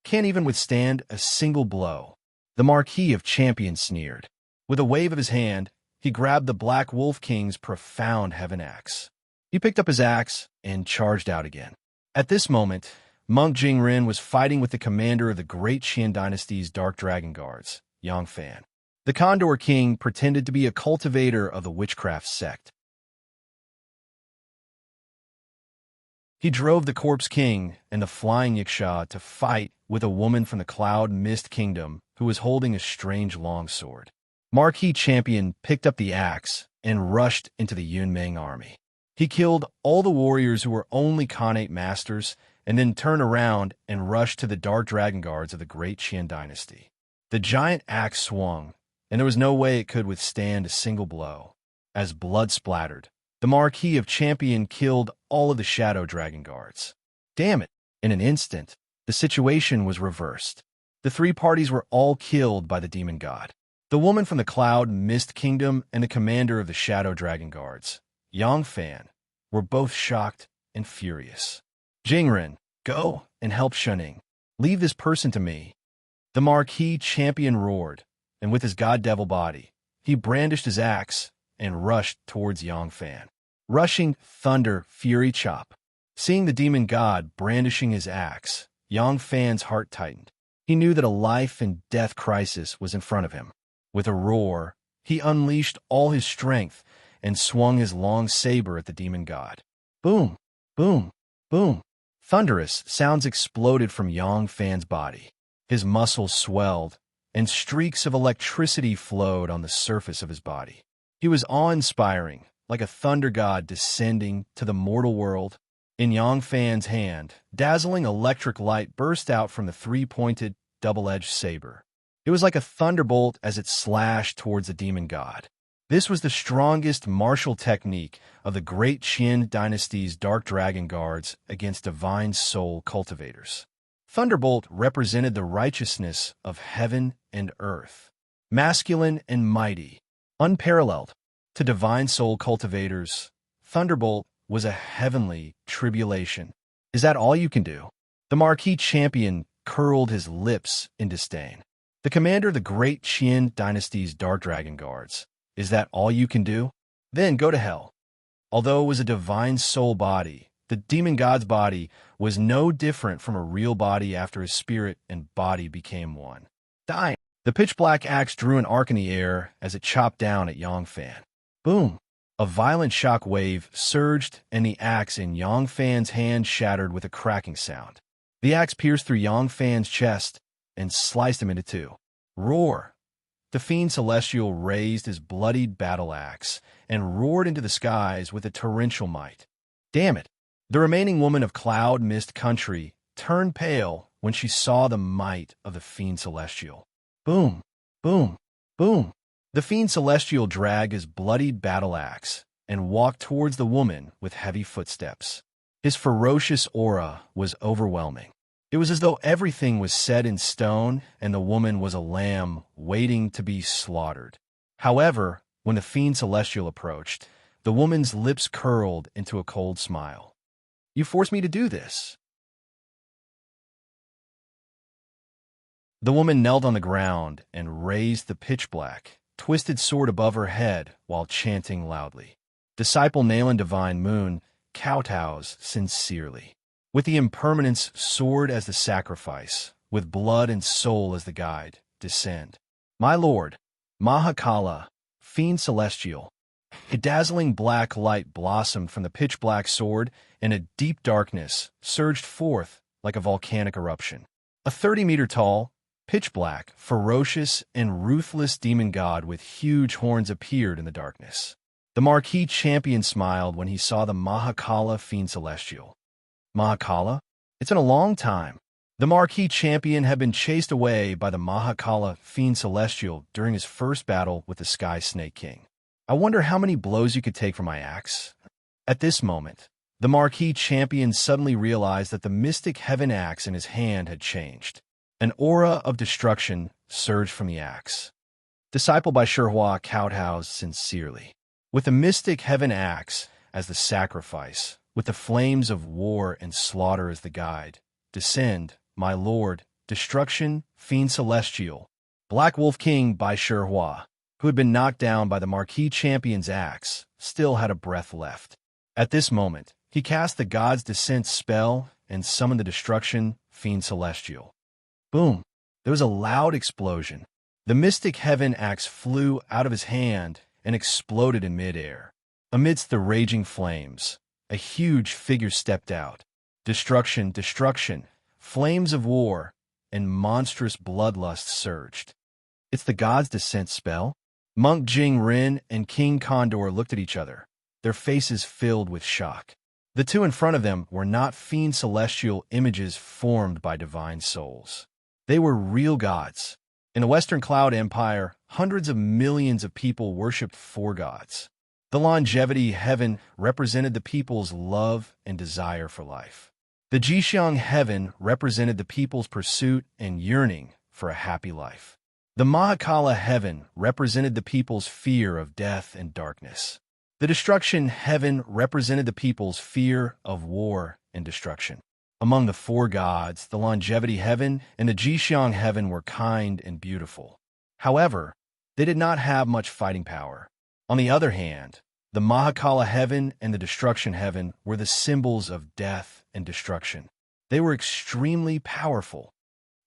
Can't even withstand a single blow. The Marquis of Champions sneered. With a wave of his hand, he grabbed the Black Wolf King's profound heaven axe. He picked up his axe and charged out again. At this moment, Monk Jingren was fighting with the commander of the Great Qian Dynasty's Dark Dragon Guards, Yang Fan. The Condor King pretended to be a cultivator of the witchcraft sect. He drove the Corpse King and the Flying Yiksha to fight with a woman from the Cloud Mist Kingdom who was holding a strange longsword. Marquee Champion picked up the axe and rushed into the Yunmeng army. He killed all the warriors who were only Khanate masters and then turned around and rushed to the Dark Dragon Guards of the Great Qian Dynasty. The giant axe swung, and there was no way it could withstand a single blow. As blood splattered, the Marquis of Champion killed all of the Shadow Dragon Guards. Damn it! In an instant, the situation was reversed. The 3 parties were all killed by the demon god. The woman from the Cloud Mist Kingdom and the commander of the Shadow Dragon Guards, Yang Fan, were both shocked and furious. Jingren, go and help Shuning. Leave this person to me. The Marquee Champion roared, and with his god-devil body, he brandished his axe and rushed towards Yang Fan. Rushing thunder, fury chop. Seeing the demon god brandishing his axe, Yang Fan's heart tightened. He knew that a life-and-death crisis was in front of him. With a roar, he unleashed all his strength and swung his long saber at the demon god. Boom! Boom! Boom! Thunderous sounds exploded from Yang Fan's body. His muscles swelled, and streaks of electricity flowed on the surface of his body. He was awe-inspiring, like a thunder god descending to the mortal world. In Yang Fan's hand, dazzling electric light burst out from the three-pointed, double-edged saber. It was like a thunderbolt as it slashed towards the demon god. This was the strongest martial technique of the Great Qin Dynasty's Dark Dragon Guards against divine soul cultivators. Thunderbolt represented the righteousness of heaven and earth, masculine and mighty, unparalleled. To divine soul cultivators, Thunderbolt was a heavenly tribulation. Is that all you can do? The Marquis Champion curled his lips in disdain. The commander of the Great Qin Dynasty's Dark Dragon Guards. Is that all you can do? Then go to hell. Although it was a divine soul body, the demon god's body was no different from a real body after his spirit and body became one. Dying. The pitch-black axe drew an arc in the air as it chopped down at Yang Fan. Boom! A violent shock wave surged, and the axe in Yang Fan's hand shattered with a cracking sound. The axe pierced through Yang Fan's chest and sliced him into two. Roar! The fiend celestial raised his bloodied battle axe and roared into the skies with a torrential might. Damn it! The remaining woman of Cloud Mist Country turned pale when she saw the might of the fiend celestial. Boom! Boom! Boom! The fiend celestial dragged his bloodied battle axe and walked towards the woman with heavy footsteps. His ferocious aura was overwhelming. It was as though everything was set in stone and the woman was a lamb waiting to be slaughtered. However, when the fiend celestial approached, the woman's lips curled into a cold smile. You forced me to do this. The woman knelt on the ground and raised the pitch-black, twisted sword above her head while chanting loudly. Disciple Nalan Divine Moon kowtows sincerely. With the impermanence sword as the sacrifice, with blood and soul as the guide, descend. My lord, Mahakala, fiend celestial. A dazzling black light blossomed from the pitch-black sword, and a deep darkness surged forth like a volcanic eruption. A 30-meter-tall, pitch-black, ferocious, and ruthless demon god with huge horns appeared in the darkness. The Marquis Champion smiled when he saw the Mahakala fiend celestial. Mahakala? It's been a long time. The Marquis Champion had been chased away by the Mahakala fiend celestial during his first battle with the Sky Snake King. I wonder how many blows you could take from my axe. At this moment, the Marquis Champion suddenly realized that the mystic heaven axe in his hand had changed. An aura of destruction surged from the axe. Disciple by Shihua kowtows sincerely. With the mystic heaven axe as the sacrifice, with the flames of war and slaughter as the guide, descend, my lord, destruction, fiend celestial. Black Wolf King by Shihua, who had been knocked down by the Marquis Champion's axe, still had a breath left. At this moment, he cast the God's Descent spell and summoned the destruction, fiend celestial. Boom! There was a loud explosion. The mystic heaven axe flew out of his hand and exploded in midair. Amidst the raging flames, a huge figure stepped out. Destruction, destruction, flames of war, and monstrous bloodlust surged. It's the God's Descent spell? Monk Jing Rin and King Condor looked at each other, their faces filled with shock. The two in front of them were not fiend celestial images formed by divine souls. They were real gods. In the Western Cloud Empire, hundreds of millions of people worshipped four gods. The longevity heaven represented the people's love and desire for life. The Jixiang heaven represented the people's pursuit and yearning for a happy life. The Mahakala heaven represented the people's fear of death and darkness. The destruction heaven represented the people's fear of war and destruction. Among the four gods, the longevity heaven and the Jixiang heaven were kind and beautiful. However, they did not have much fighting power. On the other hand, the Mahakala heaven and the destruction heaven were the symbols of death and destruction. They were extremely powerful.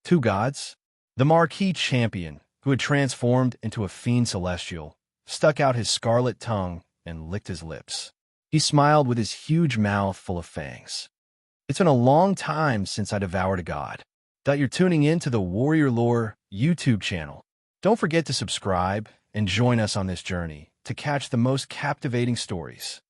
Two gods? The Marquis Champion, who had transformed into a fiend celestial, stuck out his scarlet tongue and licked his lips. He smiled with his huge mouth full of fangs. It's been a long time since I devoured a god. That you're tuning in to the Warrior Lore YouTube channel. Don't forget to subscribe and join us on this journey to catch the most captivating stories.